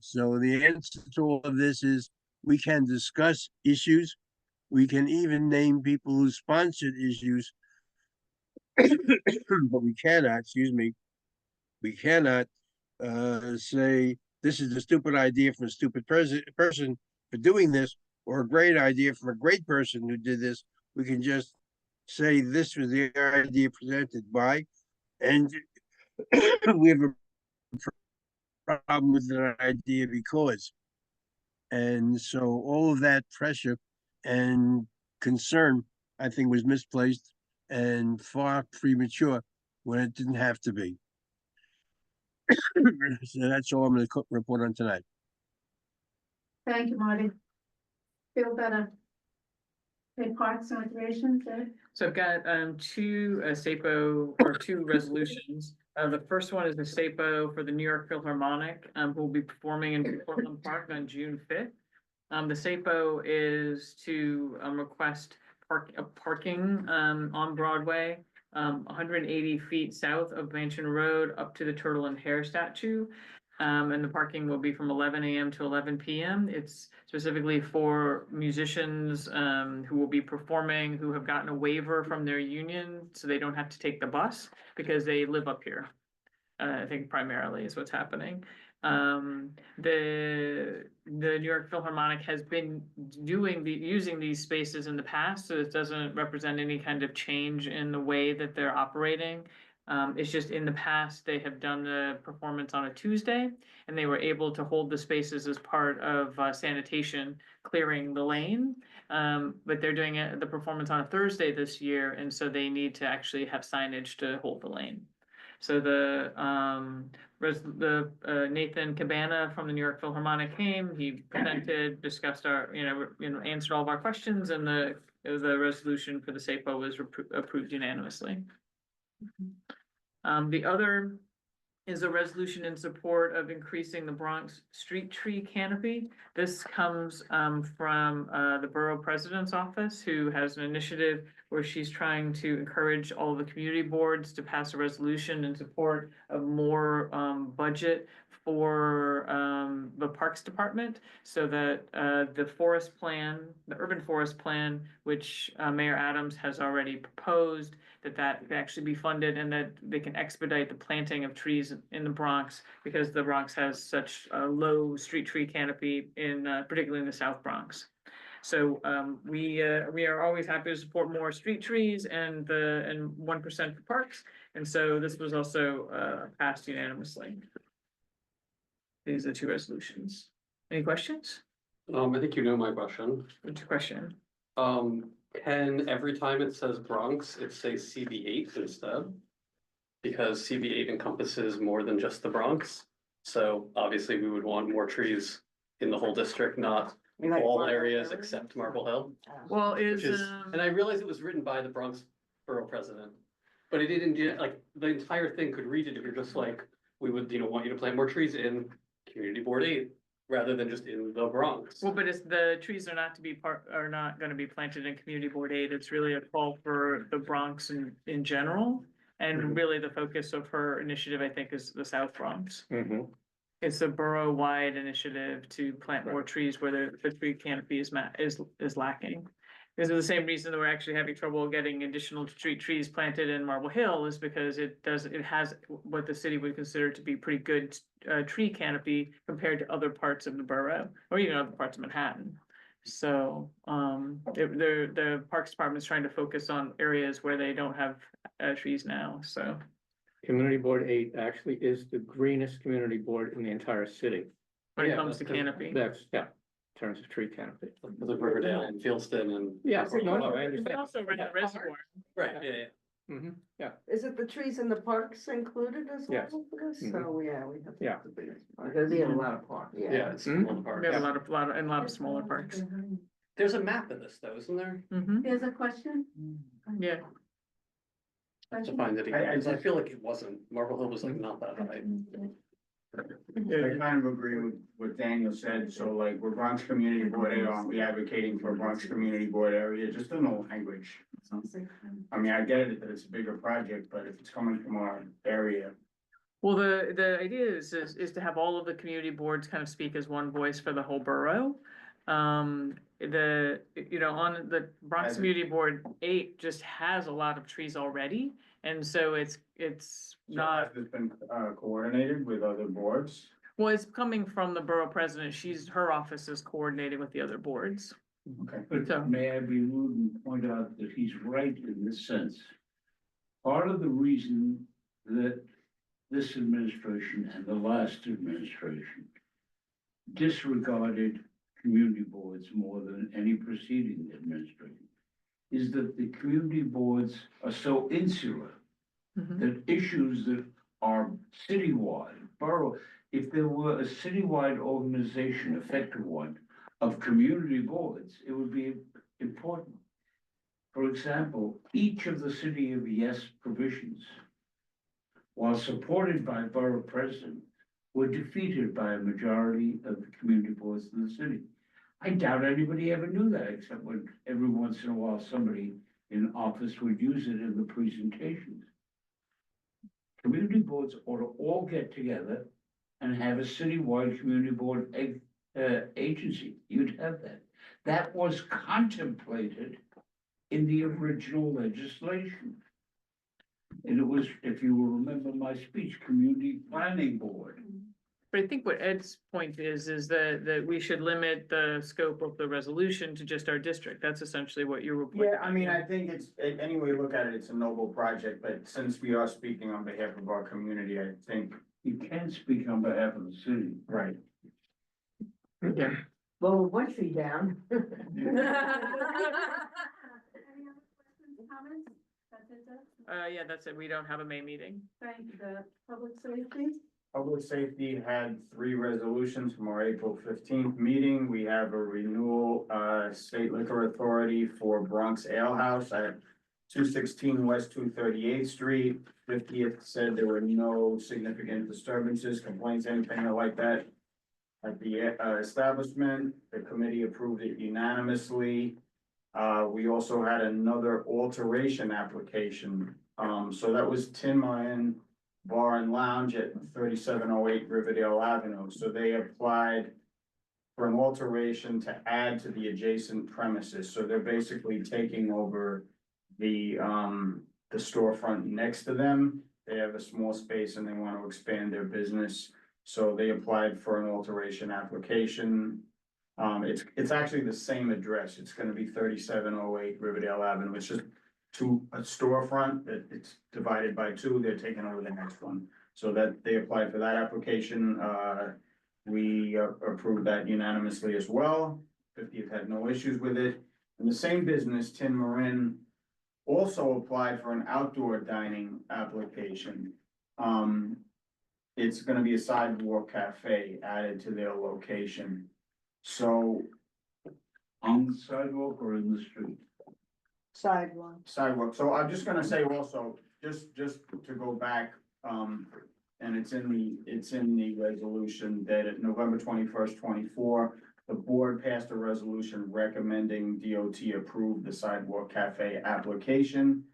So the answer to all of this is we can discuss issues. We can even name people who sponsored issues, but we cannot say this is a stupid idea from a stupid person for doing this, or a great idea from a great person who did this. We can just say this was the idea presented by, and we have a problem with that idea because. And so all of that pressure and concern, I think, was misplaced and far premature when it didn't have to be. So that's all I'm going to report on tonight. Thank you, Marty. Feel better. Okay, Parks and Recreation, Jay? So I've got two SAPO or two resolutions. The first one is the SAPO for the New York Philharmonic, who will be performing in Portland Park on June 5th. The SAPO is to, request parking, on Broadway, 180 feet south of Mansion Road up to the Turtle and Hare statue. And the parking will be from 11 a.m. to 11 p.m. It's specifically for musicians, who will be performing, who have gotten a waiver from their union, so they don't have to take the bus because they live up here. I think primarily is what's happening. The New York Philharmonic has been using these spaces in the past, so it doesn't represent any kind of change in the way that they're operating. It's just in the past, they have done the performance on a Tuesday, and they were able to hold the spaces as part of sanitation, clearing the lane. But they're doing the performance on a Thursday this year, and so they need to actually have signage to hold the lane. So Nathan Cabana from the New York Philharmonic came, he presented, discussed our, answered all of our questions, and the resolution for the SAPO was approved unanimously. The other is a resolution in support of increasing the Bronx street tree canopy. This comes from the borough president's office, who has an initiative where she's trying to encourage all the community boards to pass a resolution in support of more budget for the Parks Department, so that the forest plan, the urban forest plan, which Mayor Adams has already proposed, that can actually be funded, and that they can expedite the planting of trees in the Bronx, because the Bronx has such a low street tree canopy particularly in the South Bronx. So we are always happy to support more street trees and 1% for parks, and so this was also passed unanimously. These are the two resolutions. Any questions? I think you know my question. What's your question? Can every time it says Bronx, it say CB8 instead? Because CB8 encompasses more than just the Bronx. So obviously we would want more trees in the whole district, not all areas except Marble Hill. Well, And I realize it was written by the Bronx Borough President, but it didn't, like, the entire thing could read it if you're just like, we would, want you to plant more trees in Community Board 8. Rather than just in the Bronx. Well, but the trees are not gonna be planted in Community Board 8. It's really a call for the Bronx in general. And really the focus of her initiative, I think, is the South Bronx. It's a borough-wide initiative to plant more trees where the tree canopy is lacking. Because of the same reason that we're actually having trouble getting additional street trees planted in Marble Hill, is because it has what the city would consider to be pretty good tree canopy compared to other parts of the borough, or even other parts of Manhattan. So the Parks Department is trying to focus on areas where they don't have trees now, so. Community Board 8 actually is the greenest community board in the entire city. When it comes to canopy. That's, in terms of tree canopy. Because of Riverdale and Fieldston and. Yeah, no, I It's understand. also around the reservoir. Right, yeah. Yeah, Is it the trees in the parks included as well Yes. for this? Mhm. So, yeah, we have. Yeah. Because we have a lot of parks. Yeah, it's Mhm. small parks. We have a lot of smaller parks. There's a map of this though, isn't there? There's a question? Yeah. I have to find it again, 'cause I feel like it wasn't. Marble Hill was like not that high. I kind of agree with what Daniel said, so like, we're Bronx Community Board 8, aren't we advocating for a Bronx Community Board area, just in the language? I mean, I get it that it's a bigger project, but if it's coming from our area. Well, the idea is to have all of the community boards kind of speak as one voice for the whole borough. On the Bronx As it- Community Board 8 just has a lot of trees already, and so it's So not, has this been coordinated with other boards? well, it's coming from the borough president. Her office is coordinating with the other boards. Okay. But may I be rude and point out that he's right in this sense? Part of the reason that this administration and the last administration disregarded community boards more than any preceding administration is that the community boards are so insular that issues that are citywide, borough, if there were a citywide organization, effective one, of community boards, it would be important. For example, each of the City of Yes provisions, while supported by borough president, were defeated by a majority of the community boards in the city. I doubt anybody ever knew that, except when every once in a while, somebody in office would use it in the presentations. Community boards ought to all get together and have a citywide community board agency. You'd have that. That was contemplated in the original legislation. And it was, if you will remember my speech, Community Planning Board. But I think what Ed's point is that we should limit the scope of the resolution to just our district. That's essentially what you were. Yeah, I mean, I think it's, any way you look at it, it's a noble project, but since we are speaking on behalf of our community, I think. You can't speak on behalf of the city. Right. Well, one tree down. Any other questions, comments? That's it, Deb? Yeah, that's it. We don't have a May meeting. Thank you, Deb. Public safety? Public safety had 3 resolutions from our April 15th meeting. We have a renewal, state liquor authority for Bronx Ale House at 216 West 238th Street. 50th said there were no significant disturbances, complaints, anything like that at the establishment. The committee approved it unanimously. We also had another alteration application. So that was Tin Marin Bar and Lounge at 3708 Riverdale Avenue. So they applied for an alteration to add to the adjacent premises. So they're basically taking over the storefront next to them. They have a small space and they want to expand their business. So they applied for an alteration application. It's actually the same address. It's gonna be 3708 Riverdale Avenue. It's just a storefront that it's divided by 2. They're taking over the next one. So that they applied for that application. We approved that unanimously as well. 50th had no issues with it. And the same business, Tin Marin, also applied for an outdoor dining application. It's gonna be a sidewalk cafe added to their location. So On the sidewalk or in the street? Sidewalk. sidewalk, so I'm just gonna say also, just to go back, and it's in the resolution that at November 21st, 24, the board passed a resolution recommending DOT approve the sidewalk cafe application.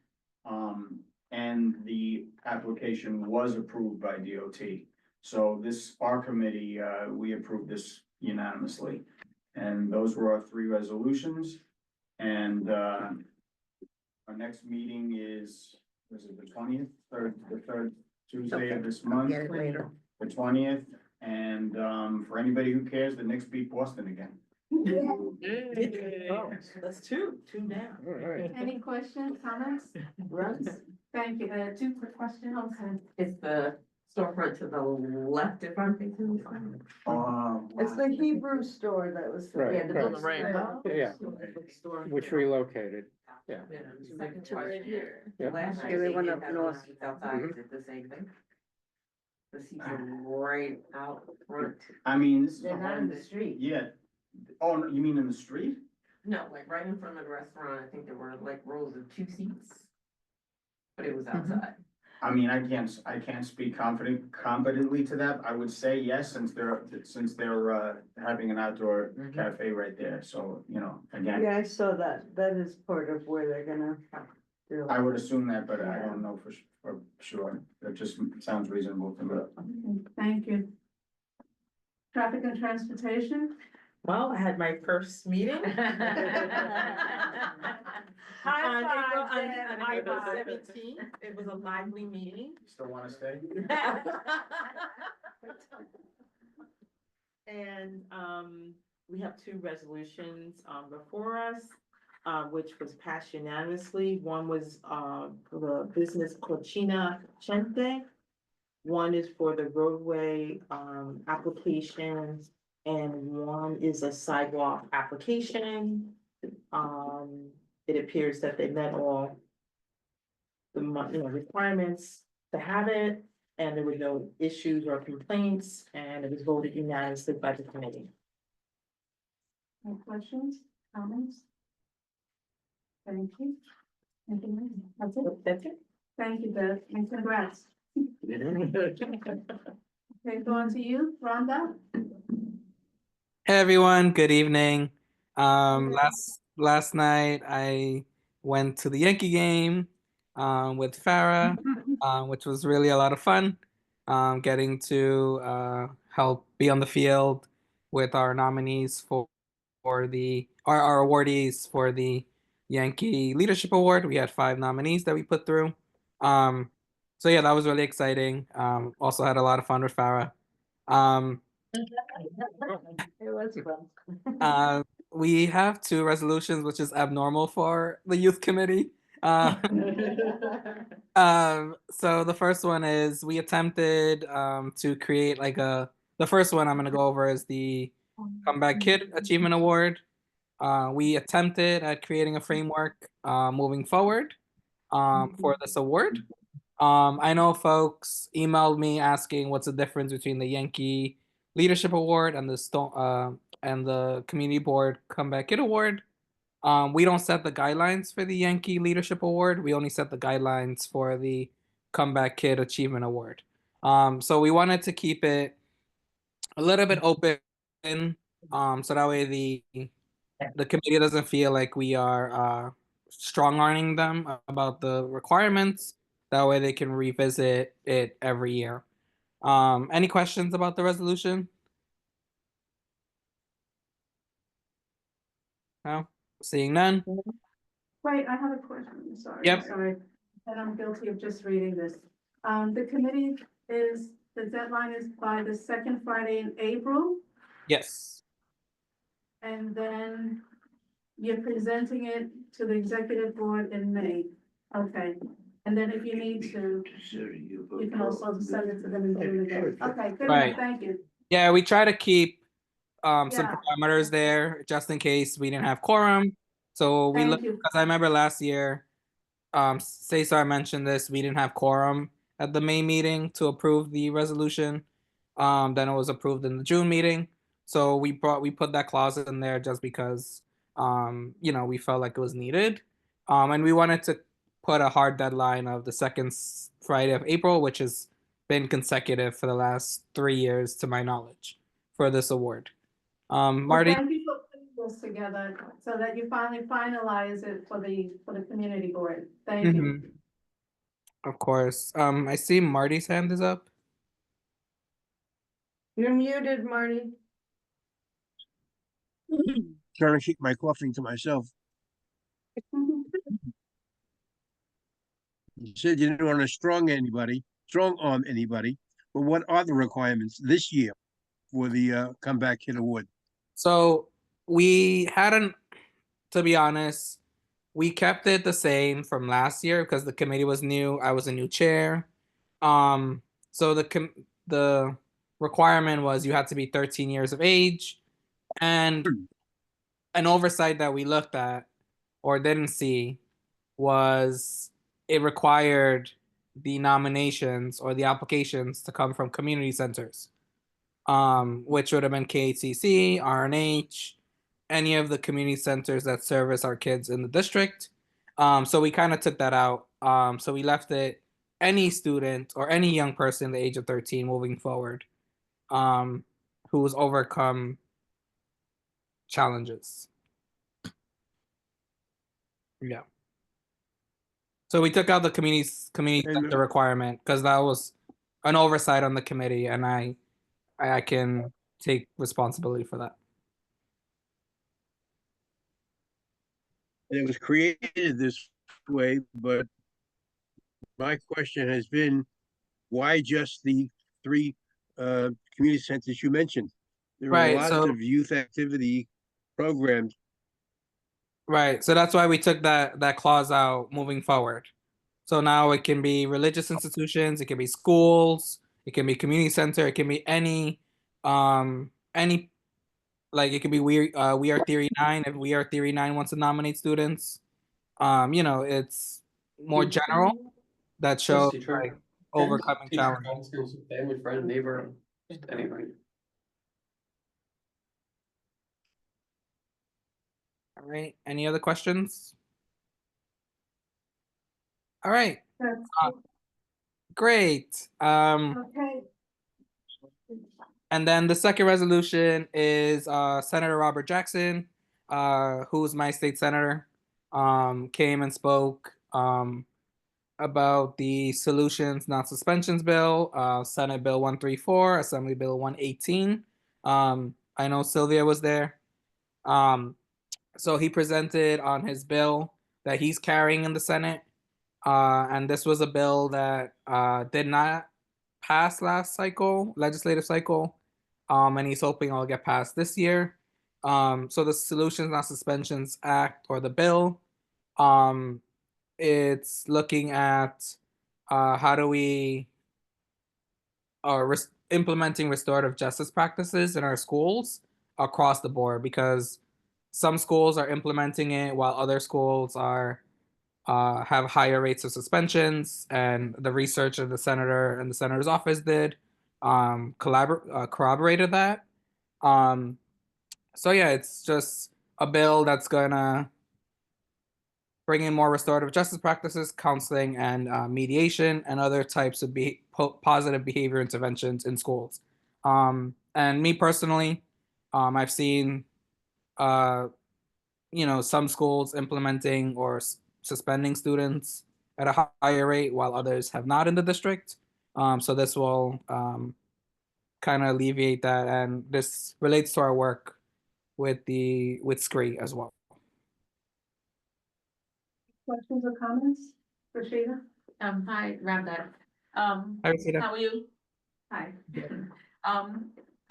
And the application was approved by DOT. So our committee, we approved this unanimously. And those were our 3 resolutions. And, our next meeting is it the 20th, the third Tuesday of this month? Get it later. The 20th, and, for anybody who cares, the Knicks beat Boston again. Oh, that's two down. Any questions, comments? Runs. Thank you. 2 quick questions. Okay. Is the storefront to the left if I'm thinking? It's the Hebrew store that was. Right, Yeah, the right. bookstore. Yeah. Bookstore. Which relocated. Yeah. Second question. Yeah. Last Yeah, year they they went did up have north. one outside, is it the same thing? The seats are right out front. I mean, this is. They're not in the street. Yeah. Oh, no, you mean in the street? No, like right in front of the restaurant, I think there were like rows of 2 seats. But it was outside. I mean, I can't speak confidently to that. I would say yes, since they're having an outdoor cafe right there. So, again, Yeah, I saw that. That is part of where they're gonna do. I would assume that, but I don't know for sure. That just sounds reasonable to me. Okay, thank you. Traffic and transportation? Well, I had my first meeting. On April 17th, it was a lively meeting. You still want to stay? And, we have 2 resolutions, before us, which was passed unanimously. One was, for the business Cochina Chente. One is for the roadway, application, and one is a sidewalk application. It appears that they met all the requirements to have it, and there were no issues or complaints, and it was voted unanimously by the committee. Any questions, comments? Thank you. Anything else? That's it? That's it. Thank you, Beth, and congrats. Okay, go on to you, Rhonda. Hey everyone, good evening. Okay. Last night I went to the Yankee game with Farah, which was really a lot of fun. Getting to help be on the field with our nominees for the our awardees for the Yankee Leadership Award. We had 5 nominees that we put through. So yeah, that was really exciting. Also had a lot of fun with Farah. It was fun. We have 2 resolutions, which is abnormal for the youth committee. Uh, so the first one is we attempted to create like the first one I'm gonna go over is the Comeback Kid Achievement Award. We attempted at creating a framework moving forward for this award. I know folks emailed me asking what's the difference between the Yankee Leadership Award and the Community Board Comeback Kid Award. We don't set the guidelines for the Yankee Leadership Award. We only set the guidelines for the Comeback Kid Achievement Award. So we wanted to keep it a little bit open, so that way the committee doesn't feel like we are strong arming them about the requirements. That way they can revisit it every year. Any questions about the resolution? No? Seeing none? Wait, I have a question, sorry, Yep. sorry, and I'm guilty of just reading this. The committee the deadline is by the second Friday in April, Yes. and then you're presenting it to the executive board in May. Okay, and then if you need to, you can also send it to them in June again. Okay, good Right. enough, thank you. Yeah, we try to keep some Yeah. parameters there just in case we didn't have quorum. So we Thank looked you. because I remember last year, Cesar mentioned this, we didn't have quorum at the May meeting to approve the resolution. Then it was approved in the June meeting. So we put that clause in there just because we felt like it was needed. And we wanted to put a hard deadline of the second Friday of April, which has been consecutive for the last 3 years to my knowledge for this award. Well, Marty? thank you for putting this together so that you finally finalize it for the community board. Thank you. Mhm. Of course. I see Marty's hand is up. You're muted, Marty. Trying to keep my coughing to myself. You said you didn't want to strong arm anybody, but what are the requirements this year for the Comeback Kid Award? So we hadn't, to be honest, we kept it the same from last year because the committee was new. I was a new chair. So the requirement was you had to be 13 years of age, and an oversight that we looked at or didn't see was it required the nominations or the applications to come from community centers, which would have been KHCC, RNH, any of the community centers that service our kids in the district. So we kind of took that out. So we left it any student or any young person the age of 13 moving forward, who's overcome challenges. Yeah. So we took out the community center requirement because that was an oversight on the committee, and I can take responsibility for that. It was created this way, but my question has been, why just the 3 community centers you mentioned? There are Right, a lot so- of youth activity programs. Right. So that's why we took that clause out moving forward. So now it can be religious institutions, it can be schools, it can be community center, it can be any like it could be We Are Theory 9 if We Are Theory 9 wants to nominate students. It's more general that shows Teacher. like overcoming Teacher, challenges. counselors, family, friend, neighbor, just anything. All right. Any other questions? All right. Great. Okay. And then the second resolution is Senator Robert Jackson who's my state senator, came and spoke about the Solutions Not Suspensions Bill, Senate Bill 134, Assembly Bill 118. I know Sylvia was there. So he presented on his bill that he's carrying in the Senate. And this was a bill that did not pass last legislative cycle. And he's hoping it'll get passed this year. So the Solutions Not Suspensions Act, or the bill, it's looking at how do we implementing restorative justice practices in our schools across the board, because some schools are implementing it while other schools are have higher rates of suspensions. And the research that the senator and the senator's office did corroborated that. So yeah, it's just a bill that's gonna bring in more restorative justice practices, counseling, and mediation, and other types of positive behavior interventions in schools. And me personally, I've seen, some schools implementing or suspending students at a higher rate, while others have not in the district. So this will kind of alleviate that, and this relates to our work with SCREE as well. Questions or comments? Rashida? Hi, Ramdat. Hi, Rashida. How are you? Hi.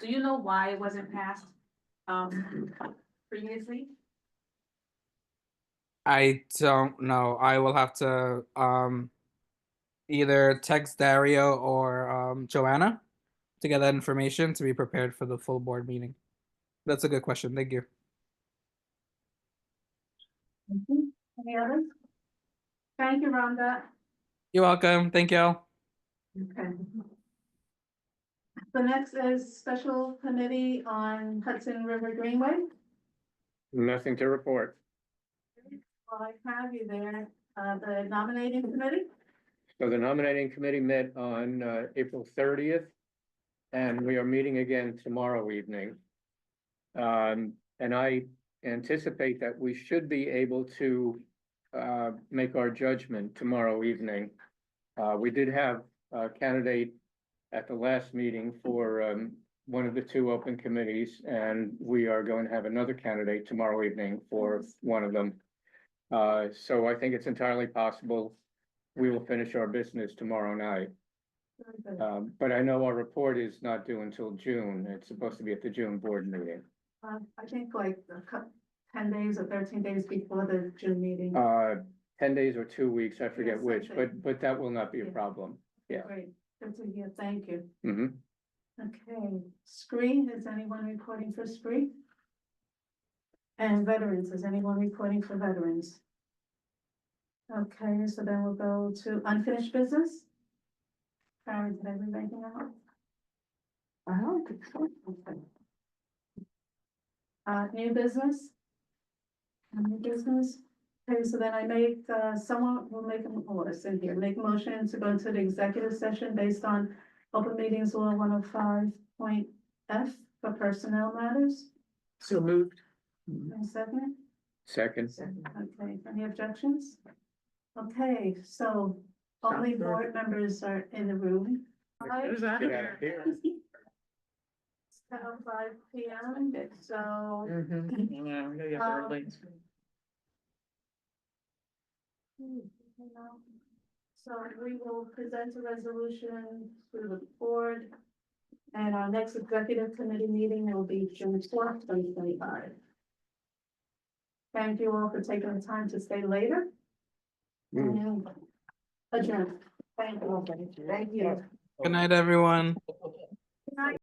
Do you know why it wasn't passed, previously? I don't know. I will have to either text Dario or Joanna to get that information to be prepared for the full board meeting. That's a good question. Thank you. Any others? Thank you, Rhonda. You're welcome. Thank you. Okay. The next is Special Committee on Hudson River Greenway. Nothing to report. Well, I have you there, the nominating committee. So the nominating committee met on April 30th, and we are meeting again tomorrow evening. And I anticipate that we should be able to make our judgment tomorrow evening. We did have a candidate at the last meeting for one of the two open committees, and we are going to have another candidate tomorrow evening for one of them. So I think it's entirely possible we will finish our business tomorrow night. But I know our report is not due until June. It's supposed to be at the June board meeting. I think like 10 days or 13 days before the June meeting. 10 days or 2 weeks, I forget Yes, which, something. but that will not be a problem. Yeah. Great, good to hear, thank you. Mm-hmm. Okay, SCREE, is anyone reporting for SCREE? And veterans, is anyone reporting for veterans? Okay, so then we'll go to unfinished business. Karen, did I leave anything out? I don't think so. New business? New business? Okay, so then I make, someone will make, it's in here, make a motion to go into the executive session based on open meetings law 105.f for personnel matters. So moved. And second? Second. Okay, any objections? Okay, so only board members are in the room. Who's that? Get out of here. It's now 5 p.m. So. Yeah, we gotta get Um, early. So we will present a resolution to the board. And our next executive committee meeting will be June 4th, 2025. Thank you all for taking the time to stay later. And adjourn. Thank you. Thank you. Good night, everyone. Good night.